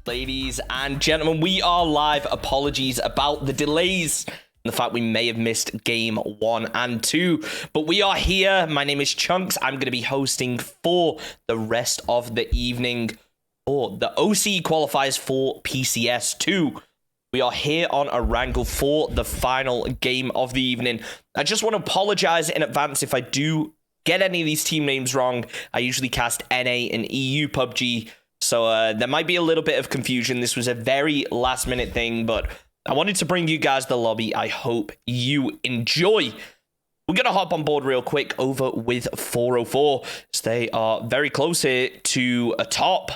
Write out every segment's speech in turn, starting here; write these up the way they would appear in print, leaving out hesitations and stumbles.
Ladies and gentlemen, we are live. Apologies about the delays and the fact we may have missed game 1 and 2, but we are here. My name is Chunks. I'm going to be hosting for the rest of the evening for the OCE qualifiers for PCS2. We are here on a wrangle for the final game of the evening. I just want to apologize in advance if I do get any of these team names wrong. I usually cast NA and EU PUBG, so there might be a little bit of confusion. This was a very last minute thing, but I wanted to bring you guys the lobby. I hope you enjoy. We're going to hop on board real quick over with 404. So they are very close here to a top.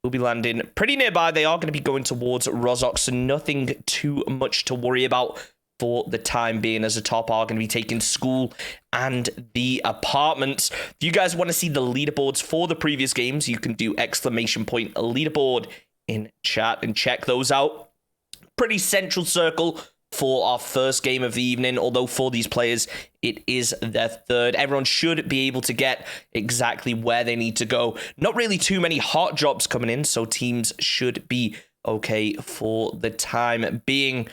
We'll be landing pretty nearby. They are going to be going towards Rozok, so nothing too much to worry about for the time being, as a top are going to be taking school and the apartments. If you guys want to see the leaderboards for the previous games, you can do !leaderboard in chat and check those out. Pretty central circle for our first game of the evening, although for these players, it is their third. Everyone should be able to get exactly where they need to go. Not really too many hot jobs coming in, so teams should be okay for the time being.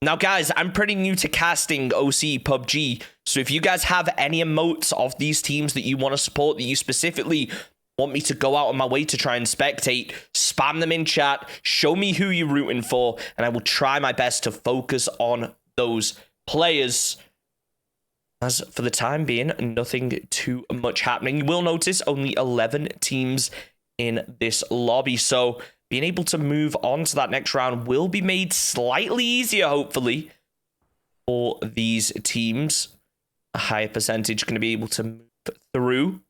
Now, guys, I'm pretty new to casting OCE PUBG, so if you guys have any emotes of these teams that you want to support, that you specifically want me to go out on my way to try and spectate, spam them in chat, show me who you're rooting for, and I will try my best to focus on those players. As for the time being, nothing too much happening. You will notice only 11 teams in this lobby, so being able to move on to that next round will be made slightly easier, hopefully, for these teams. A higher percentage going to be able to move through.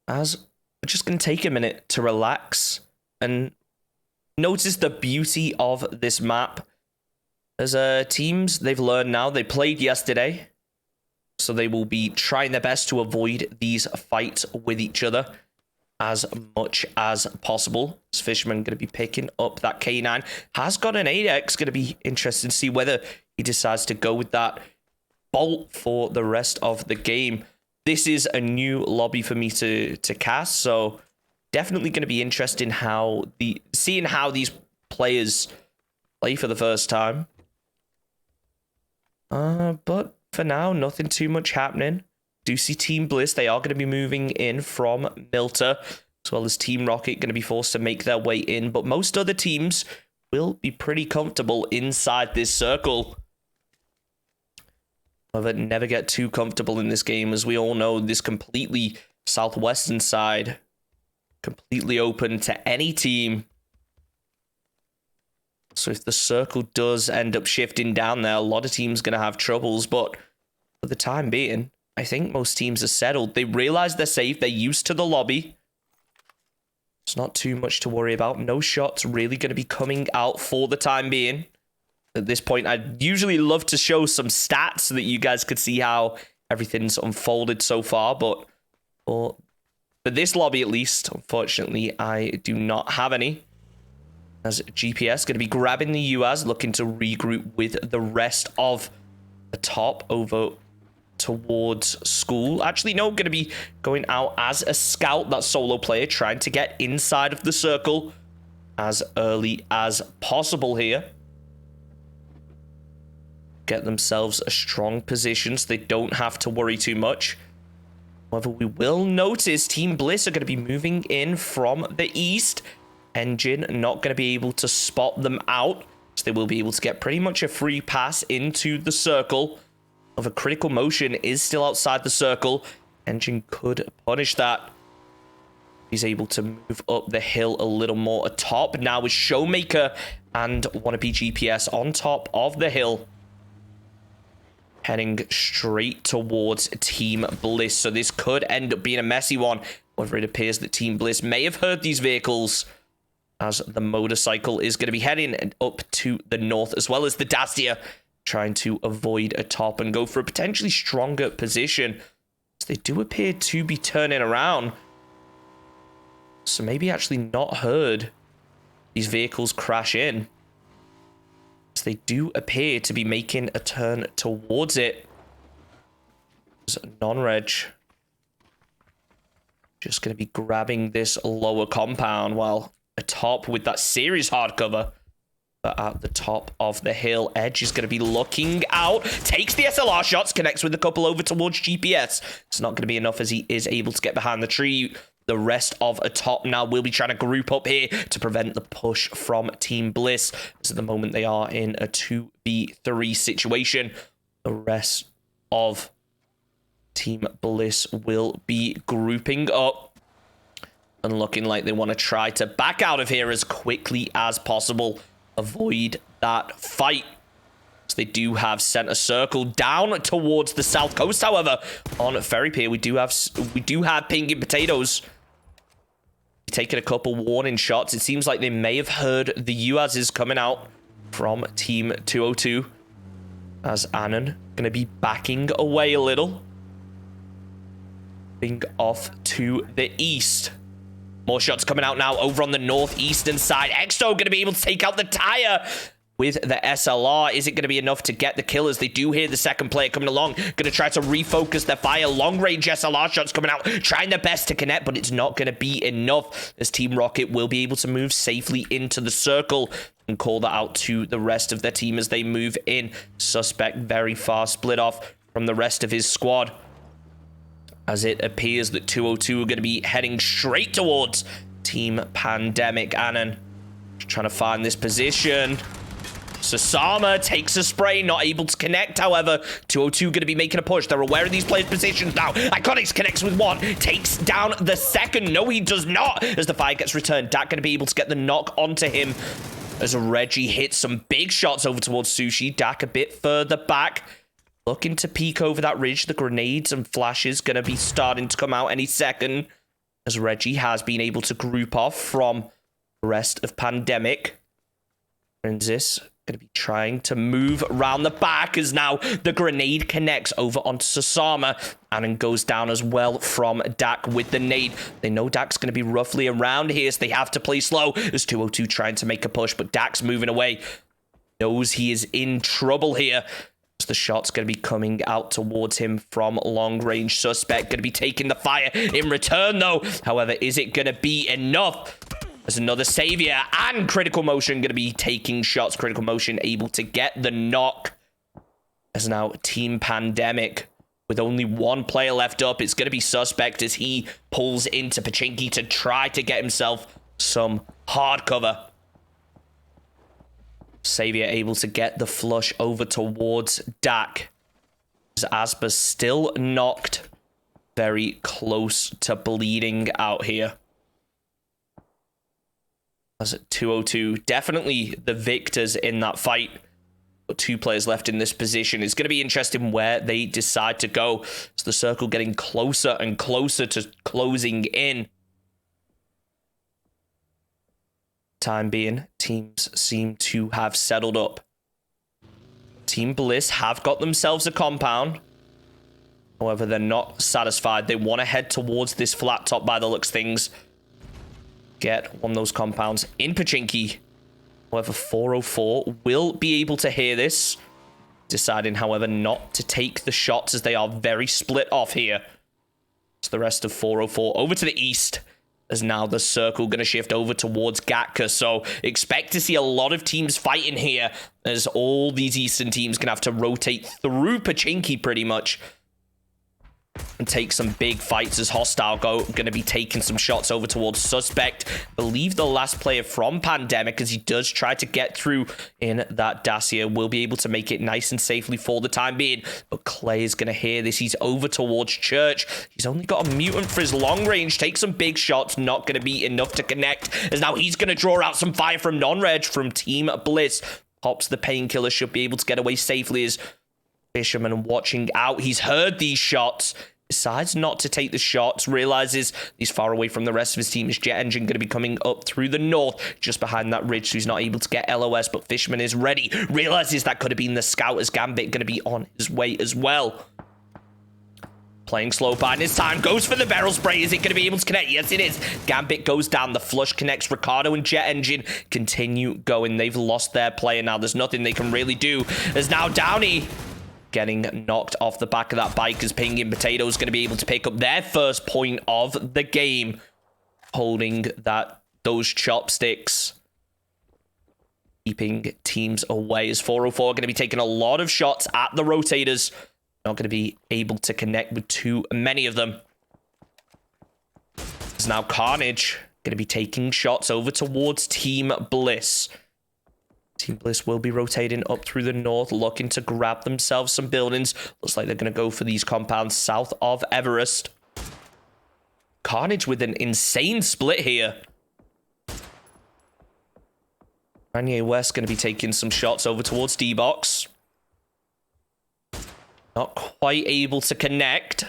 As we're just going to take a minute to relax and notice the beauty of this map. As teams, they've learned now. They played yesterday, so they will be trying their best to avoid these fights with each other as much as possible. This Fisherman going to be picking up that K9. Has got an 8x. Going to be interesting to see whether he decides to go with that bolt for the rest of the game. This is a new lobby for me to cast, so definitely going to be interesting seeing how these players play for the first time. But for now, nothing too much happening. Do see Team Bliss. They are going to be moving in from Milta, as well as Team Rocket going to be forced to make their way in. But most other teams will be pretty comfortable inside this circle. However, never get too comfortable in this game. As we all know, this completely southwestern side, completely open to any team. So if the circle does end up shifting down there, a lot of teams going to have troubles. But for the time being, I think most teams are settled. They realize they're safe. They're used to the lobby. It's not too much to worry about. No shots really going to be coming out for the time being. At this point, I'd usually love to show some stats so that you guys could see how everything's unfolded so far. But for this lobby, at least, unfortunately, I do not have any. As GPS going to be grabbing the UAS, looking to regroup with the rest of the top over towards school. Actually, no, going to be going out as a scout, that solo player, trying to get inside of the circle as early as possible here. Get themselves a strong position so they don't have to worry too much. However, we will notice Team Bliss are going to be moving in from the east. Engine not going to be able to spot them out, so they will be able to get pretty much a free pass into the circle. Of a critical motion is still outside the circle. Engine could punish that. He's able to move up the hill a little more atop. Now with Showmaker and Wannabe GPS on top of the hill, heading straight towards Team Bliss. So this could end up being a messy one. However, it appears that Team Bliss may have heard these vehicles, as the motorcycle is going to be heading up to the north, as well as the Dacia, trying to avoid a top and go for a potentially stronger position. So they do appear to be turning around. So maybe actually not heard these vehicles crash in. So they do appear to be making a turn towards it. Non-reg Just going to be grabbing this lower compound while atop with that series hardcover. But at the top of the hill, Edge is going to be looking out. Takes the SLR shots, connects with a couple over towards GPS. It's not going to be enough as he is able to get behind the tree. The rest of atop now will be trying to group up here to prevent the push from Team Bliss. As at the moment, they are in a 2v3 situation. The rest of Team Bliss will be grouping up and looking like they want to try to back out of here as quickly as possible. Avoid that fight. So they do have center circle down towards the south coast. However, on Ferry Pier, we do have Pink and Potatoes taking a couple warning shots. It seems like they may have heard the UAZs coming out from Team 202. As Annan going to be backing away a little. Being off to the east. More shots coming out now over on the northeastern side. Exto going to be able to take out the tire with the SLR. Is it going to be enough to get the killers? They do hear the second player coming along. Going to try to refocus their fire. Long-range SLR shots coming out. Trying their best to connect, but it's not going to be enough. As Team Rocket will be able to move safely into the circle and call that out to the rest of their team as they move in. Suspect very far split off from the rest of his squad, as it appears that 202 are going to be heading straight towards Team Pandemic. Annan trying to find this position. Sasama takes a spray, not able to connect. However, 202 going to be making a push. They're aware of these players' positions now. Iconics connects with one, takes down the second. No, he does not. As the fire gets returned, Dak going to be able to get the knock onto him. As Reggie hits some big shots over towards Sushi. Dak a bit further back, looking to peek over that ridge. The grenades and flashes going to be starting to come out any second, as Reggie has been able to group off from the rest of Pandemic. Francis going to be trying to move around the back as now the grenade connects over onto Sasama. Annan goes down as well from Dak with the nade. They know Dak's going to be roughly around here, so they have to play slow as 202 trying to make a push, but Dak's moving away. Knows he is in trouble here. The shot's going to be coming out towards him from long range. Suspect going to be taking the fire in return though. However, is it going to be enough? There's another Savior and Critical Motion going to be taking shots. Critical Motion able to get the knock. As now Team Pandemic with only one player left up. It's going to be Suspect as he pulls into Pachinki to try to get himself some hard cover. Savior able to get the flush over towards Dak. As Asper still knocked. Very close to bleeding out here. As at 202, definitely the victors in that fight. But two players left in this position. It's going to be interesting where they decide to go. As the circle getting closer and closer to closing in. Time being, teams seem to have settled up. Team Bliss have got themselves a compound. However, they're not satisfied. They want to head towards this flat top by the looks of things. Get one of those compounds in Pachinki. However, 404 will be able to hear this. Deciding, however, not to take the shots as they are very split off here. So the rest of 404 over to the east. As now the circle going to shift over towards Gatka. So expect to see a lot of teams fighting here. As all these eastern teams going to have to rotate through Pachinki pretty much. And take some big fights as Hostile going to be taking some shots over towards Suspect. Believe the last player from Pandemic, as he does try to get through in that Dacia, will be able to make it nice and safely for the time being. But Clay is going to hear this. He's over towards Church. He's only got a mutant for his long range. Take some big shots. Not going to be enough to connect. As now he's going to draw out some fire from non-reg from Team Bliss. Pops the painkiller. Should be able to get away safely as Fisherman watching out. He's heard these shots. Decides not to take the shots. Realizes he's far away from the rest of his team. His jet engine going to be coming up through the north, just behind that ridge, so he's not able to get LOS, but Fisherman is ready. Realizes that could have been the scout, as Gambit going to be on his way as well. Playing slow, biding his time. Goes for the barrel spray. Is it going to be able to connect? Yes, it is. Gambit goes down. The flush connects. Ricardo and Jet Engine continue going. They've lost their player now. There's nothing they can really do. As now Downey getting knocked off the back of that bike as Pinging Potatoes going to be able to pick up their first point of the game, holding those chopsticks, keeping teams away as 404 are going to be taking a lot of shots at the rotators. Not going to be able to connect with too many of them. It's now Carnage going to be taking shots over towards Team Bliss. Team Bliss will be rotating up through the north, looking to grab themselves some buildings. Looks like they're going to go for these compounds south of Everest. Carnage with an insane split here. Kanye West going to be taking some shots over towards D-Box. Not quite able to connect.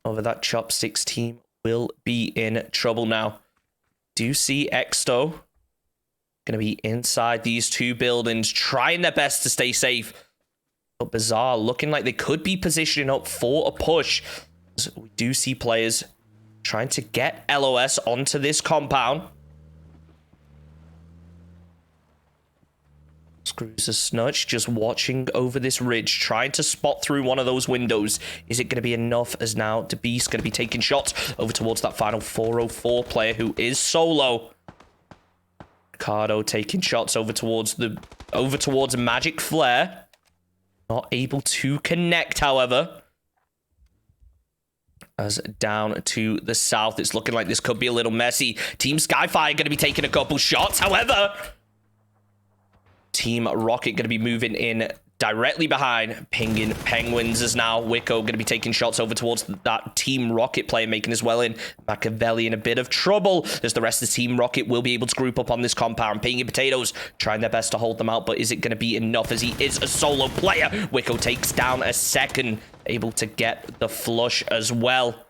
Over that Chopsticks team will be in trouble now. Do see Exto going to be inside these two buildings, trying their best to stay safe. But Bizarre looking like they could be positioning up for a push. So we do see players trying to get LOS onto this compound. Screws a snutch, just watching over this ridge, trying to spot through one of those windows. Is it going to be enough, as now the Beast going to be taking shots over towards that final 404 player who is solo. Ricardo taking shots over towards Magic Flare. Not able to connect, however. As down to the south, it's looking like this could be a little messy. Team Skyfire going to be taking a couple shots, however. Team Rocket going to be moving in directly behind Pinging Penguins, as now Wicco going to be taking shots over towards that Team Rocket player, making his well in. Machiavelli in a bit of trouble, as the rest of the Team Rocket will be able to group up on this compound. Pinging Potatoes trying their best to hold them out, but is it going to be enough, as he is a solo player? Wicco takes down a second, able to get the flush as well.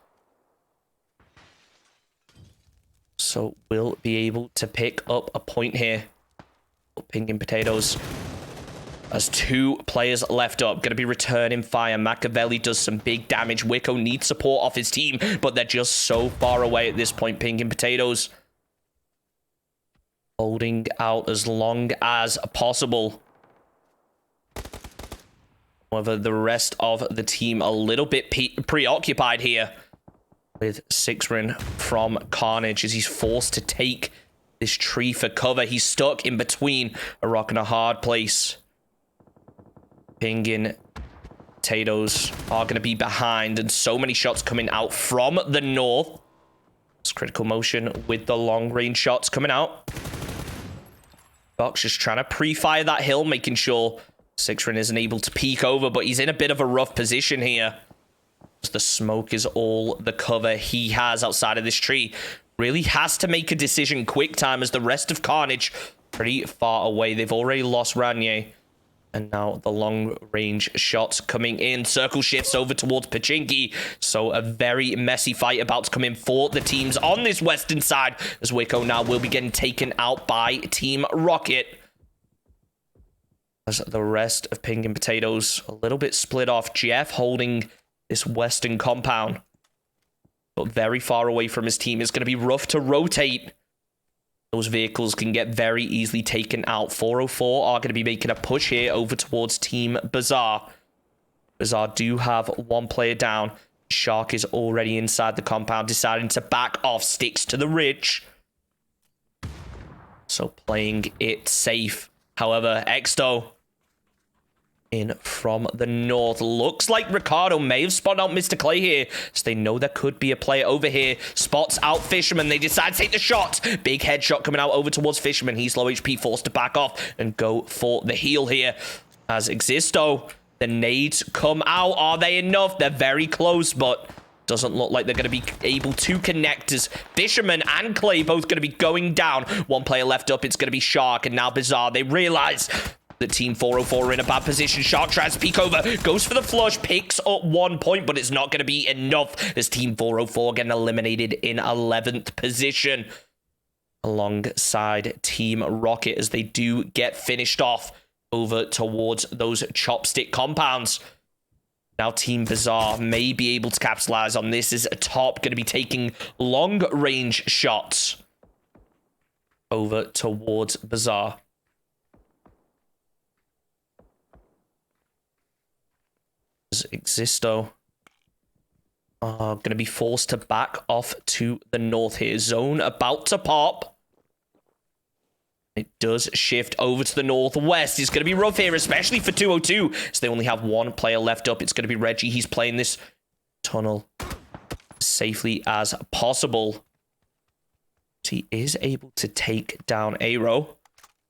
So we'll be able to pick up a point here. Pinging Potatoes has two players left up. Going to be returning fire. Machiavelli does some big damage. Wicco needs support off his team, but they're just so far away at this point. Pinging Potatoes holding out as long as possible. However, the rest of the team a little bit preoccupied here with Sixrin from Carnage, as he's forced to take this tree for cover. He's stuck in between a rock and a hard place. Pinging Potatoes are going to be behind, and so many shots coming out from the north. It's critical motion with the long range shots coming out. Box just trying to pre-fire that hill, making sure Sixrin isn't able to peek over, but he's in a bit of a rough position here. The smoke is all the cover he has outside of this tree. Really has to make a decision quick time, as the rest of Carnage pretty far away. They've already lost Ranier. And now the long range shots coming in. Circle shifts over towards Pachinki. So a very messy fight about to come in for the teams on this western side, as Wicco now will be getting taken out by Team Rocket. As the rest of Pinging Potatoes a little bit split off. Jeff holding this western compound, but very far away from his team. It's going to be rough to rotate. Those vehicles can get very easily taken out. 404 are going to be making a push here over towards Team Bizarre. Bizarre do have one player down. Shark is already inside the compound, deciding to back off. Sticks to the ridge. So playing it safe. However, Exto in from the north. Looks like Ricardo may have spotted out Mr. Clay here, so they know there could be a player over here. Spots out Fisherman. They decide to take the shot. Big headshot coming out over towards Fisherman. He's low HP, forced to back off and go for the heal here. As Existo, the nades come out. Are they enough? They're very close, but doesn't look like they're going to be able to connect, as Fisherman and Clay both going to be going down. One player left up. It's going to be Shark, and now Bizarre. They realize that Team 404 are in a bad position. Shark tries to peek over, goes for the flush, picks up 1 point, but it's not going to be enough, as Team 404 getting eliminated in 11th position alongside Team Rocket, as they do get finished off over towards those chopstick compounds. Now Team Bizarre may be able to capitalize on this, as Top going to be taking long range shots over towards Bizarre. Existo are going to be forced to back off to the north here. Zone about to pop. It does shift over to the northwest. It's going to be rough here, especially for 202. So they only have one player left up. It's going to be Reggie. He's playing this tunnel safely as possible. He is able to take down Aero.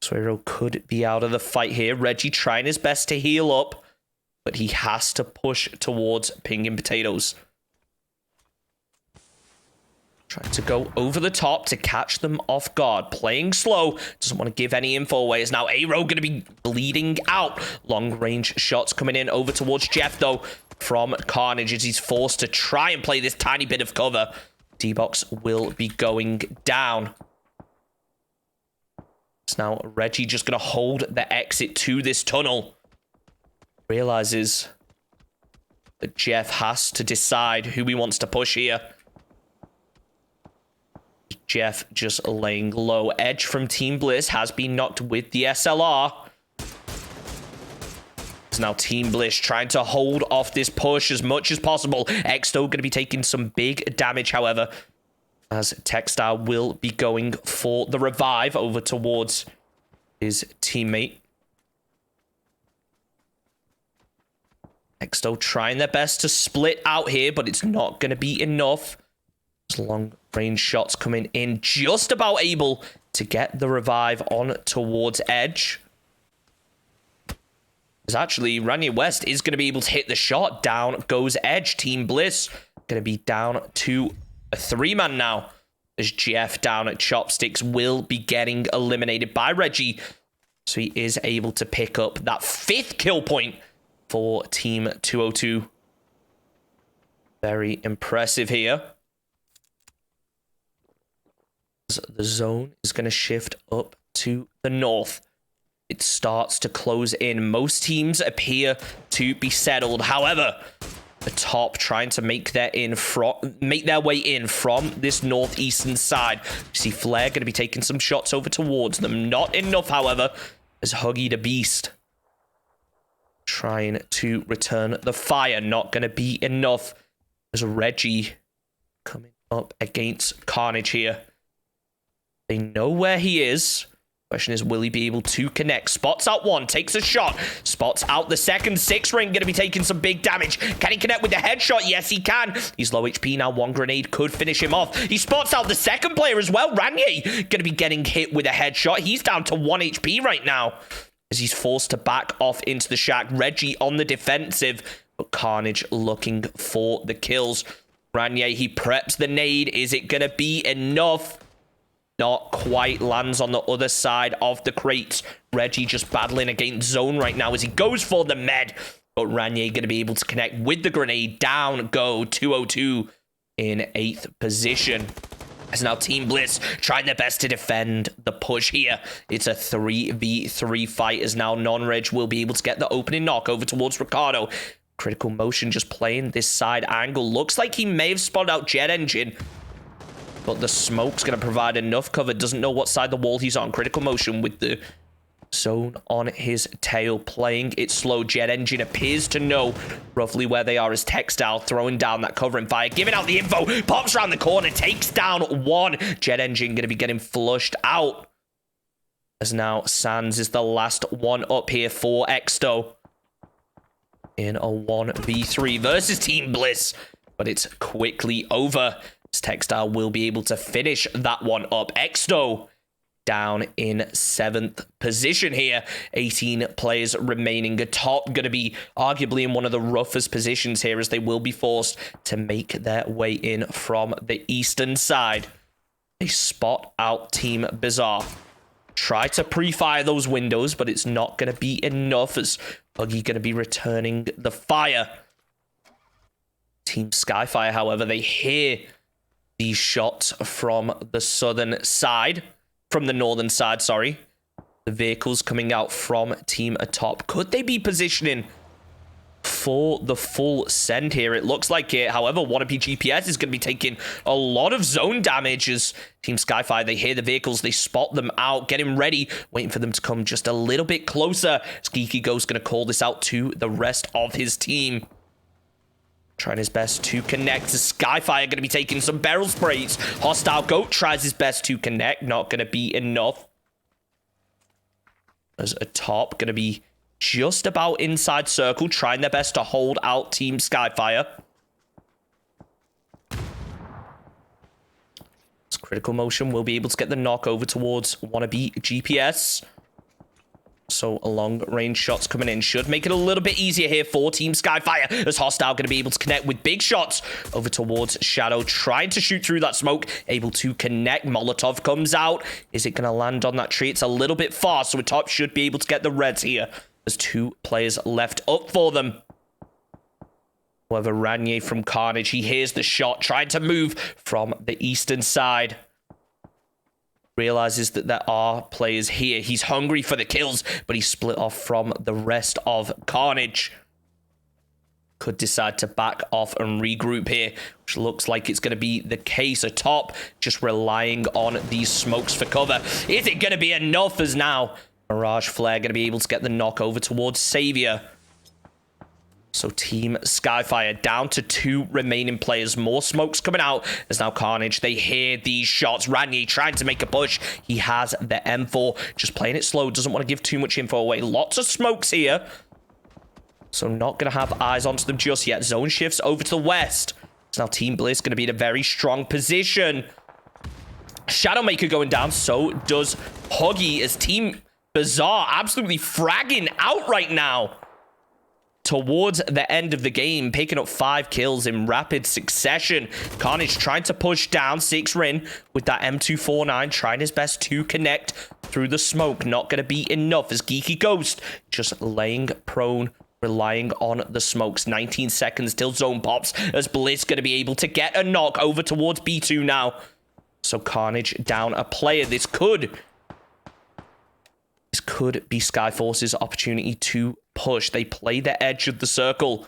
So Aero could be out of the fight here. Reggie trying his best to heal up, but he has to push towards Pinging Potatoes. Trying to go over the top to catch them off guard. Playing slow. Doesn't want to give any info away. Is now Aero going to be bleeding out. Long range shots coming in over towards Jeff, though, from Carnage as he's forced to try and play this tiny bit of cover. D-Box will be going down. It's now Reggie just going to hold the exit to this tunnel. Realizes that Jeff has to decide who he wants to push here. Jeff just laying low. Edge from Team Bliss has been knocked with the SLR. It's now Team Bliss trying to hold off this push as much as possible. Exto going to be taking some big damage, however, as Textile will be going for the revive over towards his teammate. Exto trying their best to split out here, but it's not going to be enough. Long range shots coming in, just about able to get the revive on towards Edge. Because actually, Ranier West is going to be able to hit the shot. Down goes Edge. Team Bliss going to be down to a 3-man now, as Jeff down at Chopsticks will be getting eliminated by Reggie. So he is able to pick up that 5th kill point for Team 202. Very impressive here. The zone is going to shift up to the north. It starts to close in. Most teams appear to be settled. However, the top trying to make their way in from this northeastern side. You see Flair going to be taking some shots over towards them. Not enough, however, as Huggy the Beast trying to return the fire. Not going to be enough as Reggie coming up against Carnage here. They know where he is. Question is, will he be able to connect? Spots out one, takes a shot. Spots out the second. 6-ring, going to be taking some big damage. Can he connect with the headshot? Yes, he can. He's low HP now. One grenade could finish him off. He spots out the second player as well. Ranier going to be getting hit with a headshot. He's down to 1 HP right now as he's forced to back off into the shack. Reggie on the defensive, but Carnage looking for the kills. Ranier, he preps the nade. Is it going to be enough? Not quite. Lands on the other side of the crates. Reggie just battling against zone right now as he goes for the med. But Ranier going to be able to connect with the grenade. Down go 202 in 8th position. As now Team Bliss trying their best to defend the push here. It's a 3v3 fight as now Non-Reg will be able to get the opening knock over towards Ricardo. Critical Motion just playing this side angle. Looks like he may have spotted out Jet Engine, but the smoke's going to provide enough cover. Doesn't know what side the wall he's on. Critical Motion with the zone on his tail. Playing it slow. Jet Engine appears to know roughly where they are as Textile throwing down that covering fire. Giving out the info. Pops around the corner. Takes down one. Jet Engine going to be getting flushed out. As now Sands is the last one up here for Exto. In a 1v3 versus Team Bliss. But it's quickly over. Textile will be able to finish that one up. Exto down in 7th position here. 18 players remaining atop. Going to be arguably in one of the roughest positions here as they will be forced to make their way in from the eastern side. They spot out Team Bizarre. Try to pre-fire those windows, but it's not going to be enough as Huggy going to be returning the fire. Team Skyfire, however, they hear these shots from the southern side, from the northern side, sorry. The vehicles coming out from Team Atop. Could they be positioning for the full send here? It looks like it. However, Wannabe GPS is going to be taking a lot of zone damage as Team Skyfire, they hear the vehicles, they spot them out, getting ready, waiting for them to come just a little bit closer. Geeky Ghost going to call this out to the rest of his team. Trying his best to connect. Skyfire going to be taking some barrel sprays. Hostile Goat tries his best to connect. Not going to be enough. As a top going to be just about inside circle. Trying their best to hold out Team Skyfire. This critical motion will be able to get the knock over towards wannabe GPS. So long-range shots coming in should make it a little bit easier here for Team Skyfire, as Hostile going to be able to connect with big shots over towards Shadow, trying to shoot through that smoke, able to connect. Molotov comes out. Is it going to land on that tree? It's a little bit far, so a top should be able to get the reds here. There's 2 players left up for them. However, Ranier from Carnage, he hears the shot, trying to move from the eastern side. Realizes that there are players here. He's hungry for the kills, but he's split off from the rest of Carnage. Could decide to back off and regroup here, which looks like it's going to be the case. Atop just relying on these smokes for cover. Is it going to be enough? As now Mirage Flare going to be able to get the knock over towards Savior. So Team Skyfire down to 2 remaining players. More smokes coming out. There's now Carnage. They hear these shots. Ranier trying to make a push. He has the M4. Just playing it slow. Doesn't want to give too much info away. Lots of smokes here. So not going to have eyes onto them just yet. Zone shifts over to the west. So now Team Bliss going to be in a very strong position. Shadowmaker going down. So does Huggy, as Team Bizarre absolutely fragging out right now. Towards the end of the game, picking up 5 kills in rapid succession. Carnage trying to push down 6 Rin with that M249, trying his best to connect through the smoke. Not going to be enough, as Geeky Ghost just laying prone, relying on the smokes. 19 seconds till zone pops, as Bliss going to be able to get a knock over towards B2 now. So Carnage down a player. This could be Skyforce's opportunity to push. They play the edge of the circle.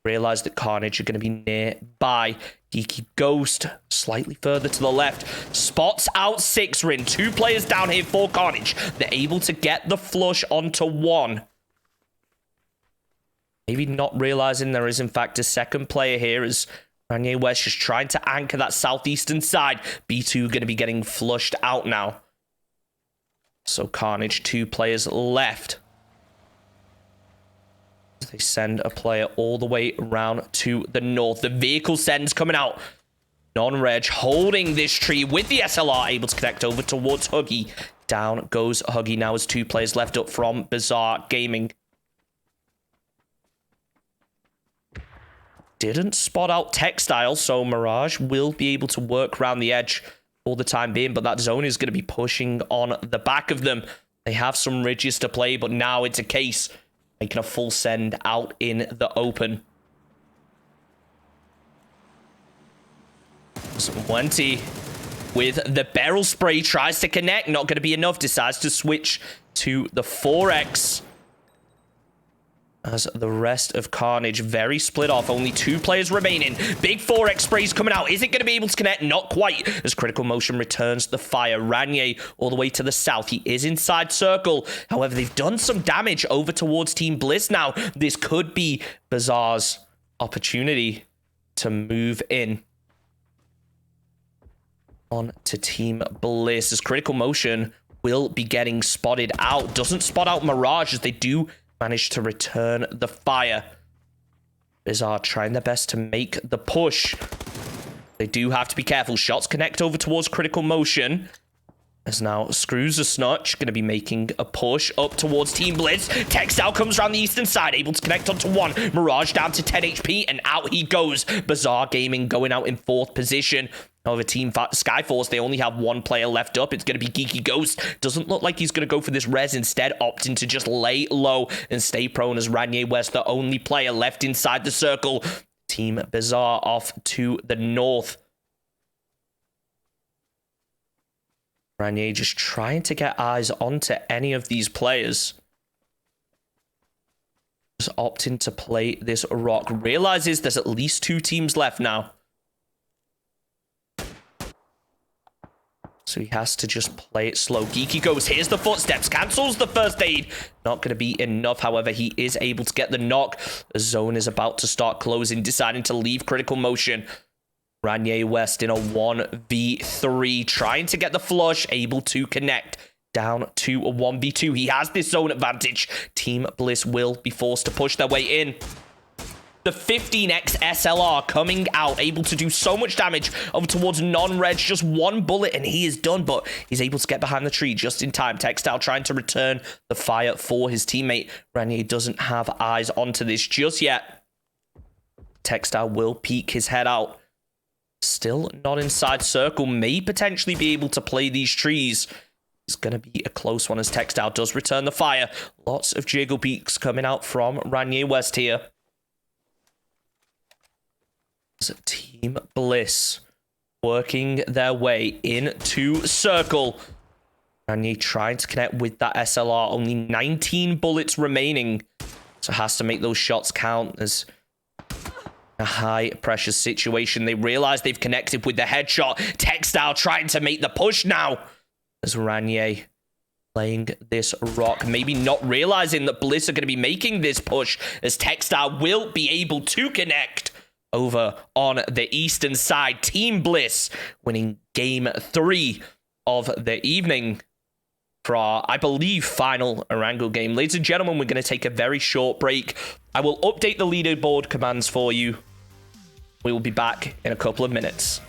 Realize that Carnage are going to be nearby. Geeky Ghost slightly further to the left. Spots out 6 Rin. 2 players down here for Carnage. They're able to get the flush onto 1. Maybe not realizing there is in fact a second player here, as Ranier West just trying to anchor that southeastern side. B2 going to be getting flushed out now. So Carnage, 2 players left. They send a player all the way around to the north. The vehicle sends coming out. Non-reg holding this tree with the SLR, able to connect over towards Huggy. Down goes Huggy now, as 2 players left up from Bizarre Gaming. Didn't spot out Textile, so Mirage will be able to work around the edge for the time being, but that zone is going to be pushing on the back of them. They have some ridges to play, but now it's a case making a full send out in the open. 20 with the barrel spray, tries to connect, not going to be enough, decides to switch to the 4X. As the rest of Carnage very split off. Only 2 players remaining. Big 4X sprays coming out. Is it going to be able to connect? Not quite. As Critical Motion returns the fire. Ranier all the way to the south. He is inside circle. However, they've done some damage over towards Team Bliss now. This could be Bizarre's opportunity to move in. On to Team Bliss, as Critical Motion will be getting spotted out. Doesn't spot out Mirage, as they do manage to return the fire. Bizarre trying their best to make the push. They do have to be careful. Shots connect over towards Critical Motion. As now Screws a Snutch going to be making a push up towards Team Blitz. Textile comes around the eastern side, able to connect onto 1. Mirage down to 10 HP, and out he goes. Bizarre Gaming going out in 4th position. However, Team Skyforce, they only have 1 player left up. It's going to be Geeky Ghost. Doesn't look like he's going to go for this res, instead opting to just lay low and stay prone, as Ranier West, the only player left inside the circle. Team Bizarre off to the north. Ranier just trying to get eyes onto any of these players. Just opting to play this rock. Realizes there's at least 2 teams left now. So he has to just play it slow. Geeky goes, here's the footsteps, cancels the first aid. Not going to be enough. However, he is able to get the knock. The zone is about to start closing, deciding to leave critical motion. Ranier West in a 1v3, trying to get the flush, able to connect. Down to a 1v2. He has this zone advantage. Team Bliss will be forced to push their way in. The 15x SLR coming out, able to do so much damage over towards non-reds. Just one bullet and he is done, but he's able to get behind the tree just in time. Textile trying to return the fire for his teammate. Ranier doesn't have eyes onto this just yet. Textile will peek his head out. Still not inside circle. May potentially be able to play these trees. It's going to be a close one as Textile does return the fire. Lots of jiggle peeks coming out from Ranier West here. Team Bliss working their way into circle. Ranier trying to connect with that SLR. Only 19 bullets remaining. So has to make those shots count as a high pressure situation. They realize they've connected with the headshot. Textile trying to make the push now. As Ranier playing this rock, maybe not realizing that Bliss are going to be making this push, as Textile will be able to connect over on the eastern side. Team Bliss winning game 3 of the evening for our, I believe, final Erangel game. Ladies and gentlemen, we're going to take a very short break. I will update the leaderboard commands for you. We will be back in a couple of minutes.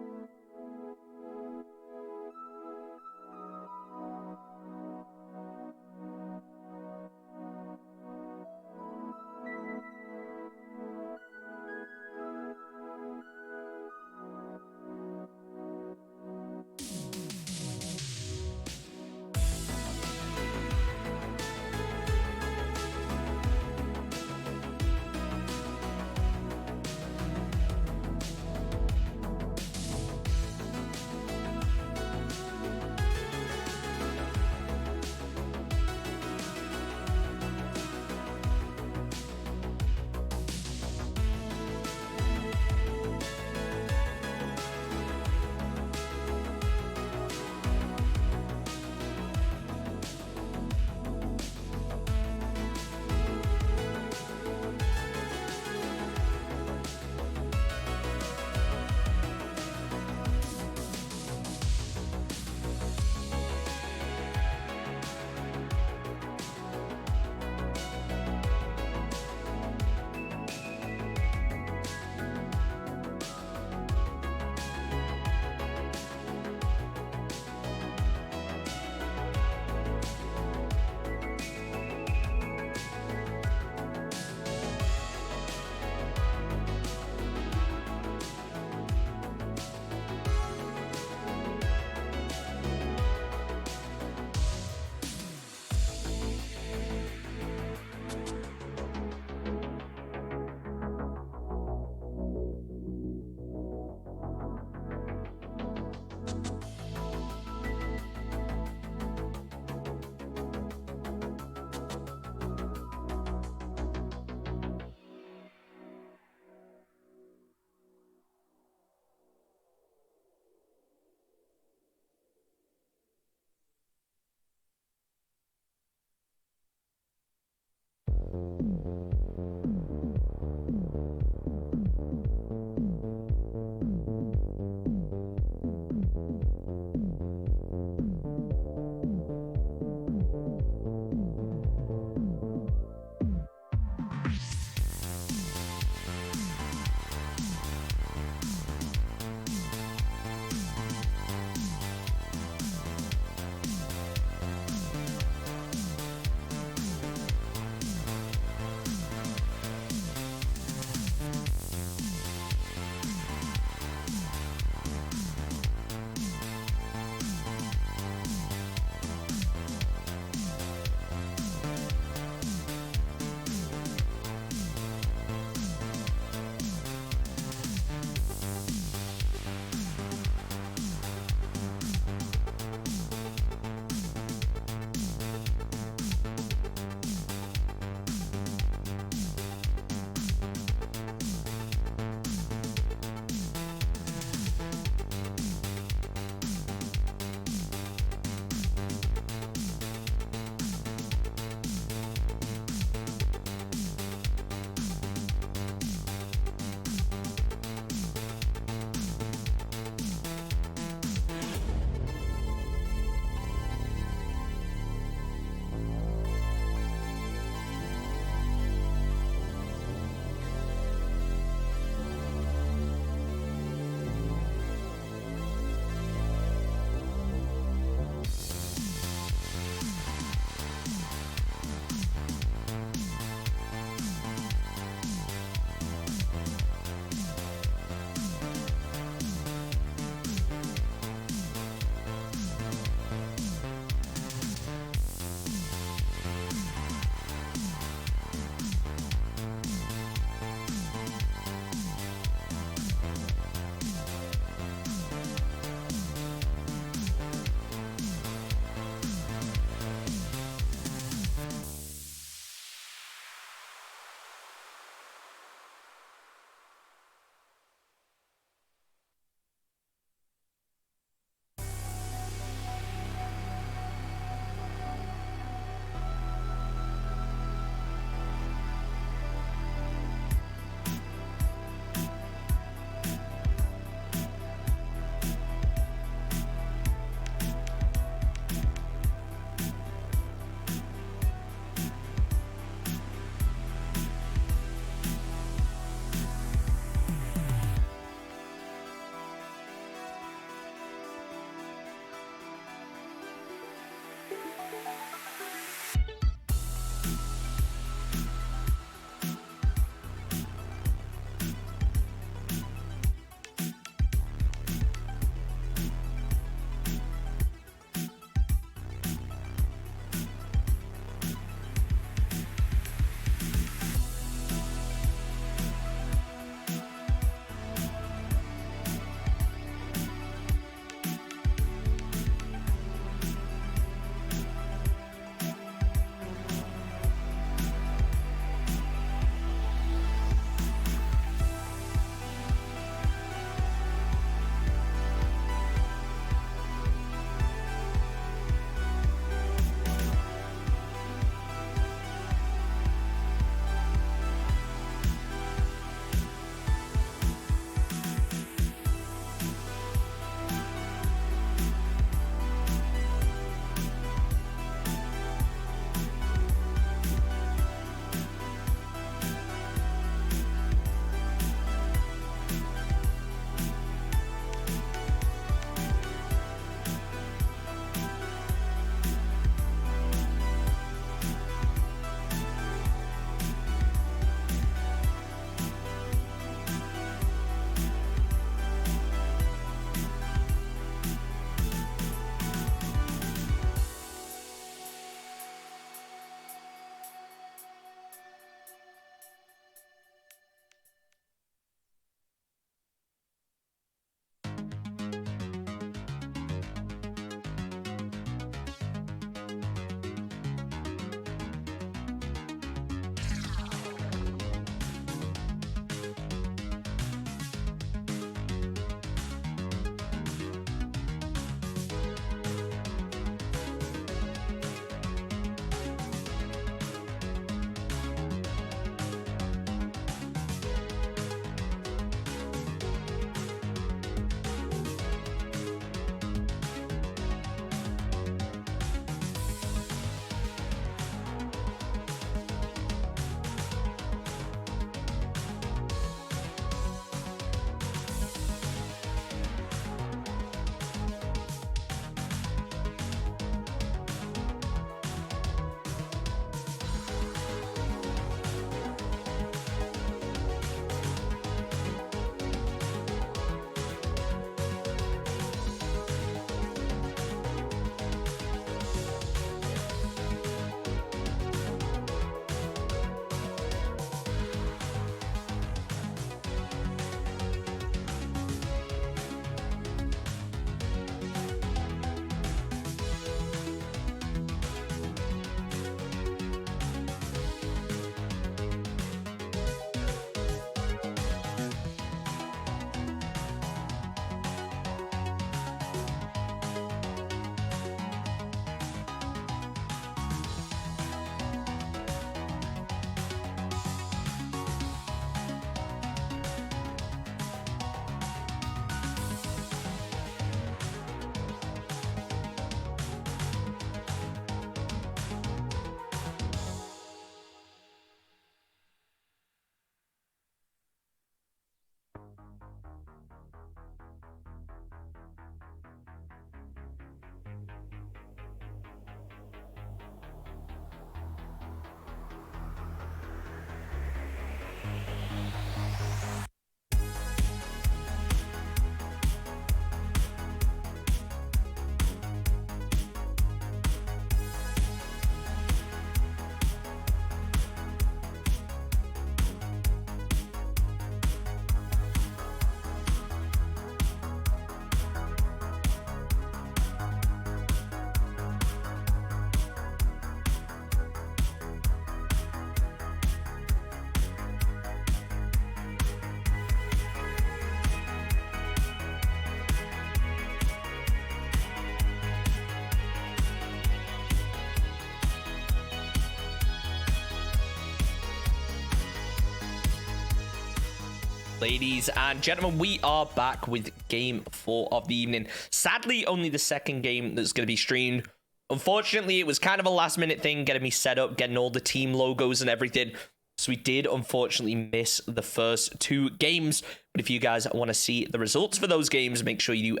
Ladies and gentlemen, we are back with game 4 of the evening. Sadly, only the second game that's going to be streamed. Unfortunately, it was kind of a last-minute thing, getting me set up, getting all the team logos and everything. So we did, unfortunately, miss the first 2 games. But if you guys want to see the results for those games, make sure you do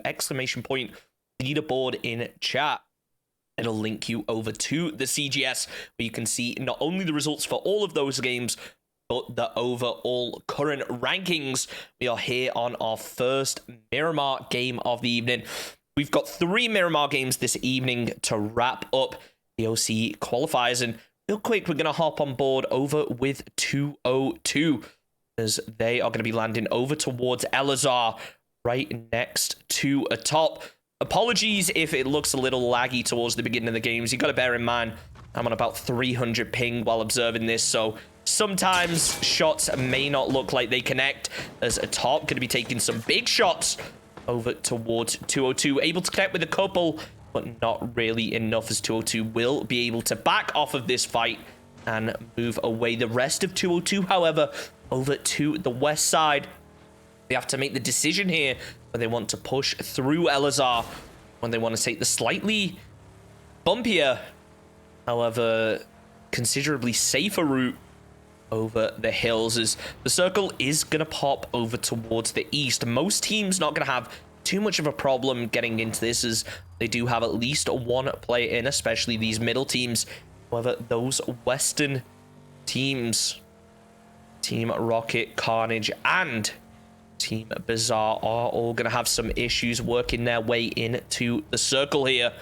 !leaderboard in chat. It'll link you over to the CGS, where you can see not only the results for all of those games, but the overall current rankings. We are here on our first Miramar game of the evening. We've got 3 Miramar games this evening to wrap up the OCE qualifiers. And real quick, we're going to hop on board over with 202, as they are going to be landing over towards Elazar, right next to a top. Apologies if it looks a little laggy towards the beginning of the games. You've got to bear in mind, I'm on about 300 ping while observing this, so sometimes shots may not look like they connect, as a top going to be taking some big shots over towards 202. Able to connect with a couple, but not really enough, as 202 will be able to back off of this fight and move away. The rest of 202, however, over to the west side. They have to make the decision here whether they want to push through Elazar, when they want to take the slightly bumpier, however, considerably safer route over the hills, as the circle is going to pop over towards the east. Most teams not going to have too much of a problem getting into this, as they do have at least 1 player in, especially these middle teams. However, those western teams, Team Rocket, Carnage, and Team Bizarre, are all going to have some issues working their way into the circle here.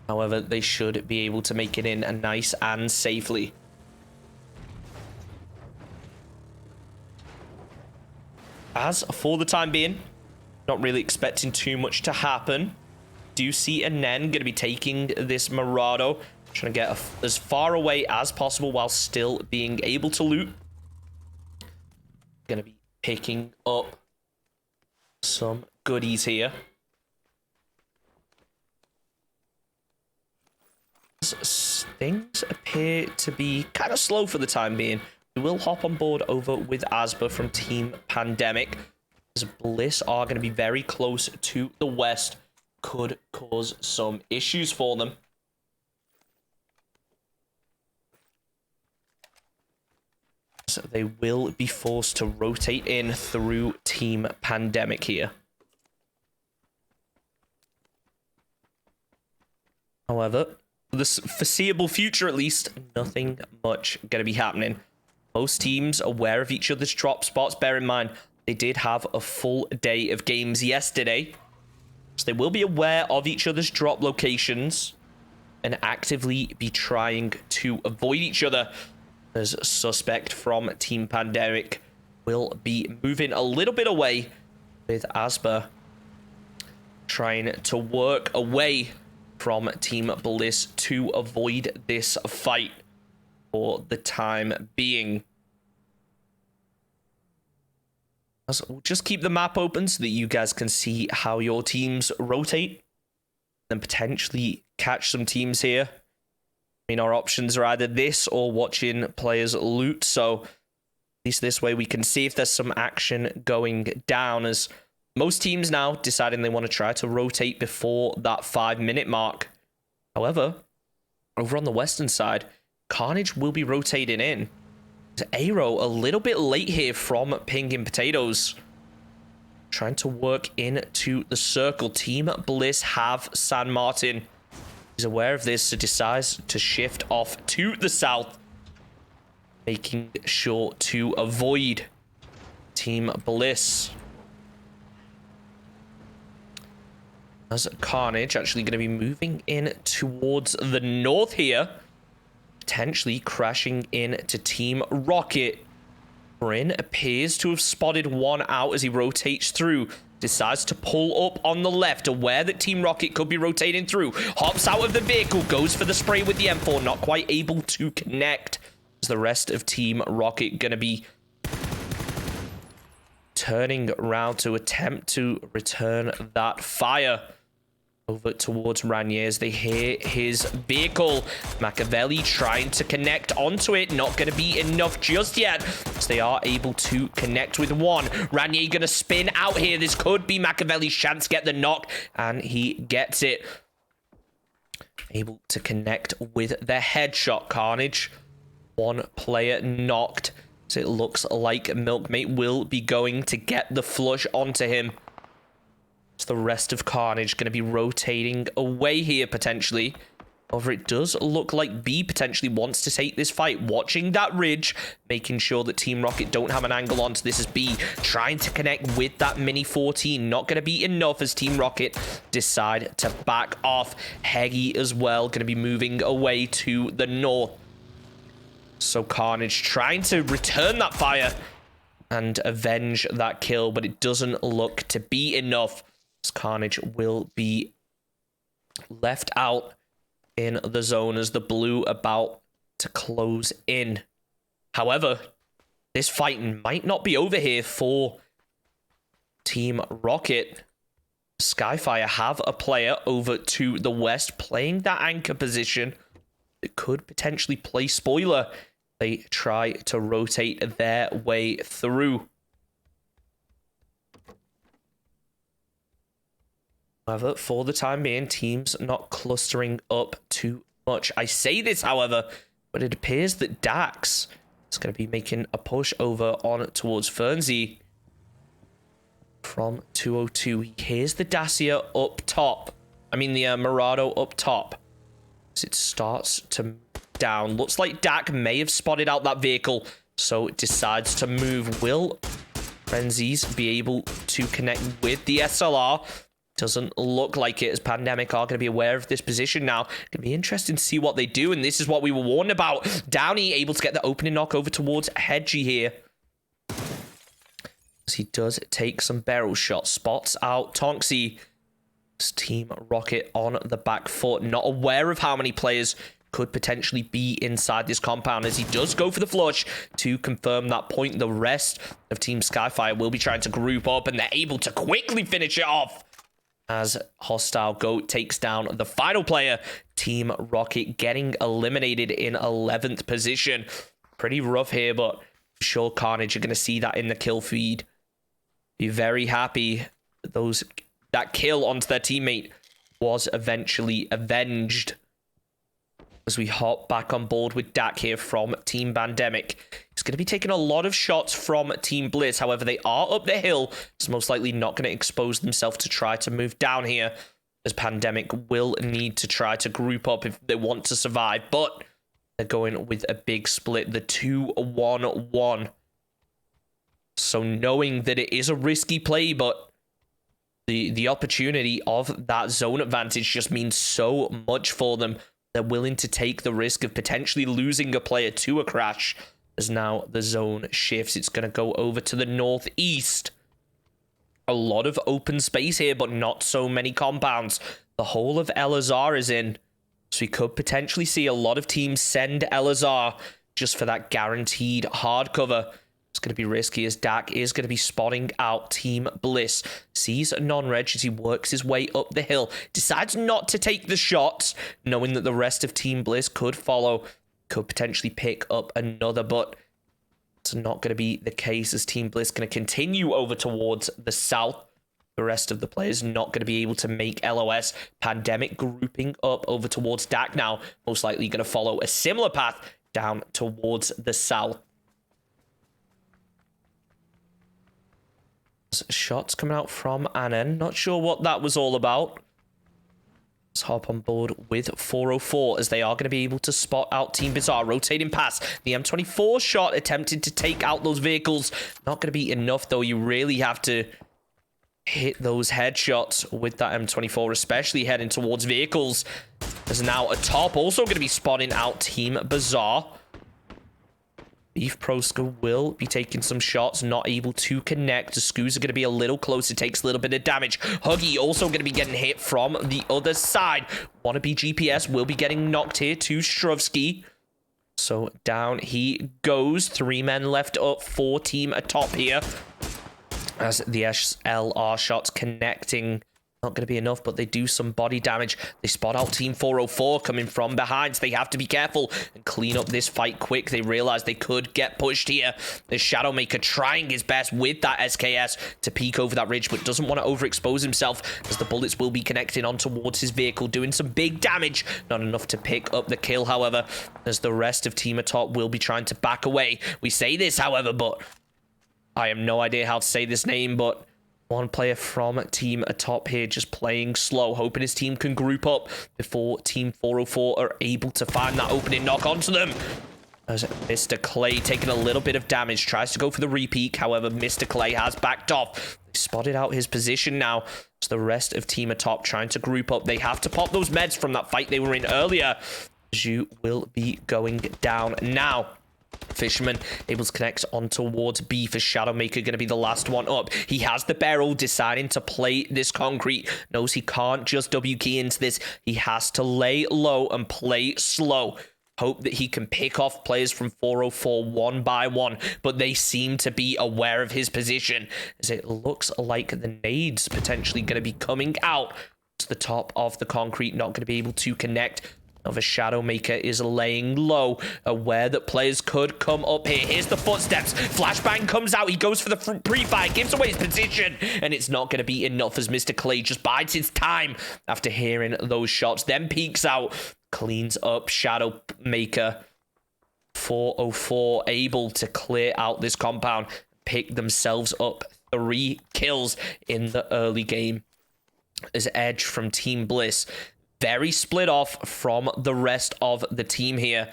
However, they should be able to make it in nice and safely. As for the time being, not really expecting too much to happen. Do see a Nen going to be taking this Marado, trying to get as far away as possible while still being able to loot. Going to be picking up some goodies here. Things appear to be kind of slow for the time being. We will hop on board over with Asba from Team Pandemic, as Bliss are going to be very close to the west. Could cause some issues for them. So they will be forced to rotate in through Team Pandemic here. However, for the foreseeable future at least, nothing much going to be happening. Most teams aware of each other's drop spots. Bear in mind, they did have a full day of games yesterday, so they will be aware of each other's drop locations and actively be trying to avoid each other, as suspect from Team Pandemic will be moving a little bit away, with Asba trying to work away from Team Bliss to avoid this fight for the time being. So we'll just keep the map open so that you guys can see how your teams rotate and potentially catch some teams here. I mean, our options are either this or watching players loot, so at least this way we can see if there's some action going down, as most teams now deciding they want to try to rotate before that 5-minute mark. However, over on the western side, Carnage will be rotating in. Aero a little bit late here from Pingin' Potatoes, trying to work into the circle. Team Bliss have San Martin. He's aware of this, so decides to shift off to the south, making sure to avoid Team Bliss. As Carnage actually going to be moving in towards the north here, potentially crashing into Team Rocket. Bryn appears to have spotted one out as he rotates through. Decides to pull up on the left, aware that Team Rocket could be rotating through. Hops out of the vehicle, goes for the spray with the M4, not quite able to connect. As the rest of Team Rocket going to be turning around to attempt to return that fire. over towards Ranier as they hear his vehicle. Machiavelli trying to connect onto it. Not going to be enough just yet, as they are able to connect with one. Ranier going to spin out here. This could be Machiavelli's chance to get the knock, and he gets it. Able to connect with the headshot. Carnage. One player knocked. So it looks like Milkmate will be going to get the flush onto him. The rest of Carnage going to be rotating away here potentially. However, it does look like B potentially wants to take this fight. Watching that ridge, making sure that Team Rocket don't have an angle onto this as B trying to connect with that Mini 14. Not going to be enough as Team Rocket decide to back off. Heggy as well going to be moving away to the north. So Carnage trying to return that fire and avenge that kill, but it doesn't look to be enough. Carnage will be left out in the zone as the blue about to close in. However, this fight might not be over here for Team Rocket. Skyfire have a player over to the west playing that anchor position. It could potentially play spoiler. They try to rotate their way through. However, for the time being, teams not clustering up too much. I say this, however, but it appears that Dax is going to be making a push over on towards Fernsey from 202. He hears the Dacia up top. I mean, the Murado up top. As it starts to move down. Looks like Dak may have spotted out that vehicle, so it decides to move. Will Frenzies be able to connect with the SLR? Doesn't look like it, as Pandemic are going to be aware of this position now. Going to be interesting to see what they do, and this is what we were warned about. Downey able to get the opening knock over towards Hedgie here. As he does take some barrel shots. Spots out Tonksy. Team Rocket on the back foot. Not aware of how many players could potentially be inside this compound, as he does go for the flush to confirm that point. The rest of Team Skyfire will be trying to group up, and they're able to quickly finish it off. As Hostile Goat takes down the final player, Team Rocket getting eliminated in 11th position. Pretty rough here, but I'm sure Carnage are going to see that in the kill feed. Be very happy that that kill onto their teammate was eventually avenged. As we hop back on board with Dak here from Team Pandemic. He's going to be taking a lot of shots from Team Bliss. However, they are up the hill. It's most likely not going to expose themselves to try to move down here, as Pandemic will need to try to group up if they want to survive. But they're going with a big split, the 2-1-1. So knowing that it is a risky play, but the opportunity of that zone advantage just means so much for them. They're willing to take the risk of potentially losing a player to a crash, as now the zone shifts. It's going to go over to the northeast. A lot of open space here, but not so many compounds. The whole of Elazar is in, so we could potentially see a lot of teams send Elazar just for that guaranteed hard cover. It's going to be risky, as Dak is going to be spotting out Team Bliss. Sees a non-reg as he works his way up the hill. Decides not to take the shots, knowing that the rest of Team Bliss could follow. Could potentially pick up another, but it's not going to be the case, as Team Bliss going to continue over towards the south. The rest of the players not going to be able to make LOS. Pandemic grouping up over towards Dak now. Most likely going to follow a similar path down towards the south. Shots coming out from Annen. Not sure what that was all about. Let's hop on board with 404, as they are going to be able to spot out Team Bizarre. Rotating past. The M24 shot attempted to take out those vehicles. Not going to be enough, though. You really have to hit those headshots with that M24, especially heading towards vehicles. There's now a top. Also going to be spotting out Team Bizarre. Beef Proska will be taking some shots, not able to connect. The Scoos are going to be a little closer, takes a little bit of damage. Huggy also going to be getting hit from the other side. Wannabe GPS will be getting knocked here to Strovsky. So down he goes. 3 men left up, 4 team atop here. As the SLR shots connecting Not going to be enough, but they do some body damage. They spot out Team 404 coming from behind, so they have to be careful and clean up this fight quick. They realize they could get pushed here. The Shadowmaker trying his best with that SKS to peek over that ridge, but doesn't want to overexpose himself as the bullets will be connecting on towards his vehicle, doing some big damage. Not enough to pick up the kill, however, as the rest of Team Atop will be trying to back away. We say this, however, but I have no idea how to say this name, but one player from Team Atop here just playing slow, hoping his team can group up before Team 404 are able to find that opening knock onto them. As Mr. Clay taking a little bit of damage, tries to go for the repeat. However, Mr. Clay has backed off. They spotted out his position now. It's the rest of Team Atop trying to group up. They have to pop those meds from that fight they were in earlier. Zhu will be going down now. Fisherman able to connect on towards B for Shadowmaker, going to be the last one up. He has the barrel, deciding to play this concrete. Knows he can't just W key into this. He has to lay low and play slow. Hope that he can pick off players from 404 one by one, but they seem to be aware of his position, as it looks like the nades potentially going to be coming out to the top of the concrete, not going to be able to connect. Of a Shadowmaker is laying low, aware that players could come up here. Here's the footsteps. Flashbang comes out. He goes for the pre-fire, gives away his position, and it's not going to be enough as Mr. Clay just bides his time after hearing those shots. Then peeks out, cleans up Shadowmaker. 404 able to clear out this compound, pick themselves up 3 kills in the early game. As Edge from Team Bliss very split off from the rest of the team here.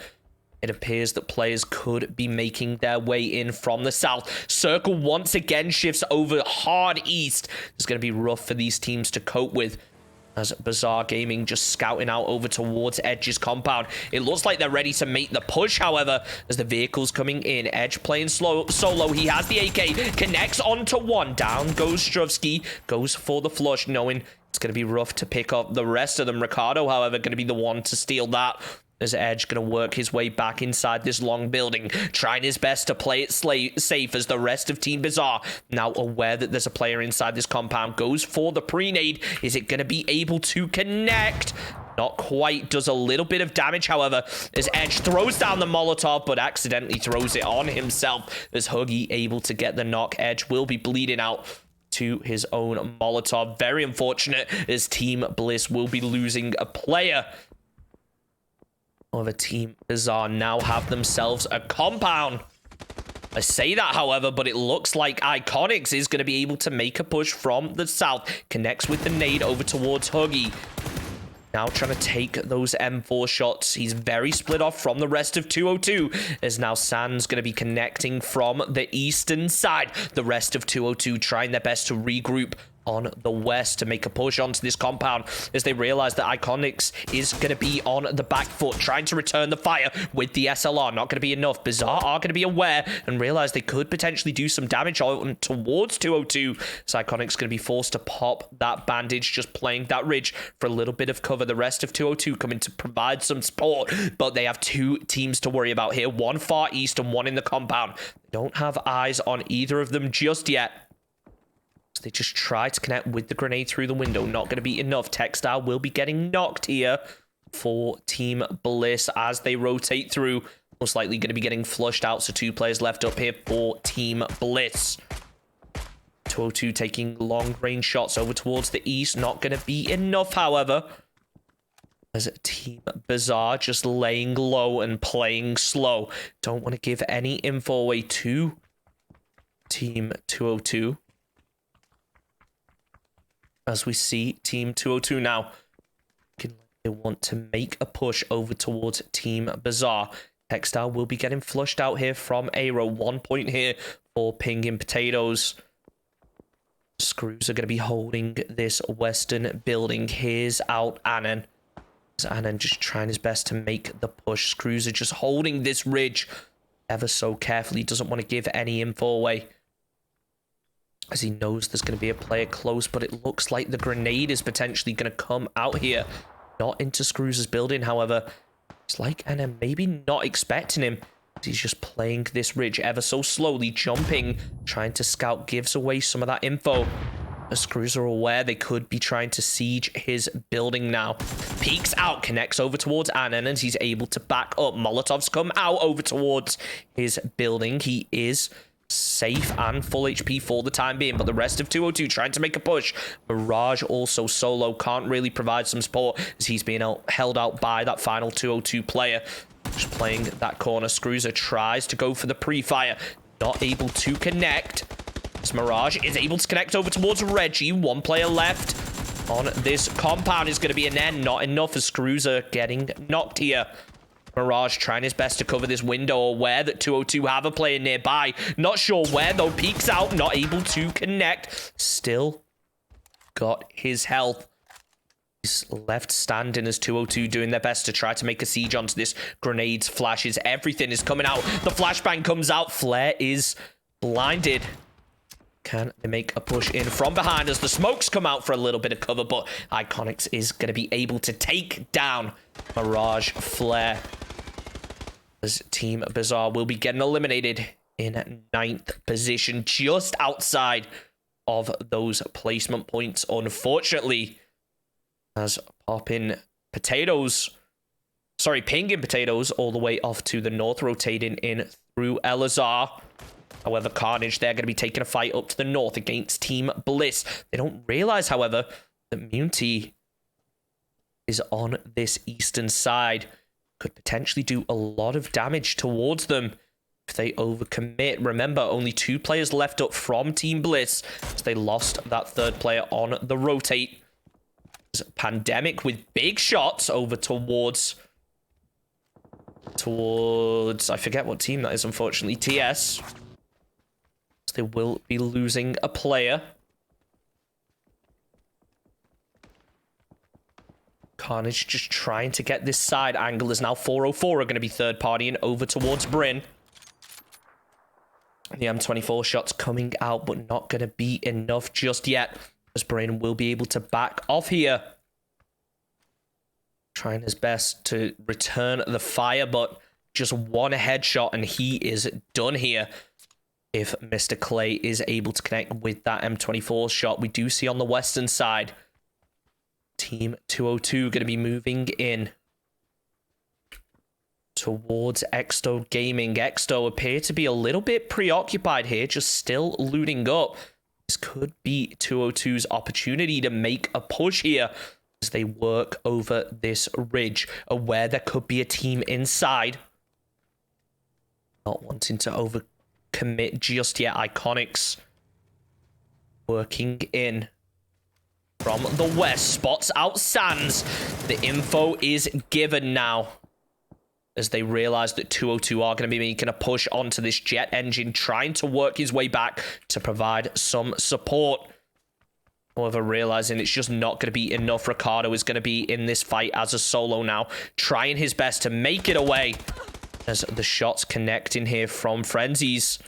It appears that players could be making their way in from the south. Circle once again shifts over hard east. It's going to be rough for these teams to cope with, as Bazaar Gaming just scouting out over towards Edge's compound. It looks like they're ready to make the push, however, as the vehicle's coming in. Edge playing solo. He has the AK, connects onto one. Down goes Strovsky, goes for the flush, knowing it's going to be rough to pick up the rest of them. Ricardo, however, going to be the one to steal that. As Edge going to work his way back inside this long building, trying his best to play it safe as the rest of Team Bazaar, now aware that there's a player inside this compound, goes for the pre-nade. Is it going to be able to connect? Not quite. Does a little bit of damage, however, as Edge throws down the Molotov, but accidentally throws it on himself. As Huggy able to get the knock. Edge will be bleeding out to his own Molotov. Very unfortunate, as Team Bliss will be losing a player. However, Team Bazaar now have themselves a compound. I say that, however, but it looks like Iconics is going to be able to make a push from the south. Connects with the nade over towards Huggy. Now trying to take those M4 shots. He's very split off from the rest of 202. As now Sands going to be connecting from the eastern side. The rest of 202 trying their best to regroup on the west to make a push onto this compound, as they realize that Iconics is going to be on the back foot, trying to return the fire with the SLR. Not going to be enough. Bazaar are going to be aware and realize they could potentially do some damage on towards 202. So Iconics going to be forced to pop that bandage, just playing that ridge for a little bit of cover. The rest of 202 coming to provide some support, but they have 2 teams to worry about here. One far east and one in the compound. They don't have eyes on either of them just yet. They just try to connect with the grenade through the window. Not going to be enough. Textile will be getting knocked here for Team Bliss as they rotate through. Most likely going to be getting flushed out. So 2 players left up here for Team Bliss. 202 taking long range shots over towards the east. Not going to be enough, however, as Team Bazaar just laying low and playing slow. Don't want to give any info away to Team 202. As we see Team 202 now, they want to make a push over towards Team Bazaar. Textile will be getting flushed out here from Aero. 1 point here for Pinging Potatoes. Screws are going to be holding this western building. Here's out Annan. Annan just trying his best to make the push. Screws are just holding this ridge ever so carefully. Doesn't want to give any info away, as he knows there's going to be a player close, but it looks like the grenade is potentially going to come out here. Not into Screws' building, however. It's like Anna maybe not expecting him. He's just playing this ridge ever so slowly, jumping, trying to scout, gives away some of that info. As crews are aware, they could be trying to siege his building now. Peeks out, connects over towards Annen, and he's able to back up. Molotovs come out over towards his building. He is safe and full HP for the time being, but the rest of 202 trying to make a push. Mirage also solo, can't really provide some support as he's being held out by that final 202 player. Just playing that corner. Screwser tries to go for the pre-fire, not able to connect. Mirage is able to connect over towards Reggie. One player left on this compound is going to be an end. Not enough as Screws are getting knocked here. Mirage trying his best to cover this window, aware that 202 have a player nearby. Not sure where though. Peeks out, not able to connect. Still got his health. He's left standing as 202 doing their best to try to make a siege onto this. Grenades, flashes, everything is coming out. The flashbang comes out. Flare is blinded. Can they make a push in from behind as the smokes come out for a little bit of cover, but Iconics is going to be able to take down Mirage Flare. As Team Bizarre will be getting eliminated in 9th position, just outside of those placement points, unfortunately. As Pinging Potatoes all the way off to the north, rotating in through Elazar. However, Carnage, they're going to be taking a fight up to the north against Team Bliss. They don't realize, however, that Munty is on this eastern side. Could potentially do a lot of damage towards them if they overcommit. Remember, only 2 players left up from Team Bliss as they lost that 3rd player on the rotate. Pandemic with big shots over towards I forget what team that is, unfortunately. TS. They will be losing a player. Carnage just trying to get this side angle as now 404 are going to be third partying over towards Bryn. The M24 shots coming out, but not going to be enough just yet, as Bryn will be able to back off here. Trying his best to return the fire, but just one headshot and he is done here. If Mr. Clay is able to connect with that M24 shot, we do see on the western side, Team 202 going to be moving in towards Exto Gaming. Exto appear to be a little bit preoccupied here, just still looting up. This could be 202's opportunity to make a push here as they work over this ridge, aware there could be a team inside. Not wanting to overcommit just yet. Iconics working in from the west, spots out Sands. The info is given now as they realize that 202 are going to be making a push onto this jet engine, trying to work his way back to provide some support. However, realizing it's just not going to be enough, Ricardo is going to be in this fight as a solo now, trying his best to make it away as the shots connect in here from Frenzies.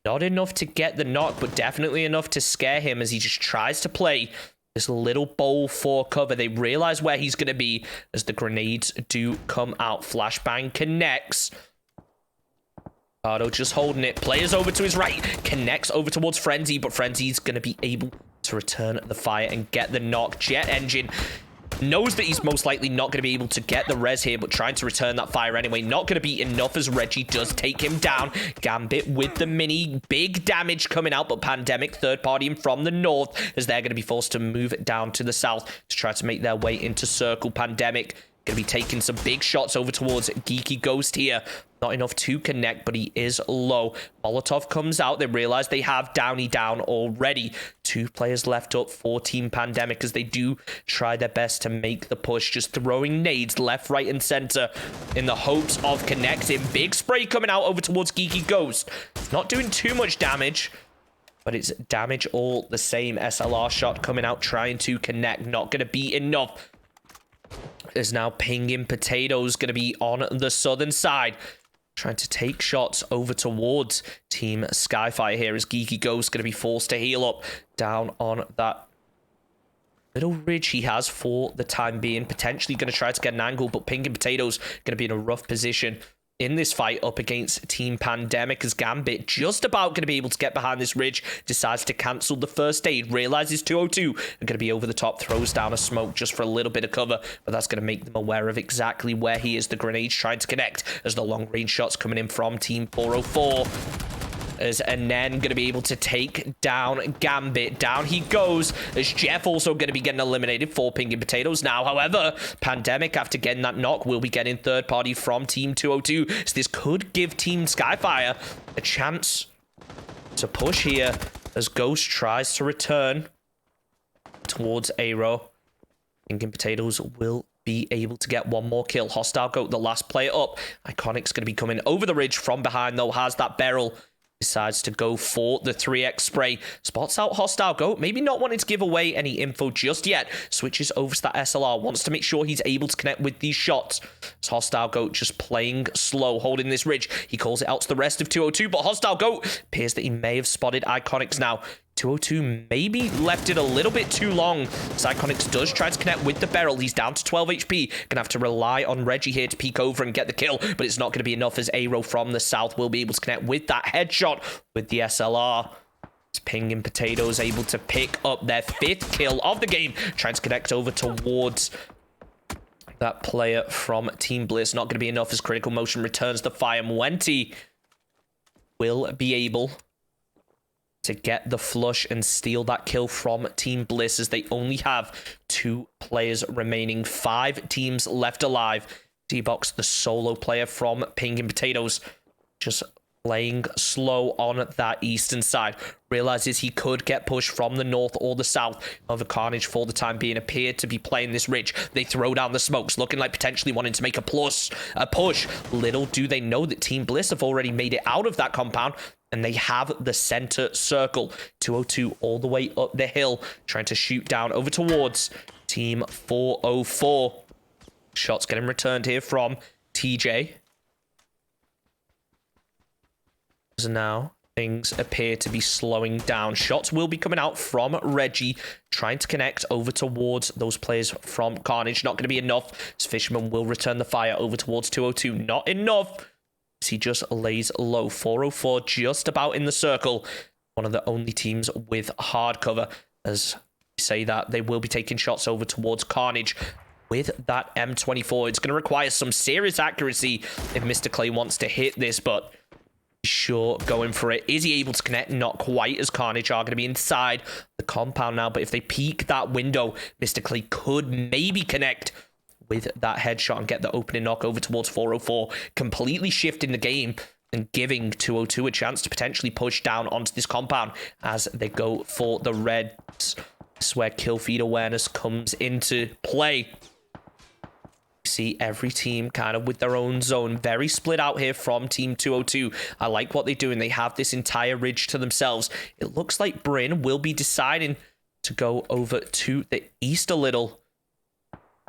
Not enough to get the knock, but definitely enough to scare him as he just tries to play this little bowl for cover. They realize where he's going to be as the grenades do come out. Flashbang connects. Ricardo just holding it. Players over to his right. Connects over towards Frenzy, but Frenzy's going to be able to return the fire and get the knock. Jet Engine knows that he's most likely not going to be able to get the res here, but trying to return that fire anyway. Not going to be enough as Reggie does take him down. Gambit with the mini. Big damage coming out, but Pandemic third partying from the north as they're going to be forced to move down to the south to try to make their way into circle. Pandemic going to be taking some big shots over towards Geeky Ghost here. Not enough to connect, but he is low. Molotov comes out. They realize they have Downey down already. 2 players left up for Team Pandemic as they do try their best to make the push. Just throwing nades left, right, and center in the hopes of connecting. Big spray coming out over towards Geeky Ghost. Not doing too much damage, but it's damage all the same. SLR shot coming out, trying to connect. Not going to be enough. Is now Pinging Potatoes going to be on the southern side, trying to take shots over towards Team Skyfire here as Geeky Ghost going to be forced to heal up down on that little ridge he has for the time being. Potentially going to try to get an angle, but Pinging Potatoes going to be in a rough position in this fight up against Team Pandemic, as Gambit just about going to be able to get behind this ridge, decides to cancel the first aid, realizes 202 are going to be over the top, throws down a smoke just for a little bit of cover, but that's going to make them aware of exactly where he is. The grenades trying to connect as the long range shots coming in from Team 404. As Anen going to be able to take down Gambit. Down he goes, as Jeff also going to be getting eliminated for Pinging Potatoes now. However, Pandemic, after getting that knock, will be getting third party from Team 202. So this could give Team Skyfire a chance to push here, as Ghost tries to return towards Aero. Pinging Potatoes will be able to get one more kill. Hostile Goat, the last player up. Iconic's going to be coming over the ridge from behind, though, has that barrel. Decides to go for the 3x spray. Spots out Hostile Goat, maybe not wanting to give away any info just yet. Switches over to that SLR, wants to make sure he's able to connect with these shots. It's Hostile Goat just playing slow, holding this ridge. He calls it out to the rest of 202, but Hostile Goat appears that he may have spotted Iconics now. 202 maybe left it a little bit too long. Iconics does try to connect with the barrel. He's down to 12 HP. Gonna have to rely on Reggie here to peek over and get the kill, but it's not going to be enough, as Aero from the south will be able to connect with that headshot with the SLR. It's Pinging Potatoes able to pick up their 5th kill of the game, trying to connect over towards that player from Team Bliss. Not going to be enough, as Critical Motion returns the fire. Mwenti will be able to get the flush and steal that kill from Team Bliss, as they only have 2 players remaining. 5 teams left alive. D-Box, the solo player from Pinging Potatoes, just playing slow on that eastern side. Realizes he could get pushed from the north or the south. However, Carnage, for the time being, appeared to be playing this ridge. They throw down the smokes, looking like potentially wanting to make a push. Little do they know that Team Bliss have already made it out of that compound, and they have the center circle. 202 all the way up the hill, trying to shoot down over towards Team 404. Shots getting returned here from TJ. So now things appear to be slowing down. Shots will be coming out from Reggie, trying to connect over towards those players from Carnage. Not going to be enough, as Fisherman will return the fire over towards 202. Not enough, as he just lays low. 404 just about in the circle. One of the only teams with hard cover, as we say that they will be taking shots over towards Carnage with that M24. It's going to require some serious accuracy if Mr. Clay wants to hit this, but sure, going for it. Is he able to connect? Not quite, as Carnage are going to be inside the compound now, but if they peek that window, Mr. Clay could maybe connect with that headshot and get the opening knock over towards 404, completely shifting the game and giving 202 a chance to potentially push down onto this compound as they go for the Reds. This is where kill feed awareness comes into play. See every team kind of with their own zone, very split out here from Team 202. I like what they do, and they have this entire ridge to themselves. It looks like Bryn will be deciding to go over to the east a little.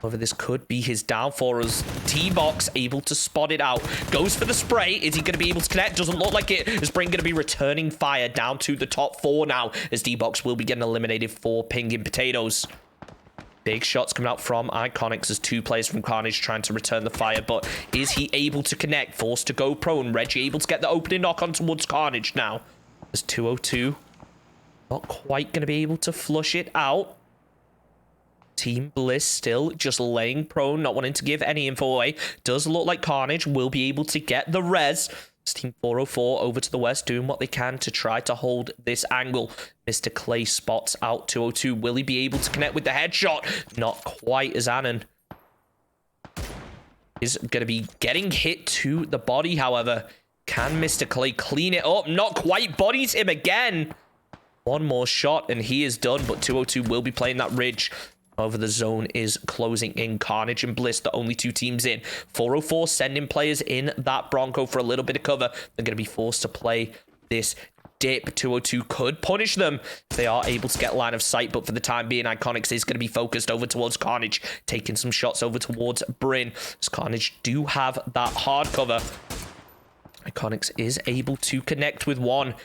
However, this could be his downfall, as T-Box able to spot it out. Goes for the spray. Is he going to be able to connect? Doesn't look like it. Is Bryn going to be returning fire down to the top 4 now, as D-Box will be getting eliminated for Pinging Potatoes. Big shots coming out from Iconics, as 2 players from Carnage trying to return the fire, but is he able to connect? Forced to go prone. Reggie able to get the opening knock on towards Carnage now. As 202 not quite going to be able to flush it out. Team Bliss still just laying prone, not wanting to give any info away. Does look like Carnage will be able to get the res. Team 404 over to the west, doing what they can to try to hold this angle. Mr. Clay spots out 202. Will he be able to connect with the headshot? Not quite, as Annan is going to be getting hit to the body. However, can Mr. Clay clean it up? Not quite. Bodies him again. One more shot and he is done, but 202 will be playing that ridge. However, the zone is closing in. Carnage and Bliss, the only 2 teams in. 404 sending players in that Bronco for a little bit of cover. They're going to be forced to play this dip. 202 could punish them if they are able to get line of sight, but for the time being, Iconics is going to be focused over towards Carnage, taking some shots over towards Bryn, as Carnage do have that hard cover. Iconics is able to connect with one.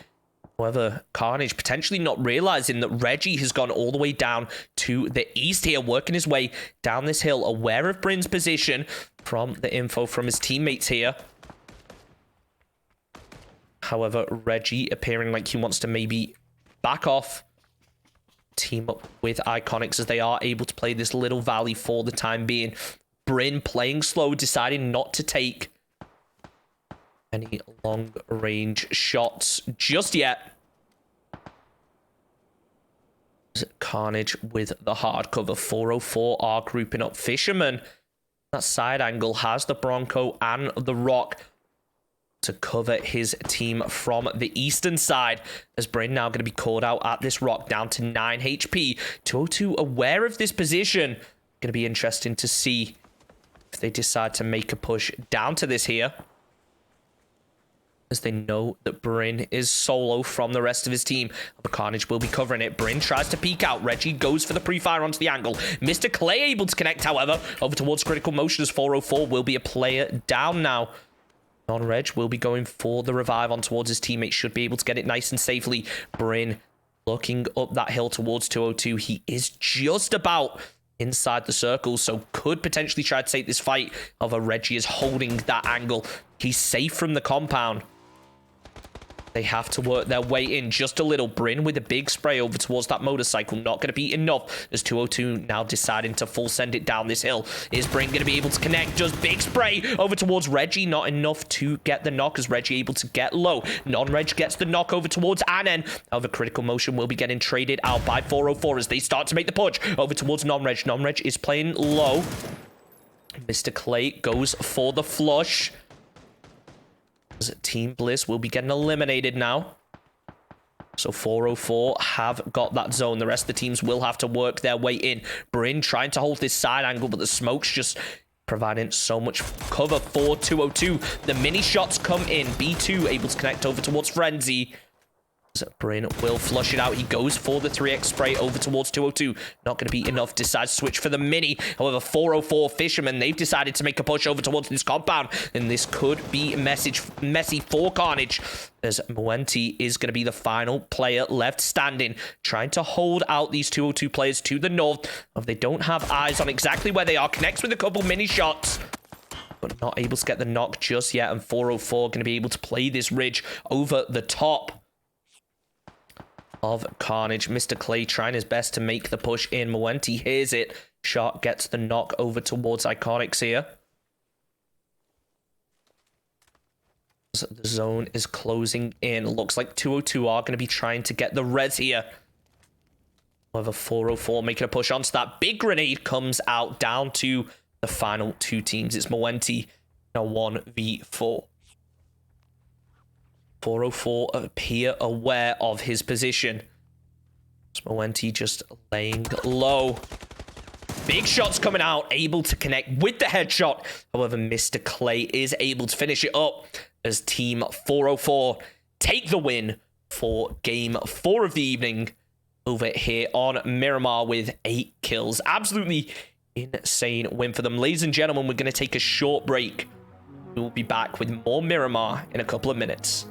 However, Carnage potentially not realizing that Reggie has gone all the way down to the east here, working his way down this hill, aware of Bryn's position from the info from his teammates here. However, Reggie appearing like he wants to maybe back off, team up with Iconics as they are able to play this little valley for the time being. Bryn playing slow, deciding not to take any long-range shots just yet. Carnage with the hard cover. 404 are grouping up. Fisherman, that side angle, has the Bronco and the Rock to cover his team from the eastern side. As Bryn now going to be called out at this Rock, down to 9 HP. 202 aware of this position. Going to be interesting to see if they decide to make a push down to this here, as they know that Bryn is solo from the rest of his team. The Carnage will be covering it. Bryn tries to peek out. Reggie goes for the pre-fire onto the angle. Mr. Clay able to connect, however, over towards critical motion as 404 will be a player down now. Non-Reg will be going for the revive on towards his teammate. Should be able to get it nice and safely. Bryn looking up that hill towards 202. He is just about inside the circle, so could potentially try to take this fight. However, Reggie is holding that angle. He's safe from the compound. They have to work their way in just a little. Bryn with a big spray over towards that motorcycle. Not going to be enough as 202 now deciding to full send it down this hill. Is Bryn going to be able to connect? Just big spray over towards Reggie. Not enough to get the knock as Reggie able to get low. Non-Reg gets the knock over towards Anen. However, critical motion will be getting traded out by 404 as they start to make the push over towards Non-Reg. Non-Reg is playing low. Mr. Clay goes for the flush. Team Bliss will be getting eliminated now. So 404 have got that zone. The rest of the teams will have to work their way in. Bryn trying to hold this side angle, but the smoke's just providing so much cover for 202. The mini shots come in. B2 able to connect over towards Frenzy. Bryn will flush it out. He goes for the 3x spray over towards 202. Not going to be enough. Decides to switch for the mini. However, 404 Fisherman, they've decided to make a push over towards this compound. And this could be messy for Carnage, as Muenti is going to be the final player left standing, trying to hold out these 202 players to the north. If they don't have eyes on exactly where they are, connects with a couple mini shots, but not able to get the knock just yet. And 404 going to be able to play this ridge over the top of Carnage. Mr. Clay trying his best to make the push in. Muenti hears it. Shark gets the knock over towards Iconics here. So the zone is closing in. Looks like 202 are going to be trying to get the res here. However, 404 making a push onto that. Big grenade comes out down to the final two teams. It's Muenti in a 1v4. 404 appear aware of his position. Muenti just laying low. Big shots coming out, able to connect with the headshot. However, Mr. Clay is able to finish it up as Team 404 take the win for Game 4 of the evening over here on Miramar with 8 kills. Absolutely insane win for them. Ladies and gentlemen, we're going to take a short break. We will be back with more Miramar in a couple of minutes.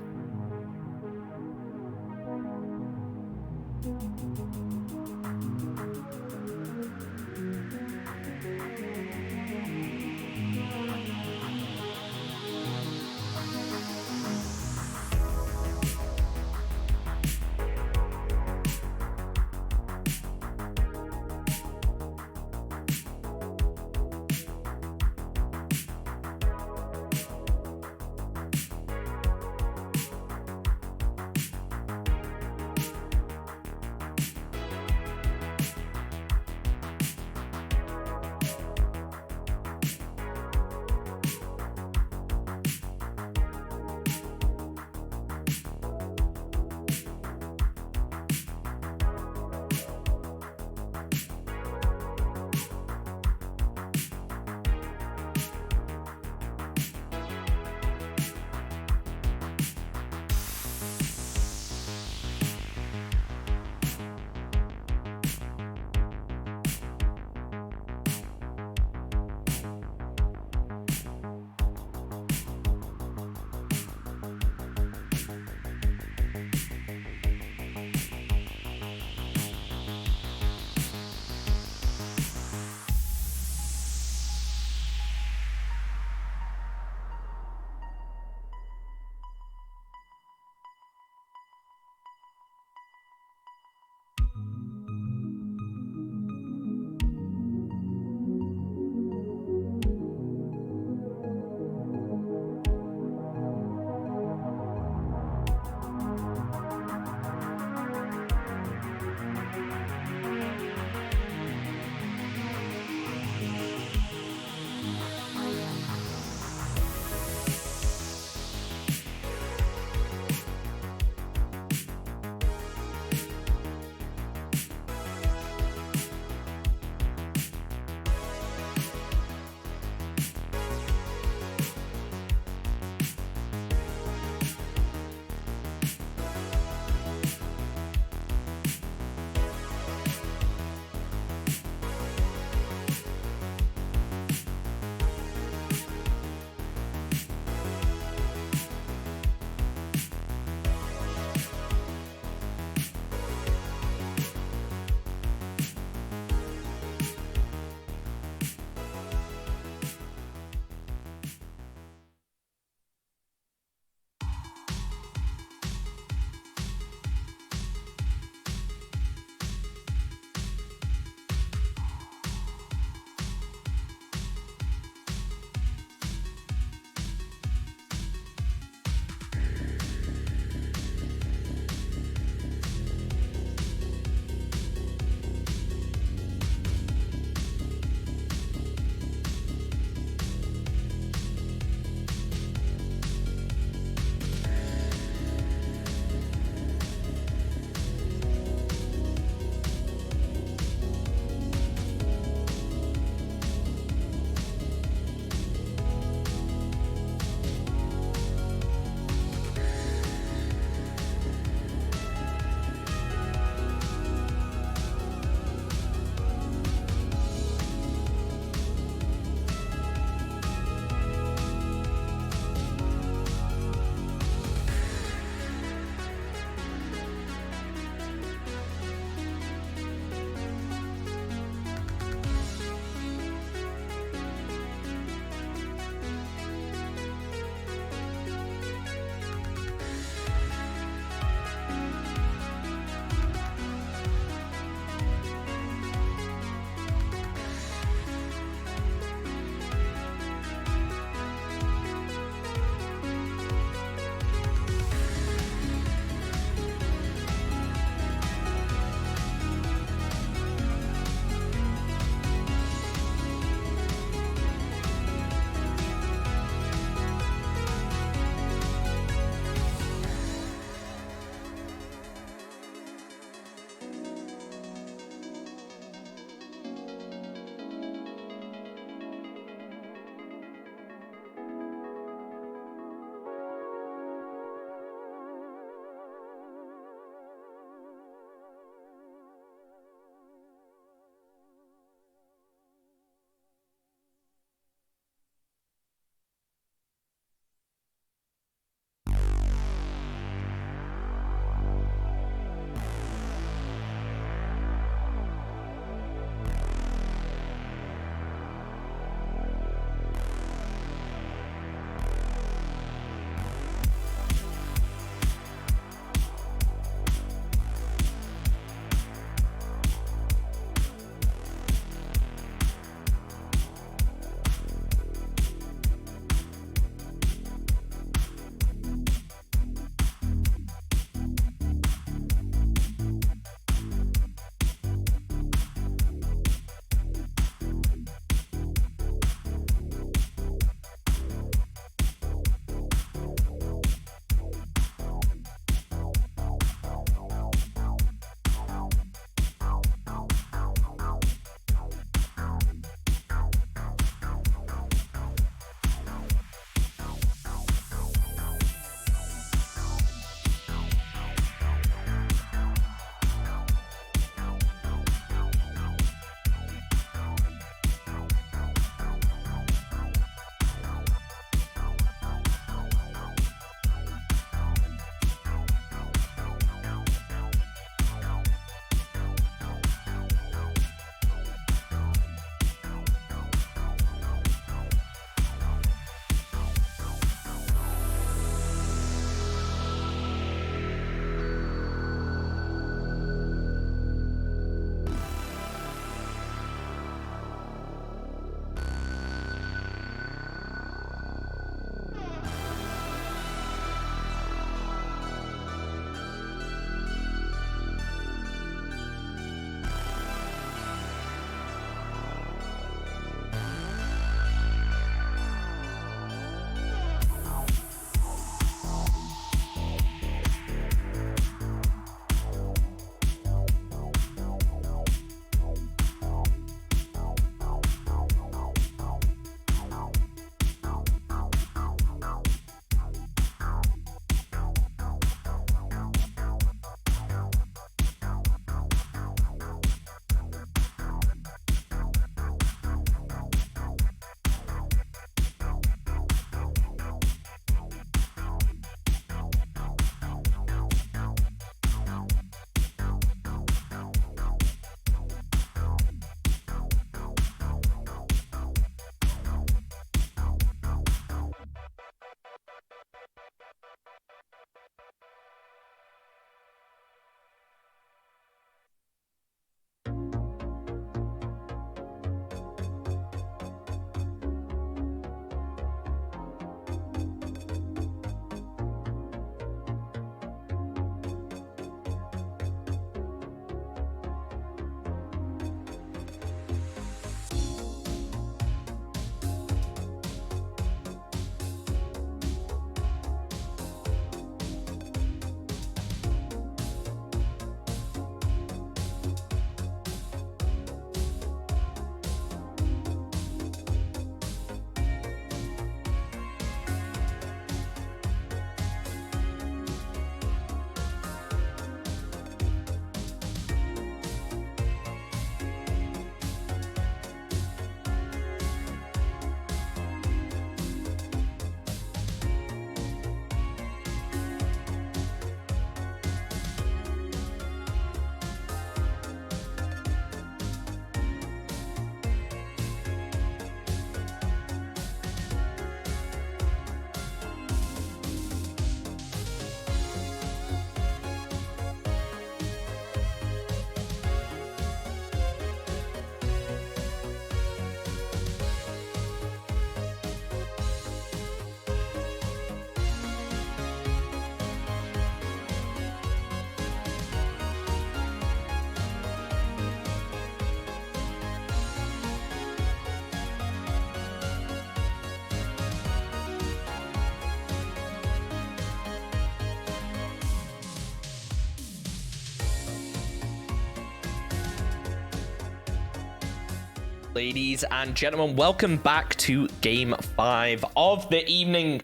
Ladies and gentlemen, welcome back to Game 5 of the evening.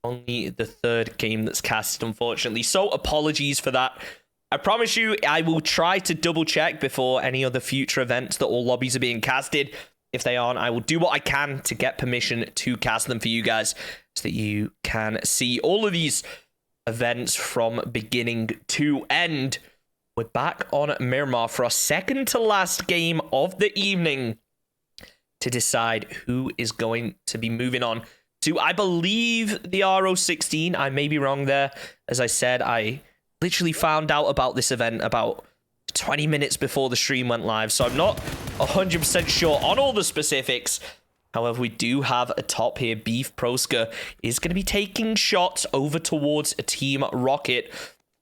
Only the third game that's cast, unfortunately. So apologies for that. I promise you, I will try to double check before any other future events that all lobbies are being casted. If they aren't, I will do what I can to get permission to cast them for you guys so that you can see all of these events from beginning to end. We're back on Miramar for our second to last game of the evening to decide who is going to be moving on to, I believe, the RO16. I may be wrong there. As I said, I literally found out about this event about 20 minutes before the stream went live, so I'm not 100% sure on all the specifics. However, we do have a top here. Beef Proska is going to be taking shots over towards a Team Rocket.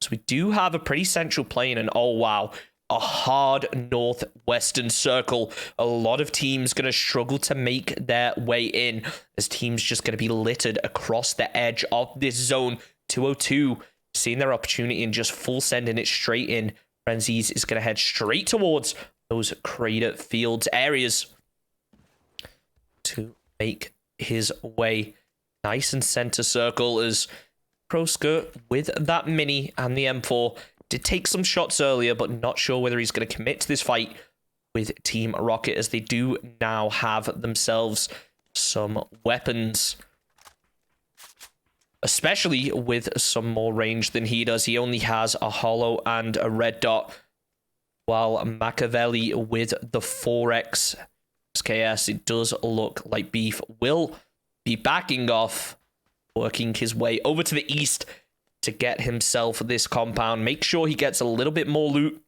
So we do have a pretty central plane, and oh wow, a hard northwestern circle. A lot of teams going to struggle to make their way in, as teams just going to be littered across the edge of this zone. 202 seeing their opportunity and just full sending it straight in. Frenzies is going to head straight towards those crater fields areas to make his way nice and center circle, as Proska with that mini and the M4 did take some shots earlier, but not sure whether he's going to commit to this fight with Team Rocket, as they do now have themselves some weapons, especially with some more range than he does. He only has a hollow and a red dot, while Machiavelli with the 4x SKS, it does look like Beef will be backing off, working his way over to the east to get himself this compound. Make sure he gets a little bit more loot.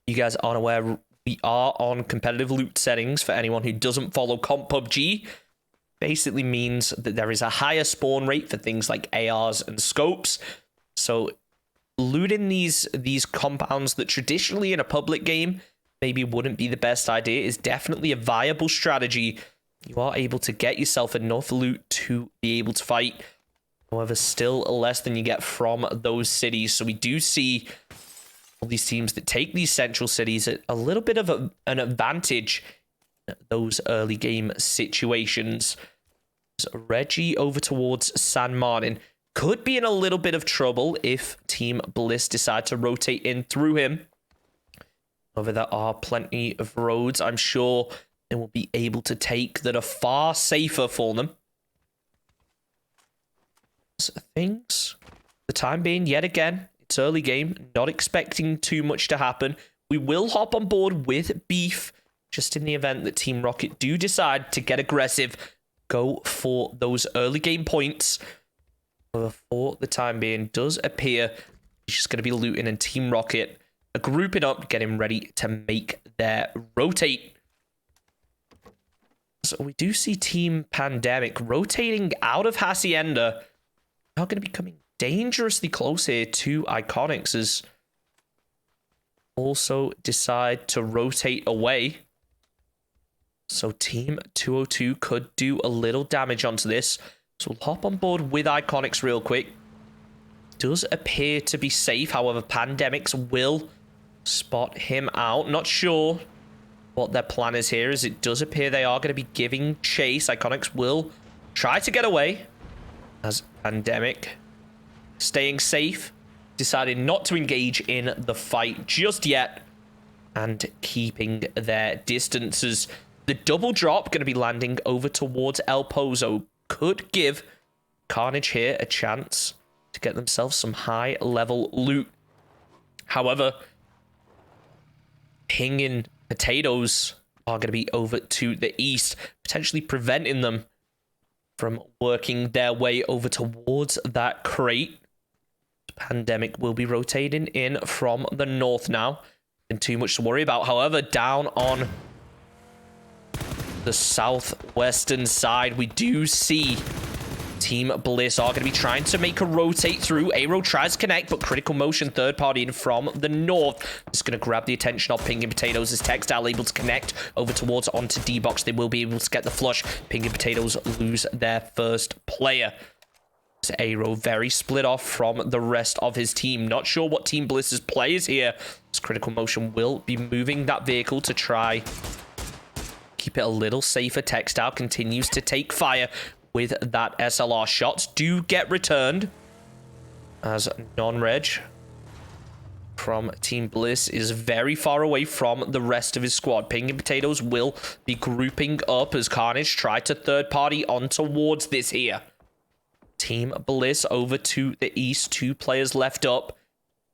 You guys aren't aware, we are on competitive loot settings. For anyone who doesn't follow comp PUBG, basically means that there is a higher spawn rate for things like ARs and scopes. So looting these compounds that traditionally in a public game maybe wouldn't be the best idea is definitely a viable strategy. You are able to get yourself enough loot to be able to fight. However, still less than you get from those cities. So we do see all these teams that take these central cities at a little bit of an advantage in those early game situations. So Reggie over towards San Martin could be in a little bit of trouble if Team Bliss decide to rotate in through him. However, there are plenty of roads, I'm sure, they will be able to take that are far safer for them. So things, the time being, yet again, it's early game, not expecting too much to happen. We will hop on board with Beef, just in the event that Team Rocket do decide to get aggressive, go for those early game points. However, for the time being, does appear he's just going to be looting, and Team Rocket are grouping up, getting ready to make their rotate. So we do see Team Pandemic rotating out of Hacienda. Now going to be coming dangerously close here to Iconics, as also decide to rotate away. So Team 202 could do a little damage onto this. So we'll hop on board with Iconics real quick. Does appear to be safe. However, Pandemics will spot him out. Not sure what their plan is here, as it does appear they are going to be giving chase. Iconics will try to get away, as Pandemic, staying safe, decided not to engage in the fight just yet and keeping their distances. The double drop going to be landing over towards El Pozo could give Carnage here a chance to get themselves some high level loot. However, Pinging Potatoes are going to be over to the east, potentially preventing them from working their way over towards that crate. Pandemic will be rotating in from the north now. And too much to worry about. However, down on the southwestern side, we do see Team Bliss are going to be trying to make a rotate through. Aero tries to connect, but Critical Motion third party in from the north is going to grab the attention of Pinging Potatoes, as Textile able to connect over towards onto D-Box. They will be able to get the flush. Pinging Potatoes lose their first player. Aero very split off from the rest of his team. Not sure what Team Bliss's play is here. This Critical Motion will be moving that vehicle to try keep it a little safer. Textile continues to take fire with that SLR. Shots do get returned as non-reg from Team Bliss is very far away from the rest of his squad. Pinging Potatoes will be grouping up as Carnage try to third party on towards this here. Team Bliss over to the east. 2 players left up.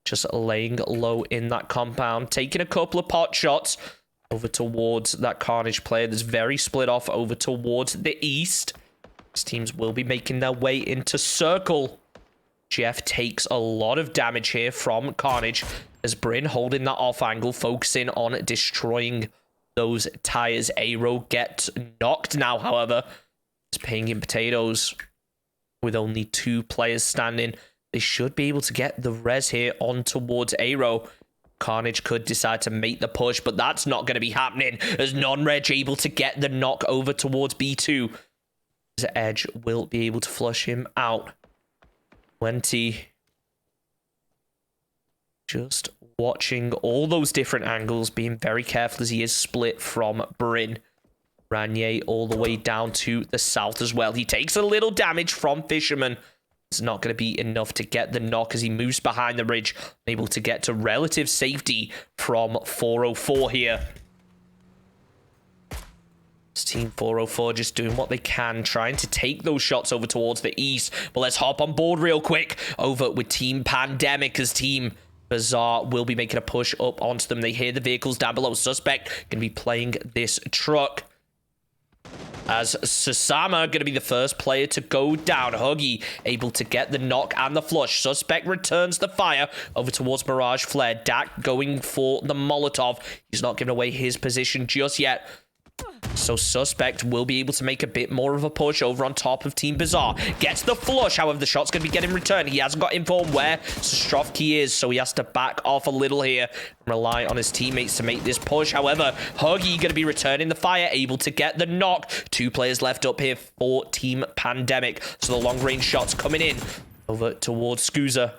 Just laying low in that compound. Taking a couple of pot shots over towards that Carnage player that's very split off over towards the east. These teams will be making their way into circle. Jeff takes a lot of damage here from Carnage as Bryn holding that off angle, focusing on destroying those tires. Aero gets knocked now, however. It's Pinging Potatoes with only 2 players standing. They should be able to get the res here on towards Aero. Carnage could decide to make the push, but that's not going to be happening as non-reg able to get the knock over towards B2. As Edge will be able to flush him out. 20. Just watching all those different angles, being very careful as he is split from Bryn. Ranier all the way down to the south as well. He takes a little damage from Fisherman. It's not going to be enough to get the knock as he moves behind the ridge, able to get to relative safety from 404 here. Team 404 just doing what they can, trying to take those shots over towards the east. But let's hop on board real quick over with Team Pandemic as Team Bazaar will be making a push up onto them. They hear the vehicles down below. Suspect going to be playing this truck. As Sasama going to be the first player to go down. Huggy able to get the knock and the flush. Suspect returns the fire over towards Mirage Flare. Dak going for the Molotov. He's not giving away his position just yet. So Suspect will be able to make a bit more of a push over on top of Team Bazaar. Gets the flush, however, the shot's going to be getting returned. He hasn't got info on where Sostrovsky is, so he has to back off a little here and rely on his teammates to make this push. However, Huggy going to be returning the fire, able to get the knock. 2 players left up here for Team Pandemic. So the long-range shots coming in over towards Scoozer.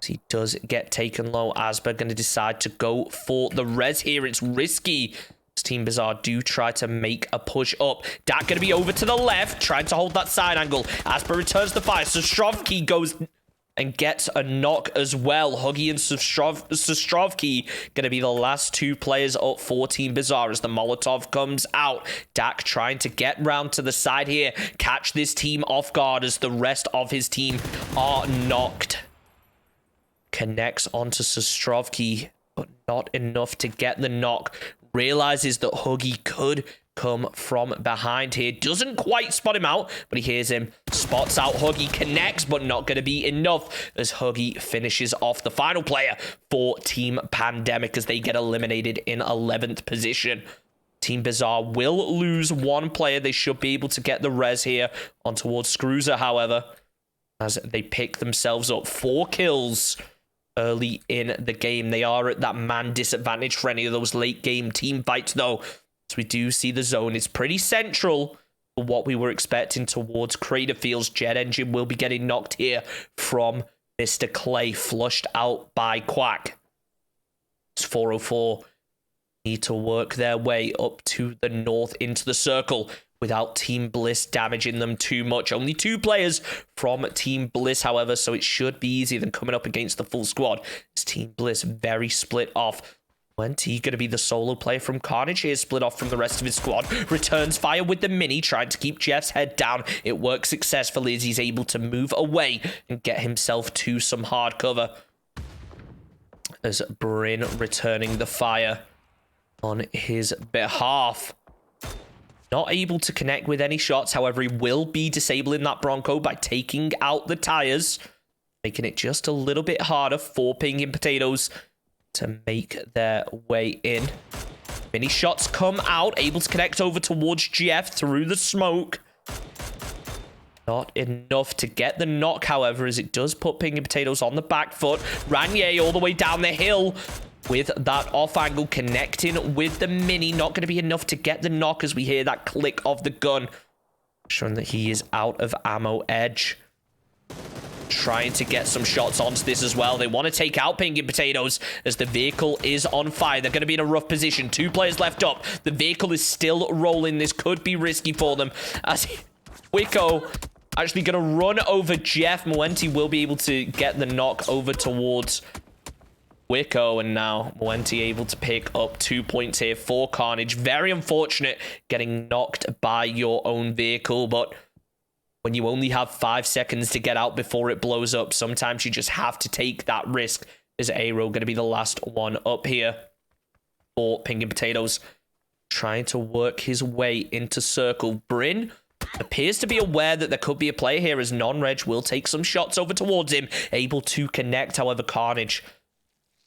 He does get taken low. Asper going to decide to go for the res here. It's risky. Team Bazaar do try to make a push up. Dak going to be over to the left, trying to hold that side angle. Asper returns the fire. Sostrovsky goes and gets a knock as well. Huggy and Sostrovsky going to be the last 2 players up for Team Bazaar as the Molotov comes out. Dak trying to get round to the side here, catch this team off guard as the rest of his team are knocked. Connects onto Sostrovsky, but not enough to get the knock. Realizes that Huggy could come from behind here. Doesn't quite spot him out, but he hears him. Spots out Huggy, connects, but not going to be enough as Huggy finishes off the final player for Team Pandemic as they get eliminated in 11th position. Team Bazaar will lose 1 player. They should be able to get the res here on towards Scroozer, however, as they pick themselves up 4 kills early in the game. They are at that man disadvantage for any of those late game team fights though. So we do see the zone is pretty central for what we were expecting towards Crater Fields. Jet Engine will be getting knocked here from Mr. Clay, flushed out by Quack. It's 404. Need to work their way up to the north into the circle without Team Bliss damaging them too much. Only 2 players from Team Bliss, however, so it should be easier than coming up against the full squad. It's Team Bliss very split off. He going to be the solo player from Carnage here, split off from the rest of his squad. Returns fire with the Mini, trying to keep Jeff's head down. It works successfully as he's able to move away and get himself to some hard cover. As Bryn returning the fire on his behalf. Not able to connect with any shots. However, he will be disabling that Bronco by taking out the tires, making it just a little bit harder for Pinging Potatoes to make their way in. Mini shots come out, able to connect over towards Jeff through the smoke. Not enough to get the knock, however, as it does put Pinging Potatoes on the back foot. Ranier all the way down the hill with that off angle, connecting with the Mini. Not going to be enough to get the knock as we hear that click of the gun, showing that he is out of ammo. Edge trying to get some shots onto this as well. They want to take out Pink and Potatoes as the vehicle is on fire. They're going to be in a rough position. 2 players left up. The vehicle is still rolling. This could be risky for them as Wicco actually going to run over Jeff. Muenti will be able to get the knock over towards Wicco, and now Muenti able to pick up 2 points here for Carnage. Very unfortunate getting knocked by your own vehicle, but when you only have 5 seconds to get out before it blows up, sometimes you just have to take that risk. Is Aero going to be the last one up here for Pink and Potatoes? Trying to work his way into circle. Bryn appears to be aware that there could be a player here as non-reg will take some shots over towards him. Able to connect, however, Carnage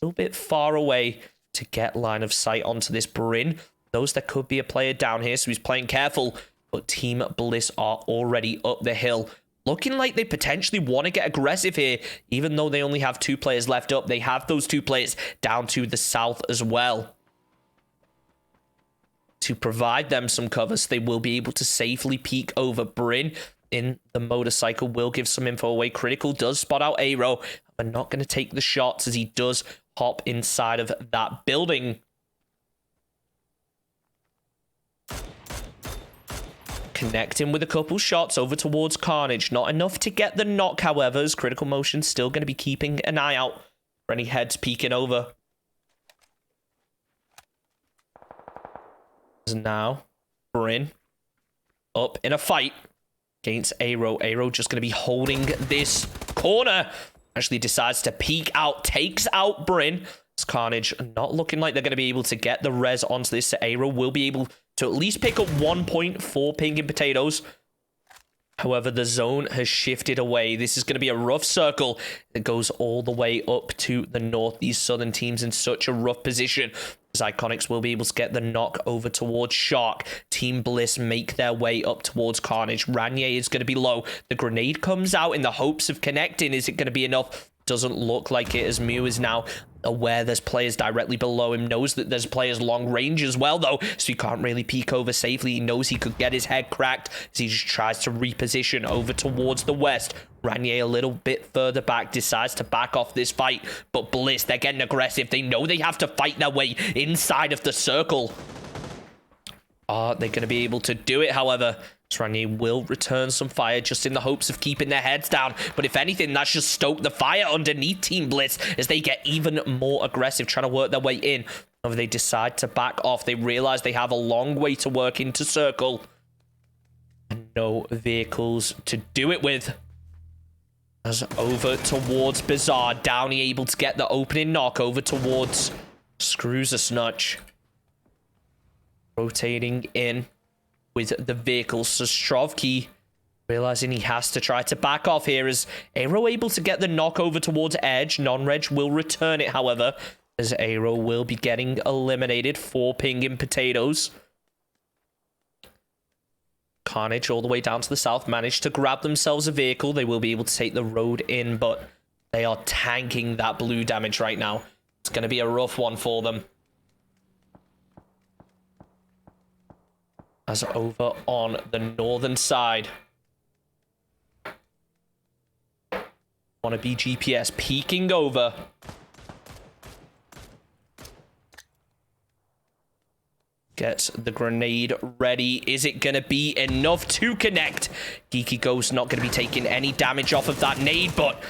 a little bit far away to get line of sight onto this Bryn. Knows there could be a player down here, so he's playing careful. But Team Bliss are already up the hill. Looking like they potentially want to get aggressive here. Even though they only have 2 players left up, they have those 2 players down to the south as well to provide them some cover, so they will be able to safely peek over. Bryn in the motorcycle will give some info away. Critical does spot out Aero, but not going to take the shots as he does hop inside of that building. Connecting with a couple shots over towards Carnage. Not enough to get the knock, however, as Critical Motion still going to be keeping an eye out for any heads peeking over. Now, Bryn up in a fight against Aero. Aero just going to be holding this corner. Actually decides to peek out, takes out Bryn. Carnage not looking like they're going to be able to get the res onto this, so Aero will be able to at least pick up 1 point for Pink and Potatoes. However, the zone has shifted away. This is going to be a rough circle that goes all the way up to the north. These southern teams in such a rough position. As Iconics will be able to get the knock over towards Shark. Team Bliss make their way up towards Carnage. Ranier is going to be low. The grenade comes out in the hopes of connecting. Is it going to be enough? Doesn't look like it, as Mew is now aware there's players directly below him. Knows that there's players long range as well, though, so he can't really peek over safely. He knows he could get his head cracked as he just tries to reposition over towards the west. Ranier a little bit further back, decides to back off this fight, but Bliss, they're getting aggressive. They know they have to fight their way inside of the circle. Are they going to be able to do it, however? Ranier will return some fire just in the hopes of keeping their heads down. But if anything, that's just stoked the fire underneath Team Bliss as they get even more aggressive, trying to work their way in. However, they decide to back off. They realize they have a long way to work into circle. And no vehicles to do it with. As over towards Bizarre. Downey able to get the opening knock over towards Screws a Snutch. Rotating in with the vehicle. So Strovki realizing he has to try to back off here as Aero able to get the knock over towards Edge. Non-Reg will return it, however, as Aero will be getting eliminated for Ping and Potatoes. Carnage all the way down to the south managed to grab themselves a vehicle. They will be able to take the road in, but they are tanking that blue damage right now. It's going to be a rough one for them. As over on the northern side, wanna be GPS peeking over. Gets the grenade ready. Is it gonna be enough to connect? Geeky Ghost not gonna be taking any damage off of that nade, but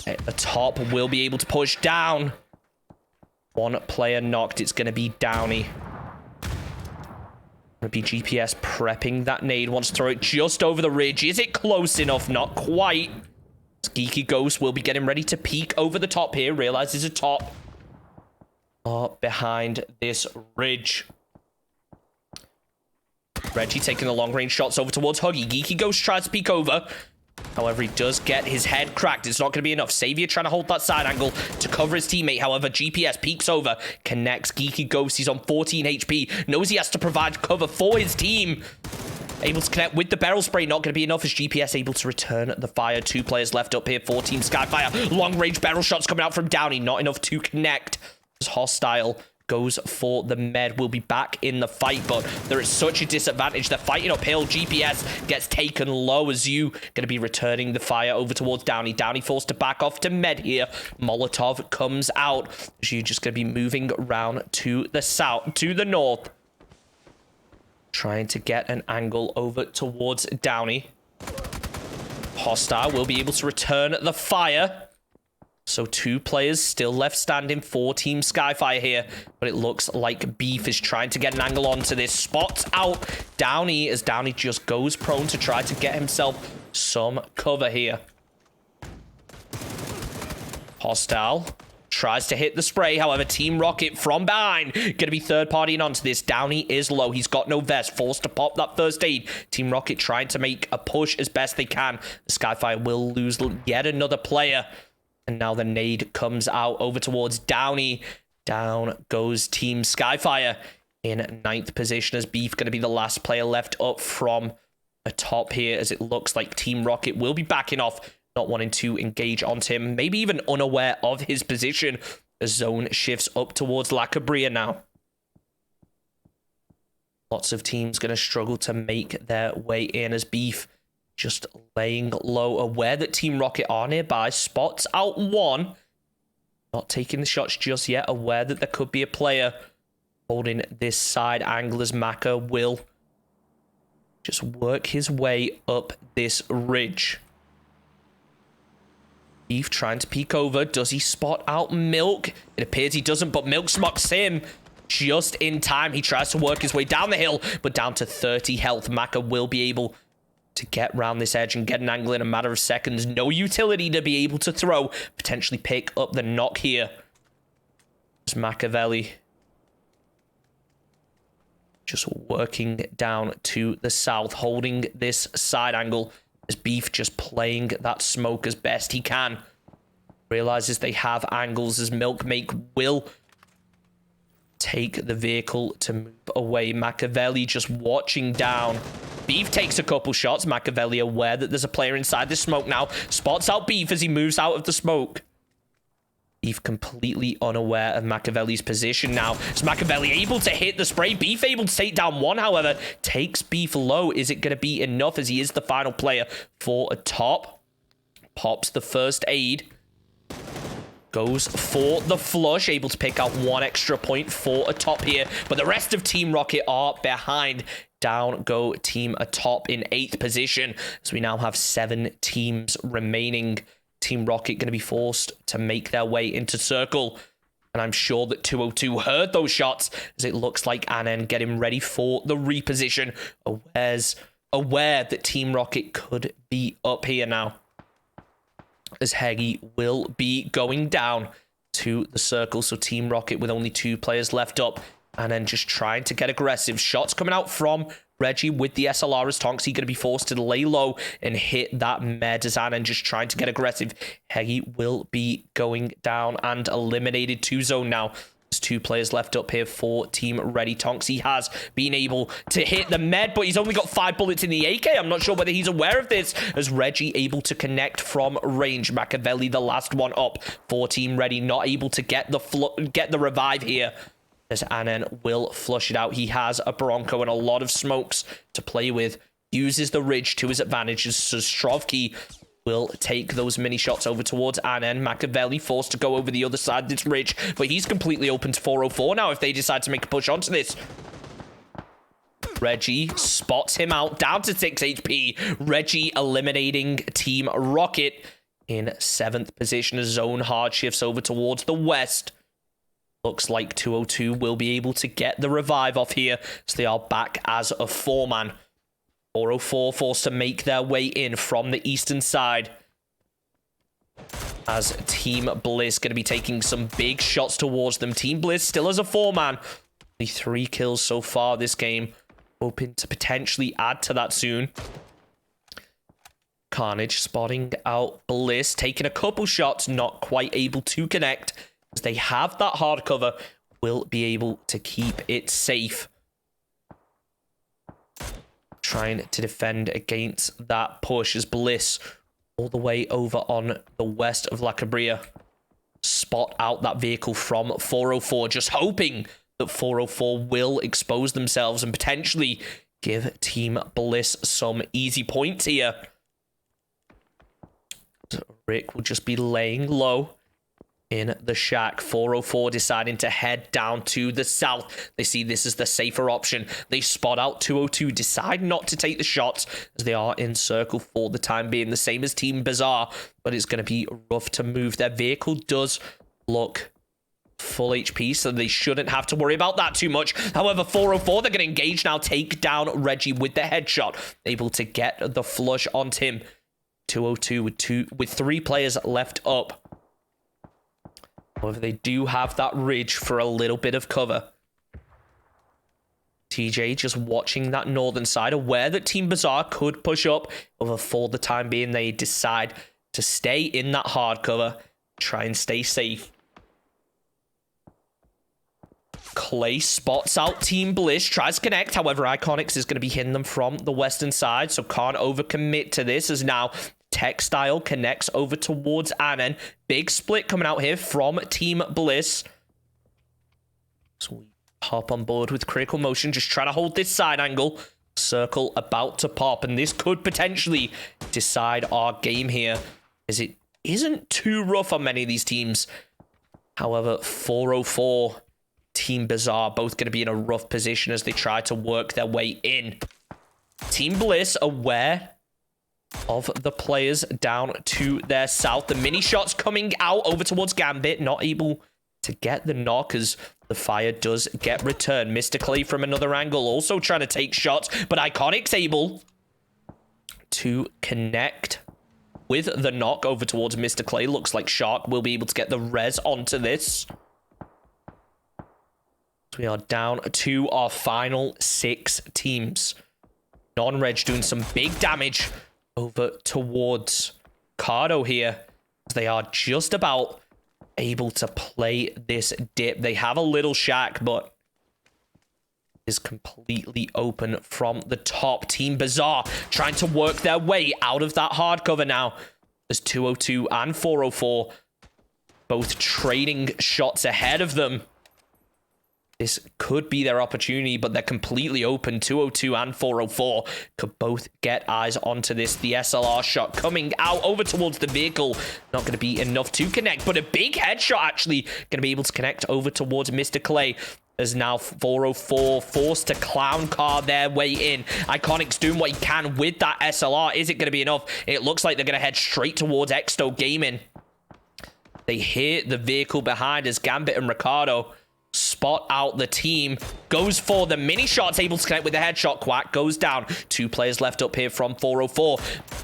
at the top will be able to push down. One player knocked. It's gonna be Downey. Would be GPS prepping that nade. Wants to throw it just over the ridge. Is it close enough? Not quite. Geeky Ghost will be getting ready to peek over the top here. Realizes a top behind this ridge. Reggie taking the long range shots over towards Huggy. Geeky Ghost tries to peek over. However, he does get his head cracked. It's not going to be enough. Savior trying to hold that side angle to cover his teammate. However, GPS peeks over, connects Geeky Ghost. He's on 14 HP. Knows he has to provide cover for his team. Able to connect with the barrel spray. Not going to be enough as GPS able to return the fire. 2 players left up here for Team Skyfire. Long range barrel shots coming out from Downey. Not enough to connect. As Hostile goes for the med. We'll be back in the fight, but there is such a disadvantage. They're fighting uphill. GPS gets taken low. As you going to be returning the fire over towards Downey. Downey forced to back off to med here. Molotov comes out. As you just going to be moving around to the south, to the north. Trying to get an angle over towards Downey. Hostile will be able to return the fire. So 2 players still left standing for Team Skyfire here. But it looks like Beef is trying to get an angle onto this. Spots out Downey as Downey just goes prone to try to get himself some cover here. Hostile tries to hit the spray. However, Team Rocket from behind going to be third partying onto this. Downey is low. He's got no vest. Forced to pop that first aid. Team Rocket trying to make a push as best they can. The Skyfire will lose yet another player. And now the nade comes out over towards Downey. Down goes Team Skyfire in 9th position as Beef going to be the last player left up from the top here, as it looks like Team Rocket will be backing off, not wanting to engage onto him, maybe even unaware of his position. The zone shifts up towards La Cabria now. Lots of teams going to struggle to make their way in as Beef just laying low, aware that Team Rocket are nearby. Spots out one. Not taking the shots just yet, aware that there could be a player holding this side angle as Maka will just work his way up this ridge. Beef trying to peek over. Does he spot out Milk? It appears he doesn't, but Milk smocks him just in time. He tries to work his way down the hill, but down to 30 health. Maka will be able to get round this edge and get an angle in a matter of seconds. No utility to be able to throw. Potentially pick up the knock here. It's Machiavelli just working down to the south, holding this side angle as Beef just playing that smoke as best he can. Realizes they have angles as Milkmake will take the vehicle to move away. Machiavelli just watching down. Beef takes a couple shots. Machiavelli aware that there's a player inside the smoke now. Spots out Beef as he moves out of the smoke. Beef completely unaware of Machiavelli's position now. Is Machiavelli able to hit the spray? Beef able to take down one, however. Takes Beef low. Is it going to be enough as he is the final player for a top? Pops the first aid. Goes for the flush. Able to pick out one extra point for a top here. But the rest of Team Rocket are behind. Down go Team Atop in 8th position. So we now have 7 teams remaining. Team Rocket going to be forced to make their way into circle. And I'm sure that 202 heard those shots as it looks like Anen getting ready for the reposition. Aware that Team Rocket could be up here now. As Heggy will be going down to the circle. So Team Rocket with only 2 players left up. And then just trying to get aggressive. Shots coming out from Reggie with the SLR as Tonksy going to be forced to lay low and hit that med as Anen just trying to get aggressive. Heggy will be going down and eliminated 2 zone now. There's 2 players left up here for Team Ready. Tonksy has been able to hit the med, but he's only got 5 bullets in the AK. I'm not sure whether he's aware of this as Reggie able to connect from range. Machiavelli, the last one up for Team Ready, not able to get the revive here. As Anen will flush it out. He has a Bronco and a lot of smokes to play with. Uses the ridge to his advantage. So Strovki will take those mini shots over towards Anen. Machiavelli forced to go over the other side of this ridge. But he's completely open to 404 now if they decide to make a push onto this. Reggie spots him out. Down to 6 HP. Reggie eliminating Team Rocket in 7th position as Zone Hard shifts over towards the west. Looks like 202 will be able to get the revive off here. So they are back as a 4-man. 404 forced to make their way in from the eastern side. As Team Bliss going to be taking some big shots towards them. Team Bliss still as a 4-man. Only 3 kills so far this game. Hoping to potentially add to that soon. Carnage spotting out Bliss. Taking a couple shots. Not quite able to connect. As they have that hard cover, will be able to keep it safe. Trying to defend against that push as Bliss all the way over on the west of La Cabria. Spot out that vehicle from 404, just hoping that 404 will expose themselves and potentially give Team Bliss some easy points here. So Rick will just be laying low in the shack. 404 deciding to head down to the south. They see this as the safer option. They spot out 202, decide not to take the shots as they are in circle for the time being. The same as Team Bazaar, but it's going to be rough to move. Their vehicle does look full HP, so they shouldn't have to worry about that too much. However, 404, they're going to engage now, take down Reggie with the headshot, able to get the flush onto him. 202 with 3 players left up. However, they do have that ridge for a little bit of cover. TJ just watching that northern side, aware that Team Bazaar could push up. However, for the time being, they decide to stay in that hard cover, try and stay safe. Clay spots out Team Bliss, tries to connect. However, Iconics is going to be hitting them from the western side, so can't overcommit to this as now Textile connects over towards Annen. Big split coming out here from Team Bliss. So we hop on board with Critical Motion, just trying to hold this side angle. Circle about to pop, and this could potentially decide our game here, as it isn't too rough on many of these teams. However, 404, Team Bazaar, both going to be in a rough position as they try to work their way in. Team Bliss aware of the players down to their south. The mini shots coming out over towards Gambit, not able to get the knock as the fire does get returned. Mr. Clay from another angle also trying to take shots, but Iconic's able to connect with the knock over towards Mr. Clay. Looks like Shark will be able to get the res onto this. So we are down to our final 6 teams. Non-Reg doing some big damage over towards Cardo here. They are just about able to play this dip. They have a little shack, but is completely open from the top. Team Bazaar trying to work their way out of that hard cover now. There's 202 and 404 both trading shots ahead of them. This could be their opportunity, but they're completely open. 202 and 404 could both get eyes onto this. The SLR shot coming out over towards the vehicle. Not going to be enough to connect, but a big headshot actually going to be able to connect over towards Mr. Clay. As now 404 forced to clown car their way in. Iconics doing what he can with that SLR. Is it going to be enough? It looks like they're going to head straight towards Exto Gaming. They hit the vehicle behind as Gambit and Ricardo spot out the team. Goes for the mini shots, able to connect with the headshot. Quack goes down. 2 players left up here from 404.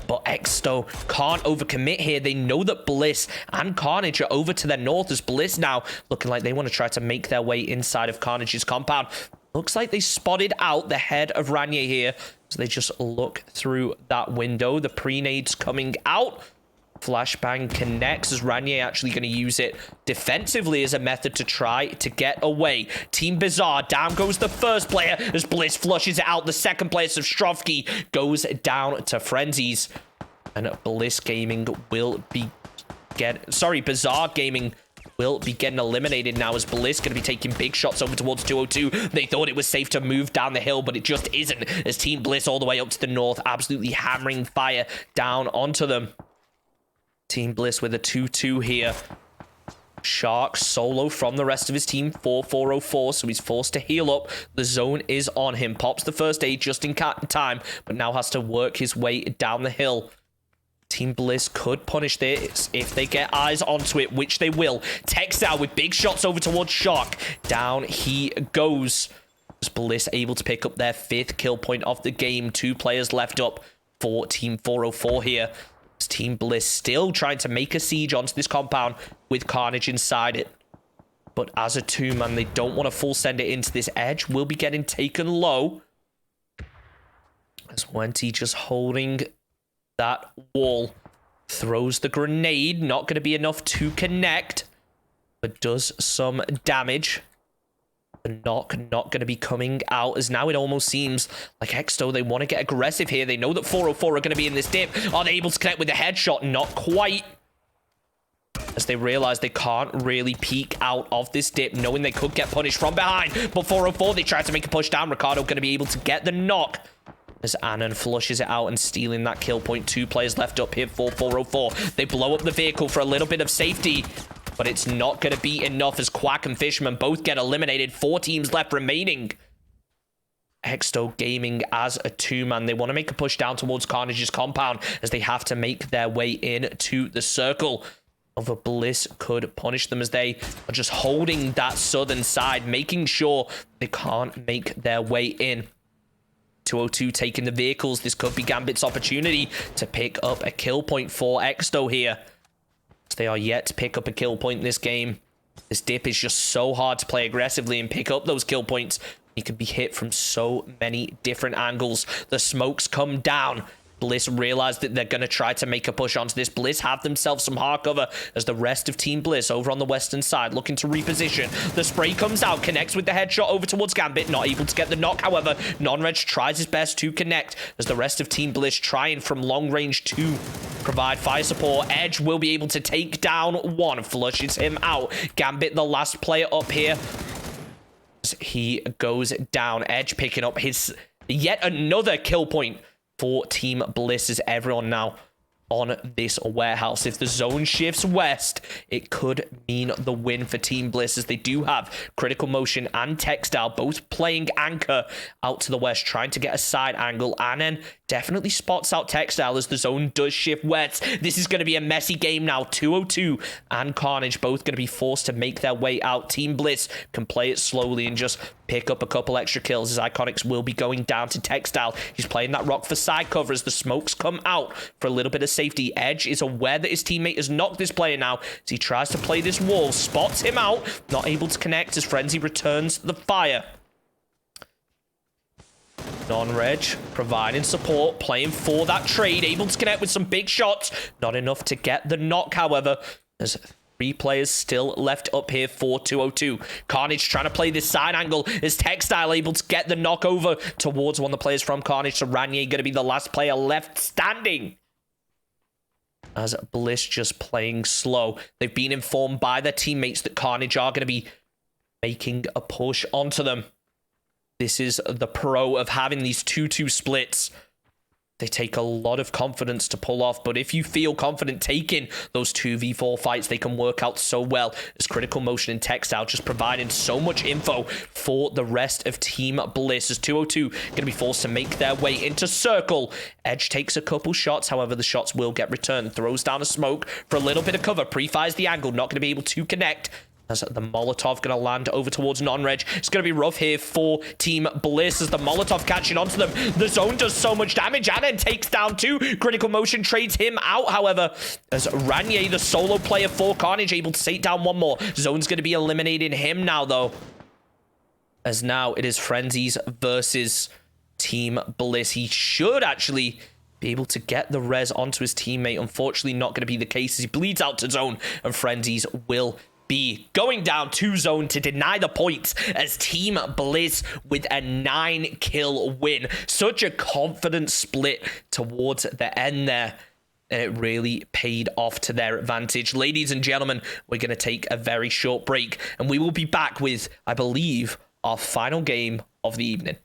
But Exto can't overcommit here. They know that Bliss and Carnage are over to their north, as Bliss now looking like they want to try to make their way inside of Carnage's compound. Looks like they spotted out the head of Ranier here. So they just look through that window. The pre-nades coming out. Flashbang connects as Ranier actually going to use it defensively as a method to try to get away. Team Bazaar, down goes the first player as Bliss flushes it out. The second player, Strovsky, goes down to Frenzies. And Bliss Gaming will be Bazaar Gaming will be getting eliminated now as Bliss going to be taking big shots over towards 202. They thought it was safe to move down the hill, but it just isn't, as Team Bliss all the way up to the north, absolutely hammering fire down onto them. Team Bliss with a 2-2 here. Shark solo from the rest of his team for 404, so he's forced to heal up. The zone is on him. Pops the first aid just in time, but now has to work his way down the hill. Team Bliss could punish this if they get eyes onto it, which they will. Textile with big shots over towards Shark. Down he goes. Bliss able to pick up their 5th kill point of the game. 2 players left up for Team 404 here. Team Bliss still trying to make a siege onto this compound with Carnage inside it. But as a 2-man, they don't want to full send it into this edge. Will be getting taken low. As Wenty just holding that wall. Throws the grenade. Not going to be enough to connect. But does some damage. The knock not going to be coming out, as now it almost seems like Exto, they want to get aggressive here. They know that 404 are going to be in this dip. Are they able to connect with the headshot? Not quite. as they realize they can't really peek out of this dip, knowing they could get punished from behind. But 404, they try to make a push down. Ricardo going to be able to get the knock as Annan flushes it out and stealing that kill point. 2 players left up here for 404. They blow up the vehicle for a little bit of safety, but it's not going to be enough as Quack and Fisherman both get eliminated. 4 teams left remaining. Exto Gaming as a 2-man. They want to make a push down towards Carnage's compound as they have to make their way into the circle. Over Bliss could punish them as they are just holding that southern side, making sure they can't make their way in. 202 taking the vehicles. This could be Gambit's opportunity to pick up a kill point for Exto here. They are yet to pick up a kill point in this game. This dip is just so hard to play aggressively and pick up those kill points. You can be hit from so many different angles. The smokes come down. Bliss realize that they're going to try to make a push onto this. Bliss have themselves some hard cover as the rest of Team Bliss over on the western side looking to reposition. The spray comes out, connects with the headshot over towards Gambit, not able to get the knock. However, Non-Reg tries his best to connect as the rest of Team Bliss trying from long range to provide fire support. Edge will be able to take down one, flushes him out. Gambit, the last player up here, he goes down. Edge picking up his yet another kill point for Team Bliss as everyone now on this warehouse. If the zone shifts west, it could mean the win for Team Bliss as they do have Critical Motion and Textile both playing anchor out to the west, trying to get a side angle. And then definitely spots out Textile as the zone does shift west. This is going to be a messy game now. 202 and Carnage both going to be forced to make their way out. Team Bliss can play it slowly and just pick up a couple extra kills as Iconics will be going down to Textile. He's playing that rock for side cover as the smokes come out for a little bit of safety. Edge is aware that his teammate has knocked this player now as he tries to play this wall, spots him out, not able to connect as Frenzy returns the fire. Non-Reg providing support, playing for that trade, able to connect with some big shots, not enough to get the knock. However, there's 3 players still left up here for 202. Carnage trying to play this side angle. Is Textile able to get the knock over towards one of the players from Carnage? So Ranier going to be the last player left standing. As Bliss just playing slow. They've been informed by their teammates that Carnage are going to be making a push onto them. This is the pro of having these 2-2 splits. They take a lot of confidence to pull off, but if you feel confident taking those 2v4 fights, they can work out so well as Critical Motion and Textile just providing so much info for the rest of Team Bliss as 202 going to be forced to make their way into circle. Edge takes a couple shots, however, the shots will get returned. Throws down a smoke for a little bit of cover, pre-fires the angle, not going to be able to connect. As the Molotov going to land over towards Non-Reg. It's going to be rough here for Team Bliss as the Molotov catching onto them. The zone does so much damage and then takes down 2. Critical Motion trades him out, however, as Ranier, the solo player for Carnage, able to take down one more. Zone's going to be eliminating him now, though. As now it is Frenzies versus Team Bliss. He should actually be able to get the res onto his teammate. Unfortunately, not going to be the case as he bleeds out to zone and Frenzies will be going down to zone to deny the points as Team Bliss with a 9-kill win. Such a confident split towards the end there. And it really paid off to their advantage. Ladies and gentlemen, we're going to take a very short break. And we will be back with, I believe, our final game of the evening.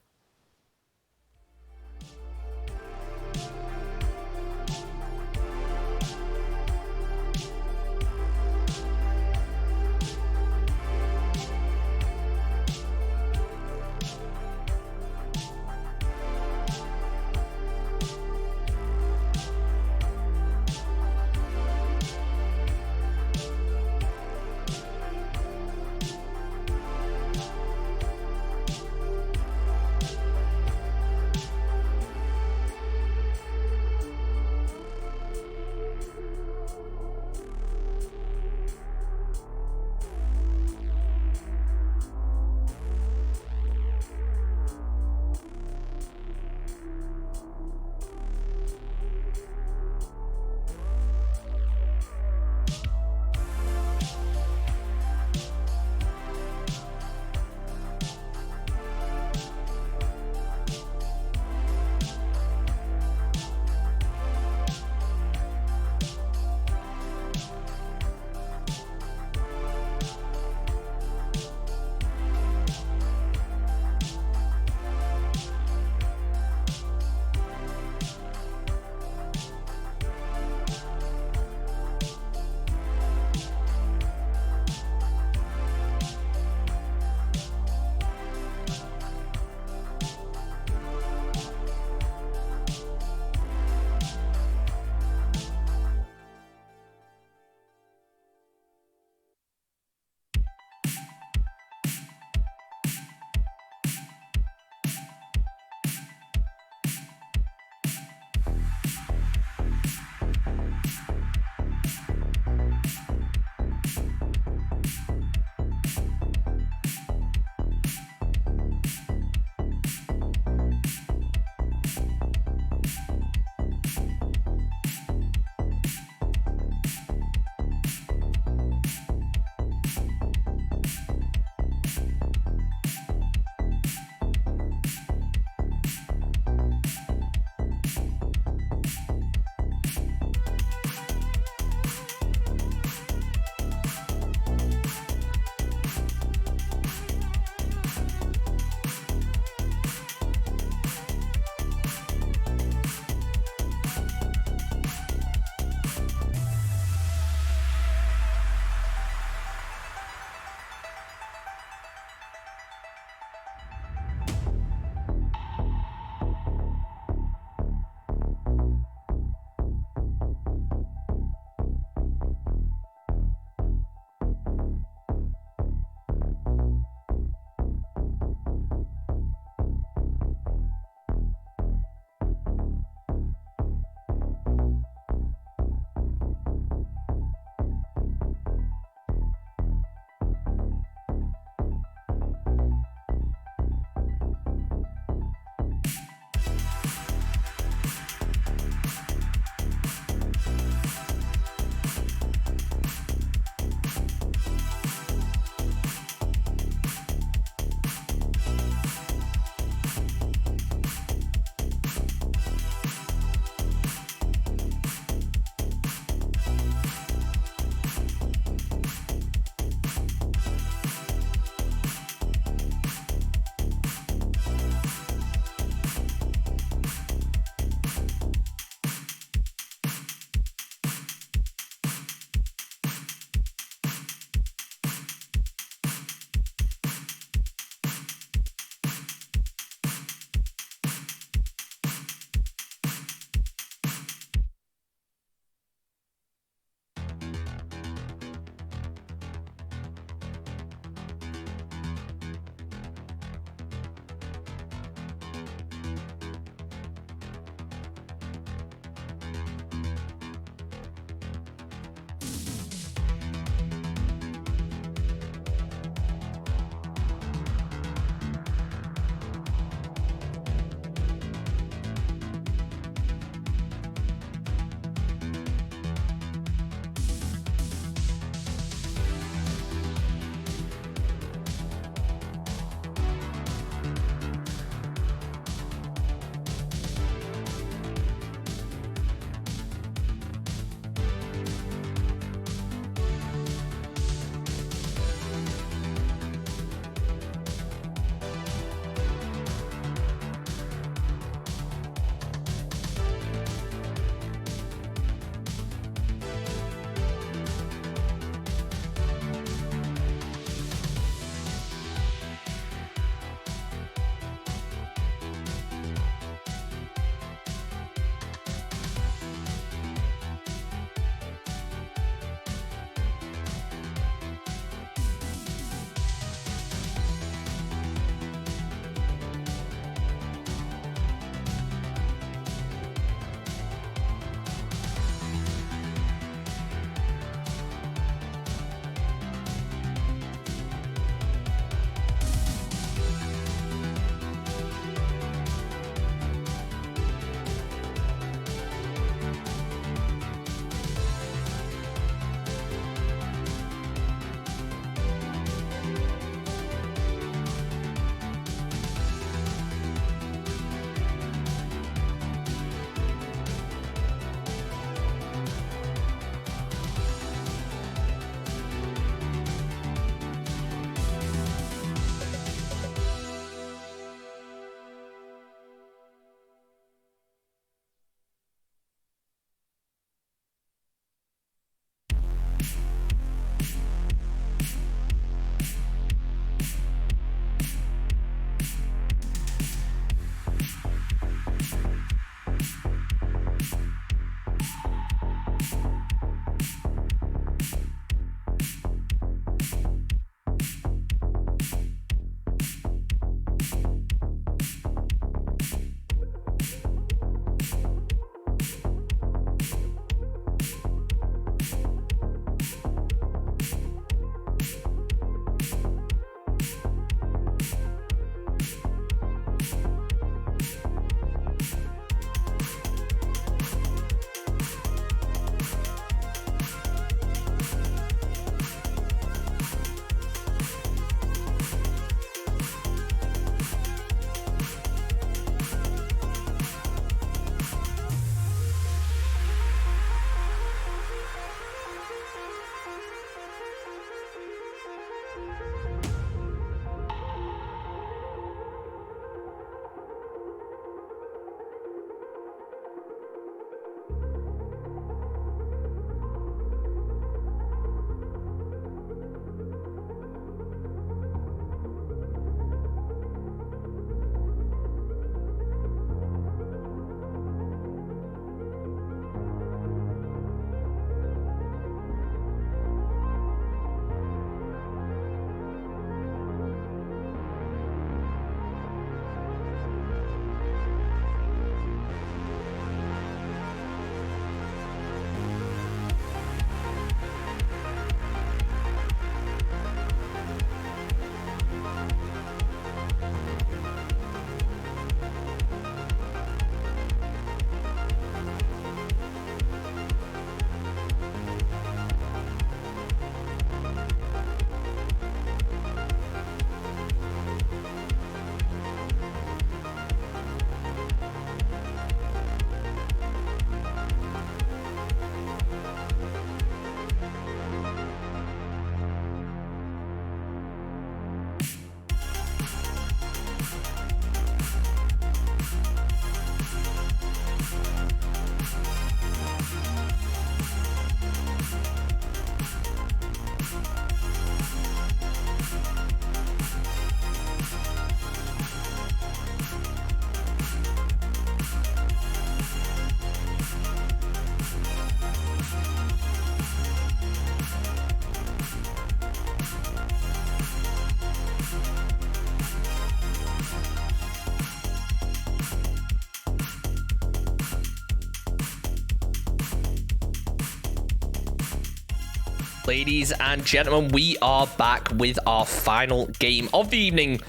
Ladies and gentlemen, we are back with our final game of the evening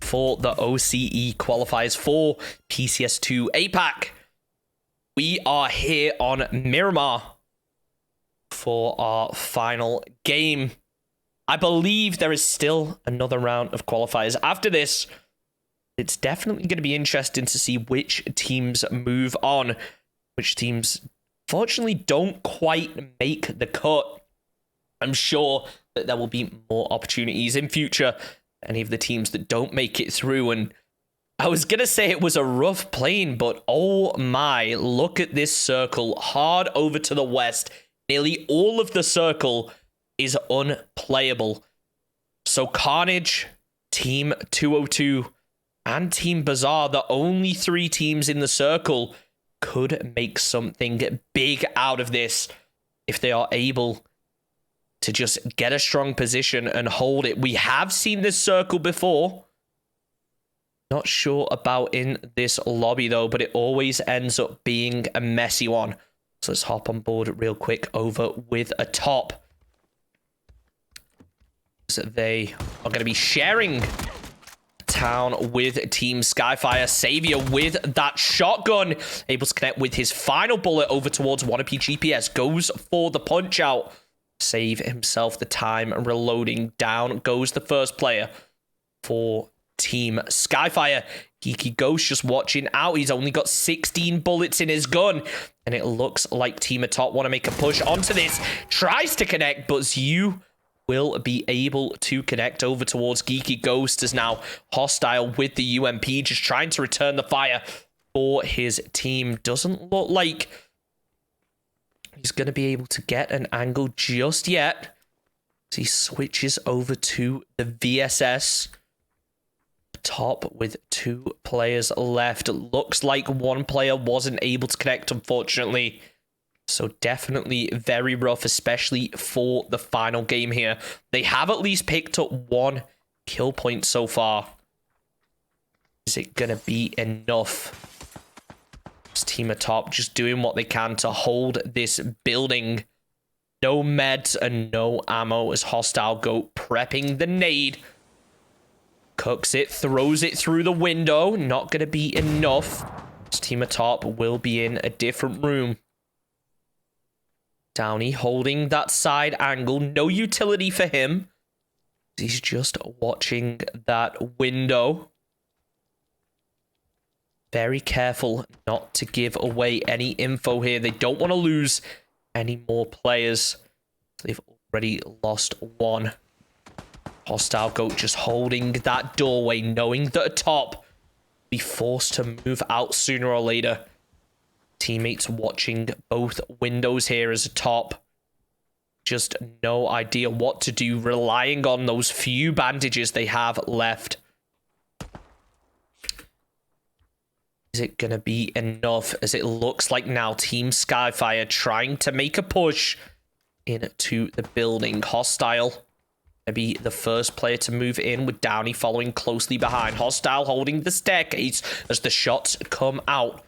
for the OCE qualifiers for PCS2 APAC. We are here on Miramar for our final game. I believe there is still another round of qualifiers after this. It's definitely going to be interesting to see which teams move on, which teams fortunately don't quite make the cut. I'm sure that there will be more opportunities in future. Any of the teams that don't make it through. And I was going to say it was a rough plane, but oh my, look at this circle hard over to the west. Nearly all of the circle is unplayable. So Carnage, Team 202, and Team Bazaar, the only three teams in the circle, could make something big out of this if they are able to just get a strong position and hold it. We have seen this circle before. Not sure about in this lobby though, but it always ends up being a messy one. So let's hop on board real quick over with a top. So they are going to be sharing town with Team Skyfire. Savior with that shotgun, able to connect with his final bullet over towards Wannabe GPS. Goes for the punch out. Save himself the time. Reloading. Down goes the first player for Team Skyfire. Geeky Ghost just watching out. He's only got 16 bullets in his gun. And it looks like Team Atop want to make a push onto this. Tries to connect, but Zyu will be able to connect over towards Geeky Ghost, as now hostile with the UMP, just trying to return the fire for his team. Doesn't look like he's going to be able to get an angle just yet. So he switches over to the VSS. Top with two players left. Looks like one player wasn't able to connect, unfortunately. So definitely very rough, especially for the final game here. They have at least picked up one kill point so far. Is it going to be enough? This team atop just doing what they can to hold this building. No meds and no ammo as Hostile Goat prepping the nade. Cooks it, throws it through the window. Not going to be enough. This team atop will be in a different room. Downey holding that side angle. No utility for him. He's just watching that window. Very careful not to give away any info here. They don't want to lose any more players. They've already lost one. Hostile Goat just holding that doorway, knowing that atop be forced to move out sooner or later. Teammates watching both windows here as a top. Just no idea what to do, relying on those few bandages they have left. Is it going to be enough? As it looks like now Team Skyfire trying to make a push into the building. Hostile to be the first player to move in, with Downey following closely behind. Hostile holding the staircase as the shots come out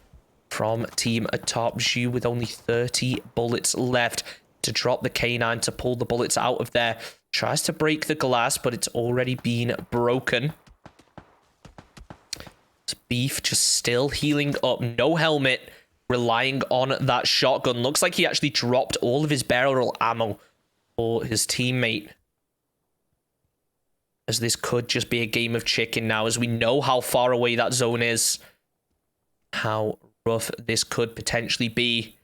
from Team atop. Zhu with only 30 bullets left to drop the K9 to pull the bullets out of there. Tries to break the glass, but it's already been broken. Beef just still healing up. No helmet. Relying on that shotgun. Looks like he actually dropped all of his barrel ammo for his teammate. As this could just be a game of chicken now, as we know how far away that zone is. How rough this could potentially be.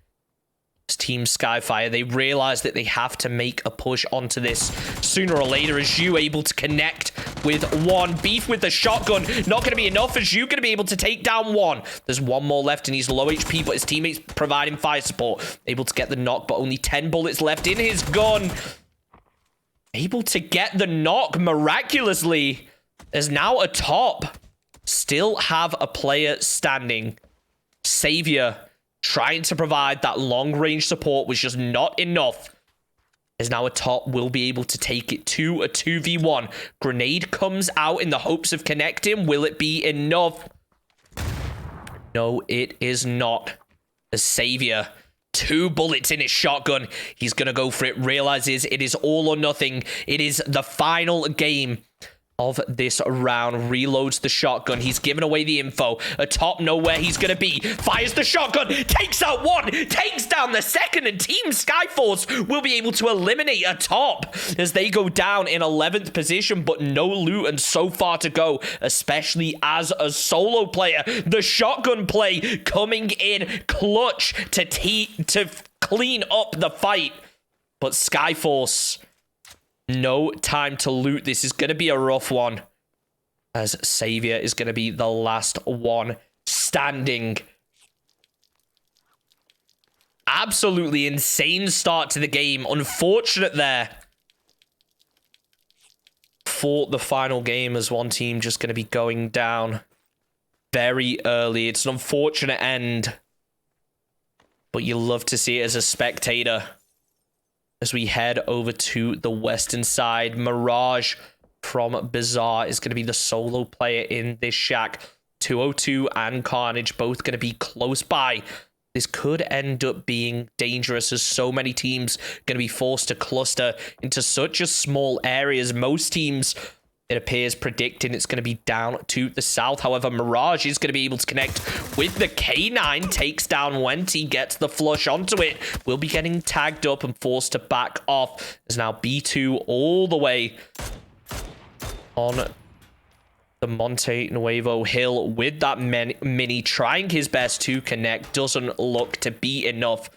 As Team Skyfire, they realize that they have to make a push onto this sooner or later. As Zhu able to connect with one. Beef with the shotgun. Not going to be enough. As Zhu going to be able to take down one. There's one more left and he's low HP, but his teammates providing fire support. Able to get the knock, but only 10 bullets left in his gun. Able to get the knock miraculously. As now atop still have a player standing. Savior trying to provide that long-range support was just not enough. As now atop will be able to take it to a 2v1. Grenade comes out in the hopes of connecting. Will it be enough? No, it is not. The Savior, 2 bullets in his shotgun. He's going to go for it. Realizes it is all or nothing. It is the final game of this round. Reloads the shotgun. He's given away the info. Atop know where he's going to be. Fires the shotgun. Takes out one. Takes down the second. And Team Skyforce will be able to eliminate Atop as they go down in 11th position. But no loot and so far to go. Especially as a solo player. The shotgun play coming in clutch to clean up the fight. But Skyforce, no time to loot. This is going to be a rough one, as Savior is going to be the last one standing. Absolutely insane start to the game. Unfortunate there for the final game, as one team just going to be going down very early. It's an unfortunate end, but you love to see it as a spectator. As we head over to the western side, Mirage from Bizarre is going to be the solo player in this shack. 202 and Carnage both going to be close by. This could end up being dangerous, as so many teams going to be forced to cluster into such a small areas. Most teams, it appears, predicting it's going to be down to the south. However, Mirage is going to be able to connect with the K9. Takes down Wenty, gets the flush onto it. Will be getting tagged up and forced to back off. As now B2 all the way on the Monte Nuevo Hill with that mini, trying his best to connect. Doesn't look to be enough.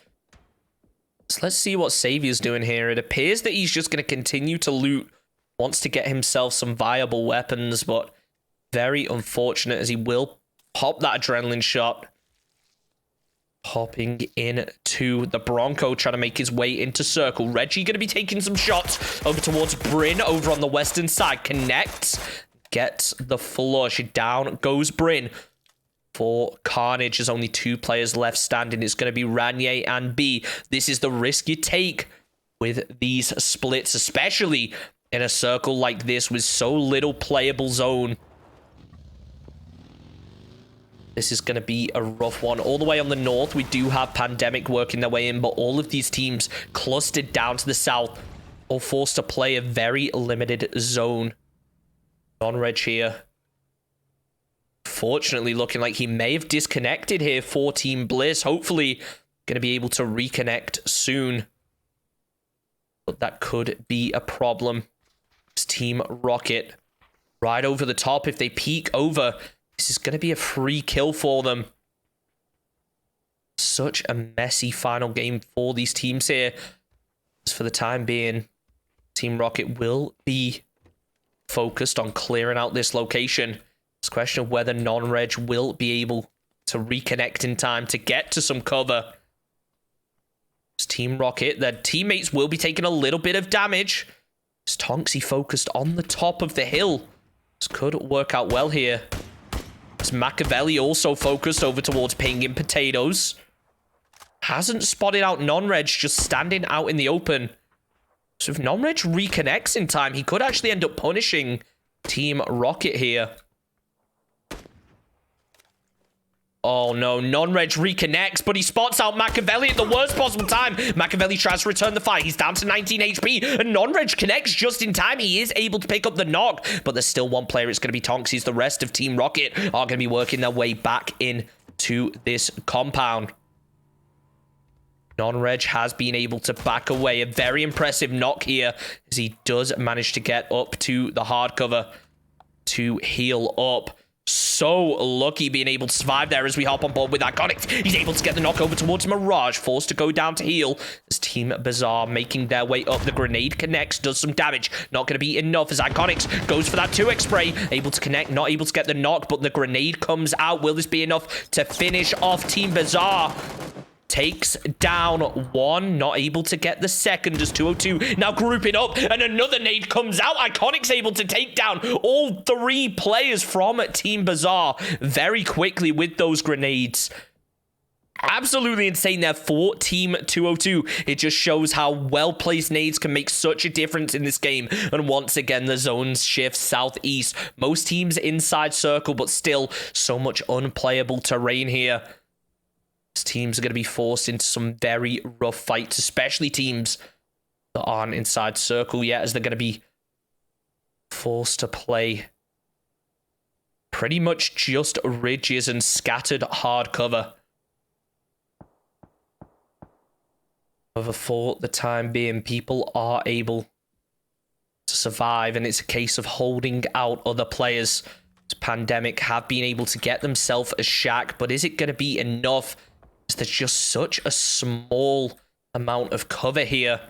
So let's see what Savior's doing here. It appears that he's just going to continue to loot. Wants to get himself some viable weapons, but very unfortunate, as he will pop that adrenaline shot. Hopping into the Bronco, trying to make his way into circle. Reggie going to be taking some shots over towards Bryn over on the western side. Connects, gets the flush. Down goes Bryn. For Carnage, there's only 2 players left standing. It's going to be Ranier and B. This is the risk you take with these splits, especially in a circle like this with so little playable zone. This is going to be a rough one. All the way on the north, we do have Pandemic working their way in, but all of these teams clustered down to the south or forced to play a very limited zone. Non-Reg here. Fortunately, looking like he may have disconnected here for Team Bliss. Hopefully, going to be able to reconnect soon. But that could be a problem. Team Rocket right over the top. If they peek over, this is going to be a free kill for them. Such a messy final game for these teams here. As for the time being, Team Rocket will be focused on clearing out this location. It's a question of whether non-reg will be able to reconnect in time to get to some cover. It's Team Rocket. Their teammates will be taking a little bit of damage. It's Tonksy focused on the top of the hill. This could work out well here. It's Machiavelli also focused over towards pinging potatoes. Hasn't spotted out non-reg, just standing out in the open. So if non-reg reconnects in time, he could actually end up punishing Team Rocket here. Oh no, non-reg reconnects, but he spots out Machiavelli at the worst possible time. Machiavelli tries to return the fight. He's down to 19 HP, and non-reg connects just in time. He is able to pick up the knock, but there's still one player. It's going to be Tonksies. The rest of Team Rocket are going to be working their way back into this compound. Non-reg has been able to back away. A very impressive knock here, as he does manage to get up to the hard cover to heal up. So lucky being able to survive there as we hop on board with Iconics. He's able to get the knock over towards Mirage, forced to go down to heal as Team Bazaar making their way up. The grenade connects, does some damage. Not going to be enough as Iconics goes for that 2x spray. Able to connect, not able to get the knock, but the grenade comes out. Will this be enough to finish off Team Bazaar? Takes down one, not able to get the second as 202 now grouping up, and another nade comes out. Iconic's able to take down all three players from Team Bazaar very quickly with those grenades. Absolutely insane there for Team 202. It just shows how well-placed nades can make such a difference in this game. And once again, the zones shift southeast. Most teams inside circle, but still so much unplayable terrain here. Teams are going to be forced into some very rough fights, especially teams that aren't inside circle yet, as they're going to be forced to play pretty much just ridges and scattered hard cover. However, for the time being, people are able to survive, and it's a case of holding out other players. This Pandemic have been able to get themselves a shack, but is it going to be enough? There's just such a small amount of cover here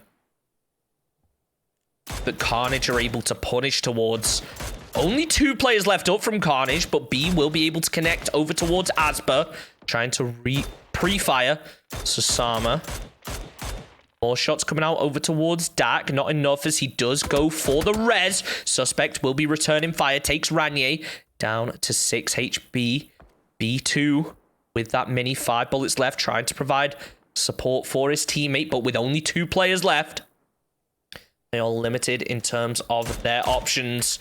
that Carnage are able to punish towards. Only two players left up from Carnage, but B will be able to connect over towards Asper, trying to pre-fire Susama. More shots coming out over towards Dak. Not enough as he does go for the res. Suspect will be returning fire. Takes Ranier down to 6 HP. B2 with that mini 5 bullets left, trying to provide support for his teammate, but with only 2 players left, they are limited in terms of their options.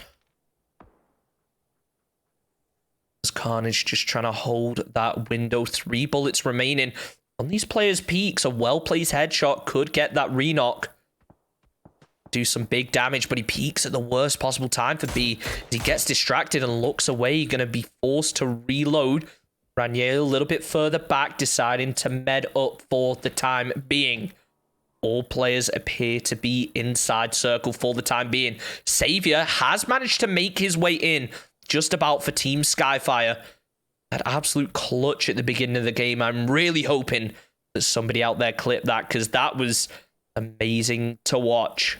As Carnage just trying to hold that window. 3 bullets remaining on these players' peaks. A well-placed headshot could get that re-knock, do some big damage, but he peaks at the worst possible time for B. As he gets distracted and looks away, going to be forced to reload. Ranier a little bit further back, deciding to med up for the time being. All players appear to be inside circle for the time being. Savior has managed to make his way in just about for Team Skyfire. That absolute clutch at the beginning of the game. I'm really hoping that somebody out there clipped that, because that was amazing to watch.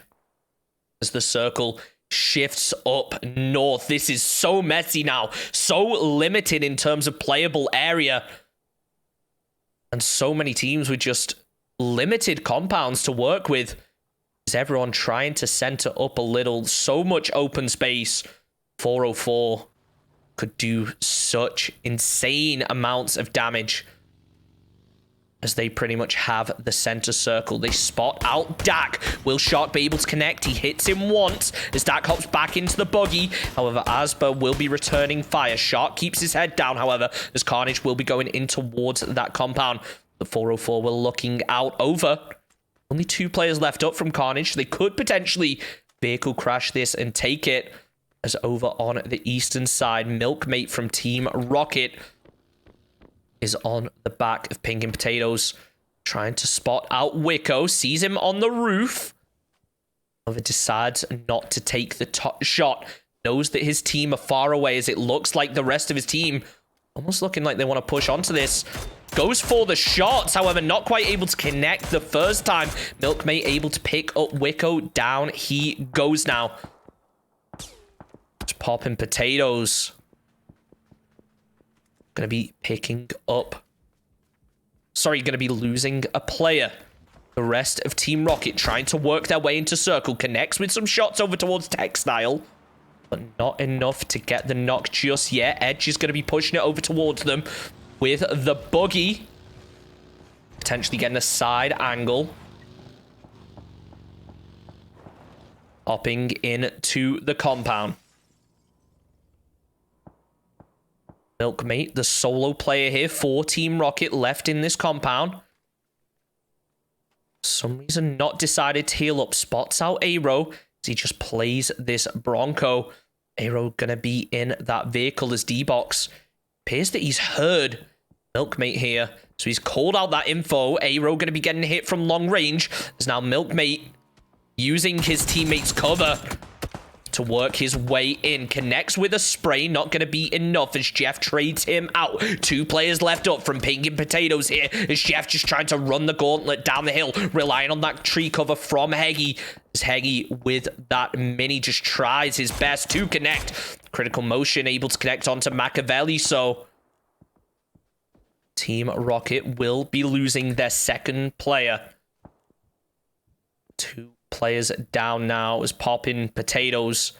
As the circle shifts up north. This is so messy now. So limited in terms of playable area. And so many teams with just limited compounds to work with. Is everyone trying to center up a little? So much open space. 404 could do such insane amounts of damage, as they pretty much have the center circle. They spot out Dak. Will Shark be able to connect? He hits him once as Dak hops back into the buggy. However, Asper will be returning fire. Shark keeps his head down, however, as Carnage will be going in towards that compound. The 404 were looking out over. Only 2 players left up from Carnage. They could potentially vehicle crash this and take it. As over on the eastern side, Milkmate from Team Rocket is on the back of Pink and Potatoes, trying to spot out Wicco. Sees him on the roof. However, decides not to take the top shot. Knows that his team are far away, as it looks like the rest of his team almost looking like they want to push onto this. Goes for the shots, however, not quite able to connect the first time. Milkmate able to pick up Wicco. Down he goes now. Popping potatoes. Gonna be picking up. Sorry, gonna be losing a player. The rest of Team Rocket trying to work their way into circle. Connects with some shots over towards Textile. But not enough to get the knock just yet. Edge is going to be pushing it over towards them with the buggy. Potentially getting a side angle. Hopping into the compound. Milkmate, the solo player here for Team Rocket, left in this compound. For some reason not decided to heal up. Spots out Aero as he just plays this Bronco. Aero gonna be in that vehicle as D-Box. Appears that he's heard Milkmate here. So he's called out that info. Aero gonna be getting hit from long range. There's now Milkmate using his teammates' cover to work his way in. Connects with a spray. Not going to be enough as Jeff trades him out. 2 players left up from Pinging Potatoes here as Jeff just trying to run the gauntlet down the hill, relying on that tree cover from Heggy. As Heggy with that mini just tries his best to connect. Critical motion able to connect onto Machiavelli, so Team Rocket will be losing their second player. 2 players down now as Popping Potatoes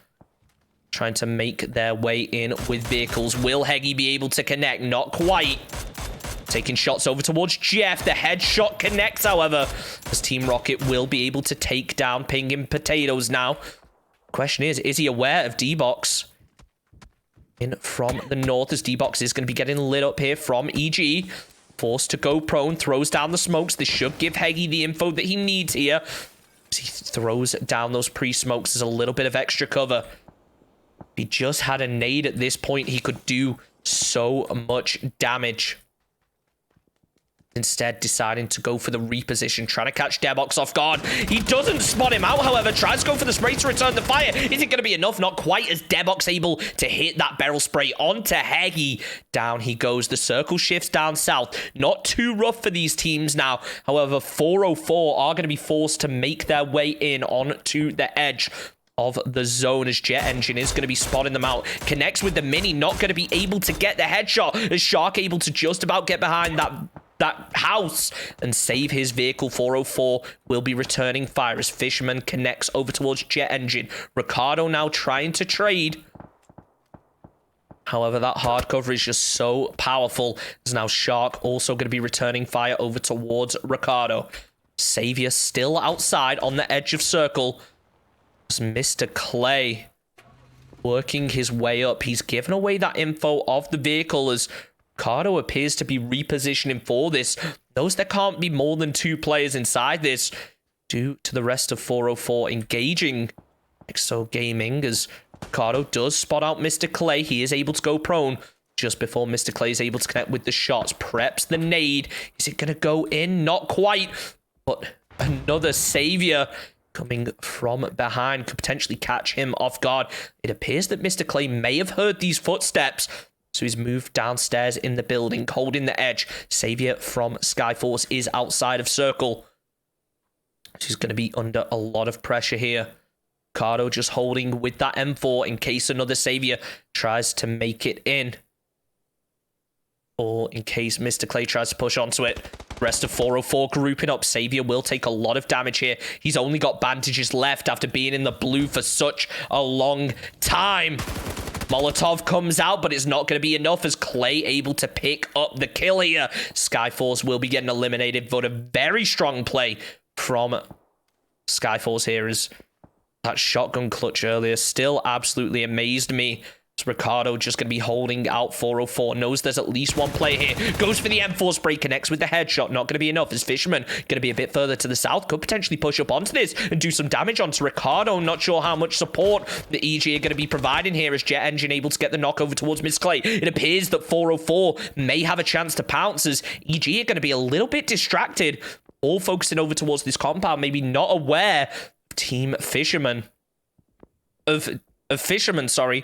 trying to make their way in with vehicles. Will Heggy be able to connect? Not quite. Taking shots over towards Jeff. The headshot connects, however, as Team Rocket will be able to take down Pinging Potatoes now. Question is he aware of D-Box? In from the north as D-Box is going to be getting lit up here from EG. Forced to go prone. Throws down the smokes. This should give Heggy the info that he needs here. He throws down those pre-smokes as a little bit of extra cover. If he just had a nade at this point, he could do so much damage. Instead, deciding to go for the reposition, trying to catch D-Box off guard. He doesn't spot him out, however. Tries to go for the spray to return the fire. Is it going to be enough? Not quite, as D-Box able to hit that barrel spray onto Heggy. Down he goes. The circle shifts down south. Not too rough for these teams now. However, 404 are going to be forced to make their way in onto the edge of the zone as Jet Engine is going to be spotting them out. Connects with the mini. Not going to be able to get the headshot as Shark able to just about get behind that house and save his vehicle. 404 will be returning fire as Fisherman connects over towards Jet Engine. Ricardo now trying to trade. However, that hard cover is just so powerful. As now Shark also going to be returning fire over towards Ricardo. Savior still outside on the edge of circle. As Mr. Clay working his way up. He's given away that info of the vehicle as Ricardo appears to be repositioning for this. Knows there can't be more than 2 players inside this due to the rest of 404 engaging Exo Gaming as Ricardo does spot out Mr. Clay. He is able to go prone just before Mr. Clay is able to connect with the shots. Preps the nade. Is it going to go in? Not quite. But another Savior coming from behind could potentially catch him off guard. It appears that Mr. Clay may have heard these footsteps. So he's moved downstairs in the building, holding the edge. Savior from Skyforce is outside of circle. She's going to be under a lot of pressure here. Ricardo just holding with that M4 in case another Savior tries to make it in. Or in case Mr. Clay tries to push onto it. Rest of 404 grouping up. Savior will take a lot of damage here. He's only got bandages left after being in the blue for such a long time. Molotov comes out, but it's not going to be enough as Clay able to pick up the kill here. Skyforce will be getting eliminated, but a very strong play from Skyforce here as that shotgun clutch earlier still absolutely amazed me. It's Ricardo just going to be holding out 404. Knows there's at least 1 player here. Goes for the M4 spray. Connects with the headshot. Not going to be enough. As Fisherman going to be a bit further to the south. Could potentially push up onto this and do some damage onto Ricardo. Not sure how much support the EG are going to be providing here as Jet Engine able to get the knock over towards Miss Clay. It appears that 404 may have a chance to pounce as EG are going to be a little bit distracted. All focusing over towards this compound. Maybe not aware of Team Fisherman. Of Fisherman, sorry.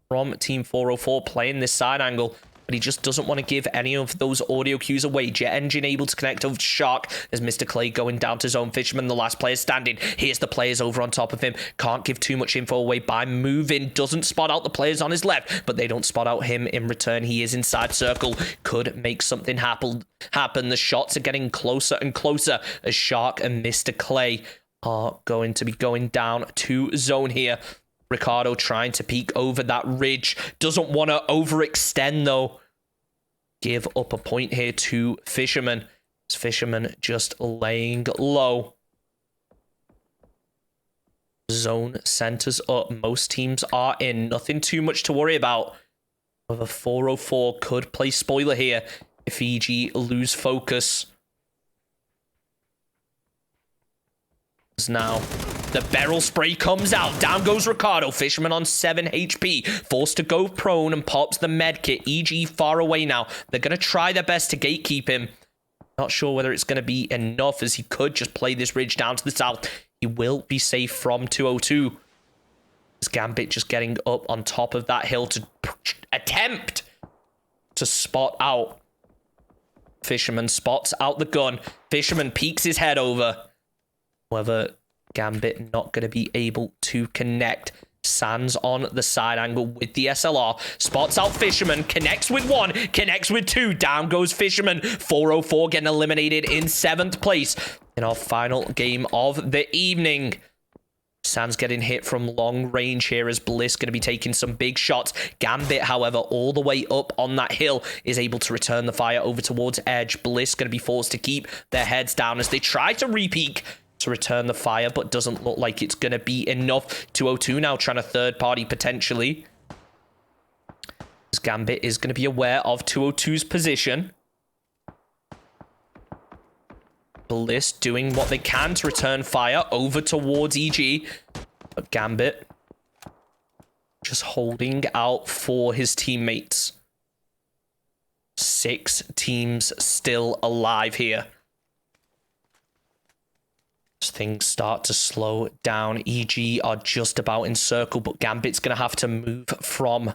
From Team 404 playing this side angle. but he just doesn't want to give any of those audio cues away. Jet Engine able to connect over to Shark as Mr. Clay going down to zone. Fisherman, the last player standing. Here's the players over on top of him. Can't give too much info away by moving. Doesn't spot out the players on his left, but they don't spot out him in return. He is inside circle. Could make something happen. The shots are getting closer and closer as Shark and Mr. Clay are going to be going down to zone here. Ricardo trying to peek over that ridge. Doesn't want to overextend, though. Give up a point here to Fisherman. Fisherman just laying low. Zone centers up. Most teams are in. Nothing too much to worry about. With a 404 could play spoiler here if Fiji lose focus. Now, the barrel spray comes out. Down goes Ricardo. Fisherman on 7 HP. Forced to go prone and pops the med kit. EG far away now. They're going to try their best to gatekeep him. Not sure whether it's going to be enough, as he could just play this ridge down to the south. He will be safe from 202. As Gambit just getting up on top of that hill to attempt to spot out. Fisherman spots out the gun. Fisherman peeks his head over. However, Gambit not going to be able to connect. Sands on the side angle with the SLR. Spots out Fisherman. Connects with one. Connects with two. Down goes Fisherman. 404 getting eliminated in 7th place in our final game of the evening. Sands getting hit from long range here as Bliss going to be taking some big shots. Gambit, however, all the way up on that hill is able to return the fire over towards Edge. Bliss going to be forced to keep their heads down as they try to re-peek to return the fire, but doesn't look like it's going to be enough. 202 now trying to third party potentially. As Gambit is going to be aware of 202's position. Bliss doing what they can to return fire over towards EG. But Gambit just holding out for his teammates. 6 teams still alive here. As things start to slow down, EG are just about in circle, but Gambit's going to have to move from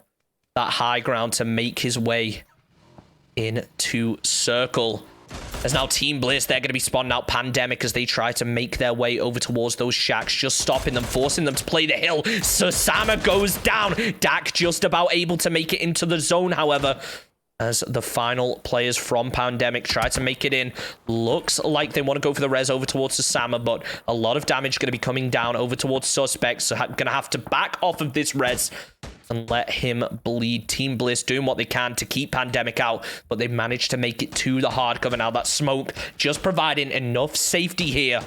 that high ground to make his way into circle. As now Team Bliss, they're going to be spawning out Pandemic as they try to make their way over towards those shacks, just stopping them, forcing them to play the hill. Susama goes down. Dak just about able to make it into the zone, however, as the final players from Pandemic try to make it in. Looks like they want to go for the res over towards Susama, but a lot of damage going to be coming down over towards Suspects, so going to have to back off of this res and let him bleed. Team Bliss doing what they can to keep Pandemic out, but they managed to make it to the hardcover. Now that smoke just providing enough safety here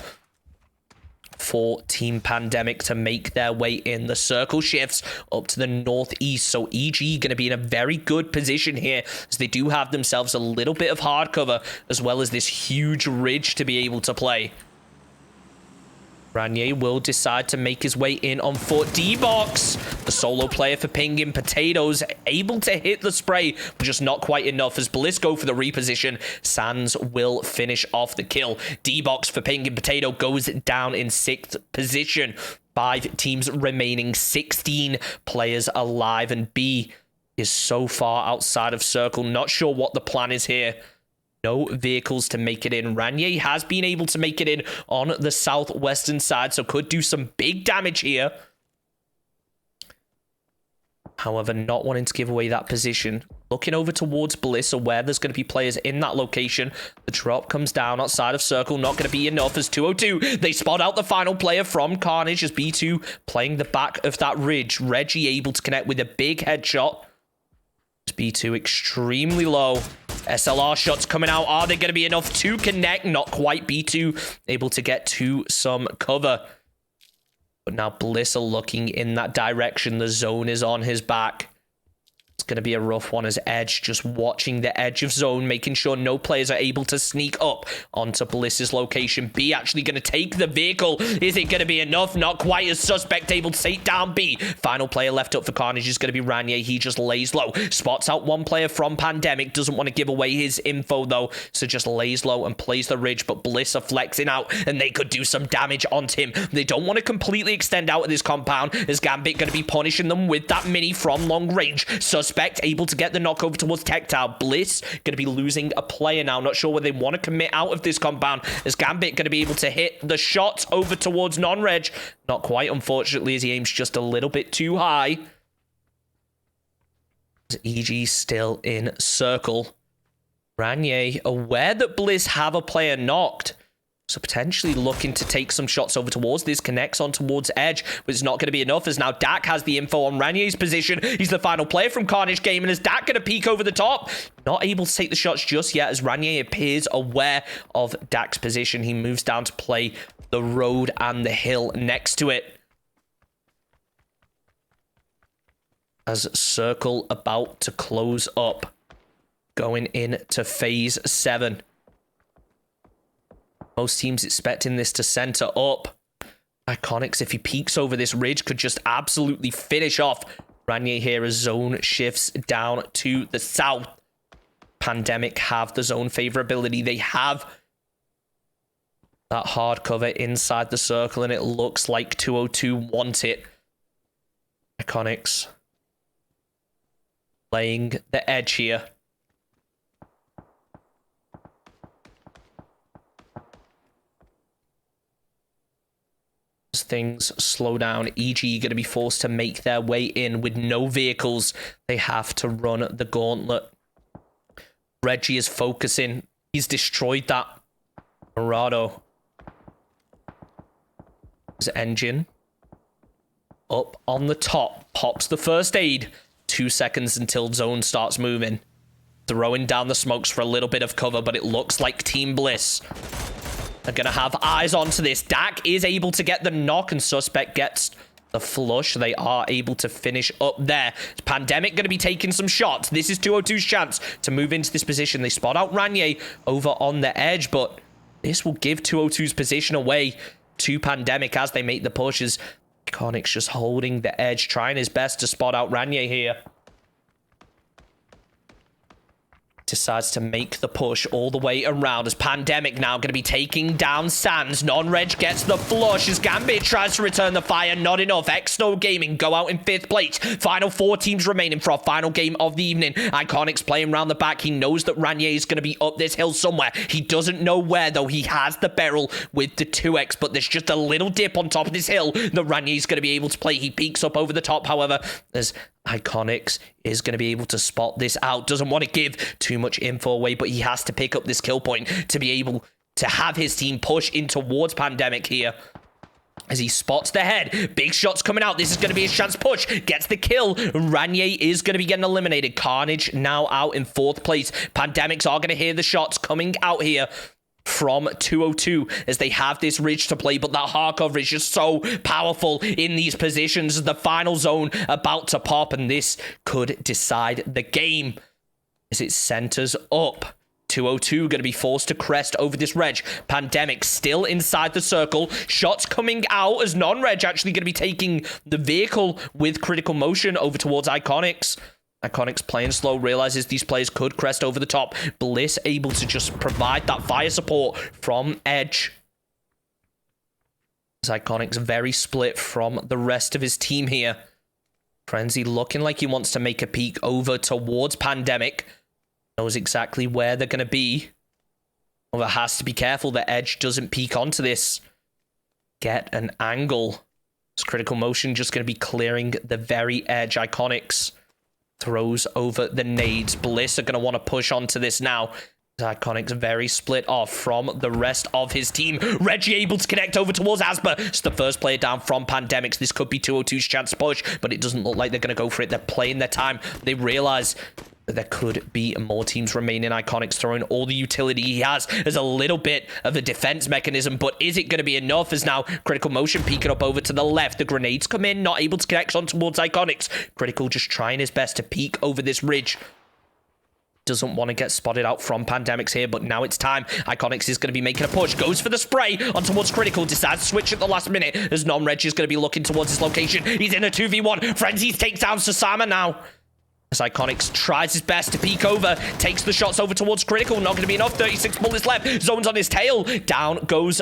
for Team Pandemic to make their way in. The circle shifts up to the northeast, so EG going to be in a very good position here as they do have themselves a little bit of hardcover as well as this huge ridge to be able to play. Ranier will decide to make his way in on foot. D-Box, the solo player for Pingin Potatoes, able to hit the spray, but just not quite enough as Bliss go for the reposition. Sands will finish off the kill. D-Box for Pingin Potato goes down in 6th position. 5 teams remaining, 16 players alive, and B is so far outside of circle. Not sure what the plan is here. No vehicles to make it in. Ranier has been able to make it in on the southwestern side, so could do some big damage here. However, not wanting to give away that position. Looking over towards Bliss, aware there's going to be players in that location. The drop comes down outside of circle. Not going to be enough as 202. They spot out the final player from Carnage as B2 playing the back of that ridge. Reggie able to connect with a big headshot. B2 extremely low. SLR shots coming out. Are they going to be enough to connect? Not quite. B2 able to get to some cover. But now Bliss are looking in that direction. The zone is on his back. It's going to be a rough one as Edge just watching the edge of zone, making sure no players are able to sneak up onto Bliss's location. B actually going to take the vehicle. Is it going to be enough? Not quite, as Suspect able to take down B. Final player left up for Carnage is going to be Ranier. He just lays low. Spots out one player from Pandemic. Doesn't want to give away his info though, so just lays low and plays the ridge. But Bliss are flexing out and they could do some damage onto him. They don't want to completely extend out of this compound as Gambit going to be punishing them with that mini from long range. Suspect Suspect able to get the knock over towards Tactile. Bliss going to be losing a player now. Not sure whether they want to commit out of this compound. Is Gambit going to be able to hit the shot over towards Non-Reg? Not quite, unfortunately, as he aims just a little bit too high. EG still in circle. Ranier aware that Bliss have a player knocked. So potentially looking to take some shots over towards this. Connects on towards Edge, but it's not going to be enough as now Dak has the info on Ranier's position. He's the final player from Carnage Gaming. Is Dak going to peek over the top? Not able to take the shots just yet as Ranier appears aware of Dak's position. He moves down to play the road and the hill next to it. As Circle about to close up. Going into phase 7. Most teams expecting this to center up. Iconics, if he peeks over this ridge, could just absolutely finish off Ranier here as zone shifts down to the south. Pandemic have the zone favorability. They have that hard cover inside the circle, and it looks like 202 want it. Iconics playing the edge here. Things slow down. EG going to be forced to make their way in with no vehicles. They have to run the gauntlet. Reggie is focusing. He's destroyed that. Murado. His engine. Up on the top. Pops the first aid. 2 seconds until zone starts moving. Throwing down the smokes for a little bit of cover, but it looks like Team Bliss are going to have eyes onto this. Dak is able to get the knock and Suspect gets the flush. They are able to finish up there. Pandemic going to be taking some shots. This is 202's chance to move into this position. They spot out Ranier over on the edge, but this will give 202's position away to Pandemic as they make the pushes. Iconics just holding the edge, trying his best to spot out Ranier here. Decides to make the push all the way around as Pandemic now going to be taking down Sands. Non-Reg gets the flush as Gambit tries to return the fire. Not enough. Exno Gaming go out in 5th place. Final 4 teams remaining for our final game of the evening. Iconics playing around the back. He knows that Ranier is going to be up this hill somewhere. He doesn't know where, though. He has the barrel with the 2x, but there's just a little dip on top of this hill that Ranier is going to be able to play. He peeks up over the top, however, as Iconics is going to be able to spot this out. Doesn't want to give too much info away, but he has to pick up this kill point to be able to have his team push in towards Pandemic here. As he spots the head. Big shots coming out. This is going to be his chance push. Gets the kill. Ranier is going to be getting eliminated. Carnage now out in 4th place. Pandemics are going to hear the shots coming out here from 202 as they have this ridge to play, but that hard cover is just so powerful in these positions. The final zone about to pop, and this could decide the game as it centers up. 202 going to be forced to crest over this reg. Pandemic still inside the circle. Shots coming out as Non-Reg actually going to be taking the vehicle with critical motion over towards Iconics. Iconics playing slow, realizes these players could crest over the top. Bliss able to just provide that fire support from Edge. Iconics very split from the rest of his team here. Frenzy looking like he wants to make a peek over towards Pandemic. Knows exactly where they're going to be. Although has to be careful that Edge doesn't peek onto this. Get an angle. This critical motion just going to be clearing the very edge. Iconics throws over the nades. Bliss are going to want to push onto this now. Iconics very split off from the rest of his team. Reggie able to connect over towards Asper. It's the first player down from Pandemics. This could be 202's chance to push, but it doesn't look like they're going to go for it. They're playing their time. They realize that there could be more teams remaining. Iconics throwing all the utility he has as a little bit of a defense mechanism, but is it going to be enough? As now critical motion peeking up over to the left. The grenades come in, not able to connect on towards Iconics. Critical just trying his best to peek over this ridge. Doesn't want to get spotted out from Pandemics here, but now it's time. Iconics is going to be making a push. Goes for the spray on towards Critical. Decides to switch at the last minute as Non-Reg is going to be looking towards his location. He's in a 2v1. Frenzy takes down Sasama now. As Iconics tries his best to peek over, takes the shots over towards Critical. Not going to be enough. 36 bullets left. Zone's on his tail. Down goes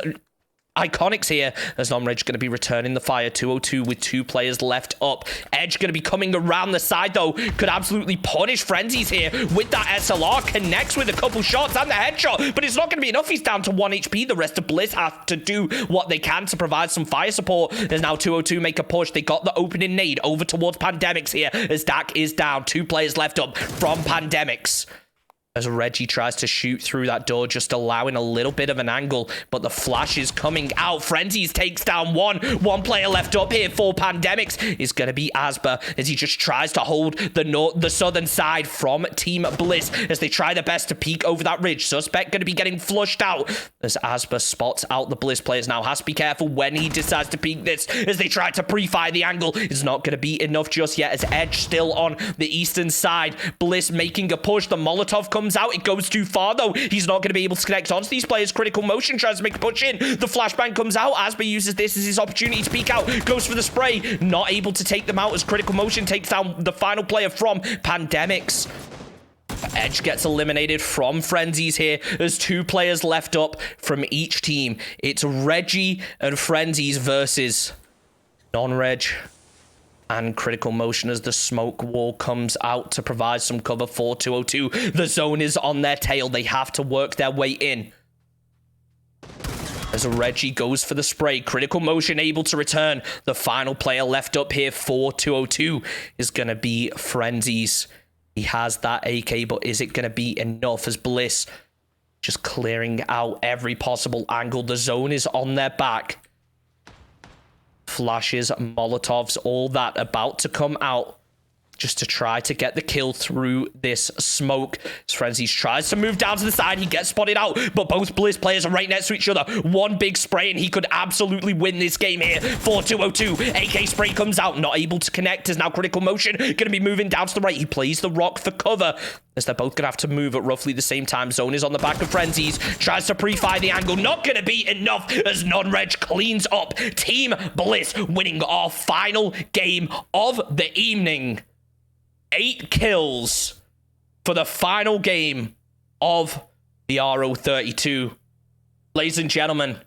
Iconics here, as Non-Reg going to be returning the fire. 202 with 2 players left up. Edge going to be coming around the side, though. Could absolutely punish Frenzies here with that SLR. Connects with a couple shots and the headshot, but it's not going to be enough. He's down to 1 HP. The rest of Bliss have to do what they can to provide some fire support. There's now 202 make a push. They got the opening nade over towards Pandemics here, as Dak is down. 2 players left up from Pandemics. As Reggie tries to shoot through that door, just allowing a little bit of an angle, but the flash is coming out. Frenzies takes down one player left up here for Pandemics is going to be Asba, as he just tries to hold the southern side from Team Bliss as they try their best to peek over that ridge. Suspect going to be getting flushed out as Asba spots out the Bliss players. Now has to be careful when he decides to peek this, as they try to pre-fire the angle. It's not going to be enough just yet, as Edge still on the eastern side. Bliss making a push. The Molotov comes out. It goes too far, though. He's not going to be able to connect onto these players. Critical Motion tries to make a push in. The flashbang comes out. Asba uses this as his opportunity to peek out. Goes for the spray. Not able to take them out, as Critical Motion takes down the final player from Pandemics. Edge gets eliminated from Frenzies here. There's 2 players left up from each team. It's Reggie and Frenzies versus Non-Reg and Critical Motion, as the smoke wall comes out to provide some cover for 202. The zone is on their tail. They have to work their way in. As Reggie goes for the spray, Critical Motion able to return. The final player left up here for 202 is going to be Frenzies. He has that AK, but is it going to be enough, as Bliss just clearing out every possible angle? The zone is on their back. Flashes, Molotovs, all that about to come out just to try to get the kill through this smoke. As Frenzies tries to move down to the side, he gets spotted out, but both Bliss players are right next to each other. One big spray, and he could absolutely win this game here for 202. AK spray comes out, not able to connect, as now Critical Motion going to be moving down to the right. He plays the rock for cover, as they're both going to have to move at roughly the same time. Zone is on the back of Frenzies. Tries to pre-fire the angle. Not going to be enough, as Non-Reg cleans up. Team Bliss winning our final game of the evening. 8 kills for the final game of the RO32. Ladies and gentlemen,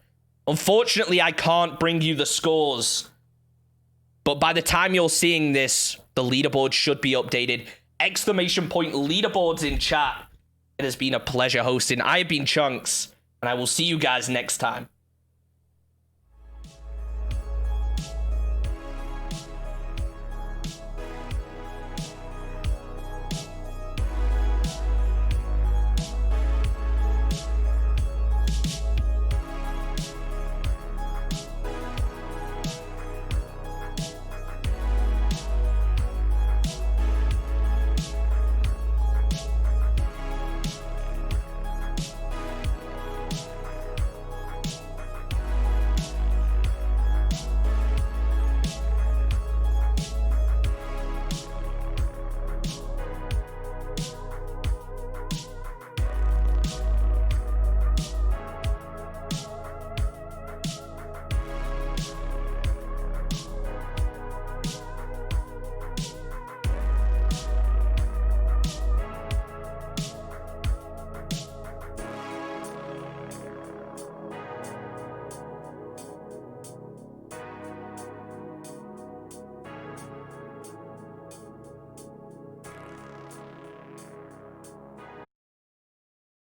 unfortunately, I can't bring you the scores, but by the time you're seeing this, the leaderboard should be updated. Exclamation point leaderboards in chat. It has been a pleasure hosting. I have been Chunks, and I will see you guys next time.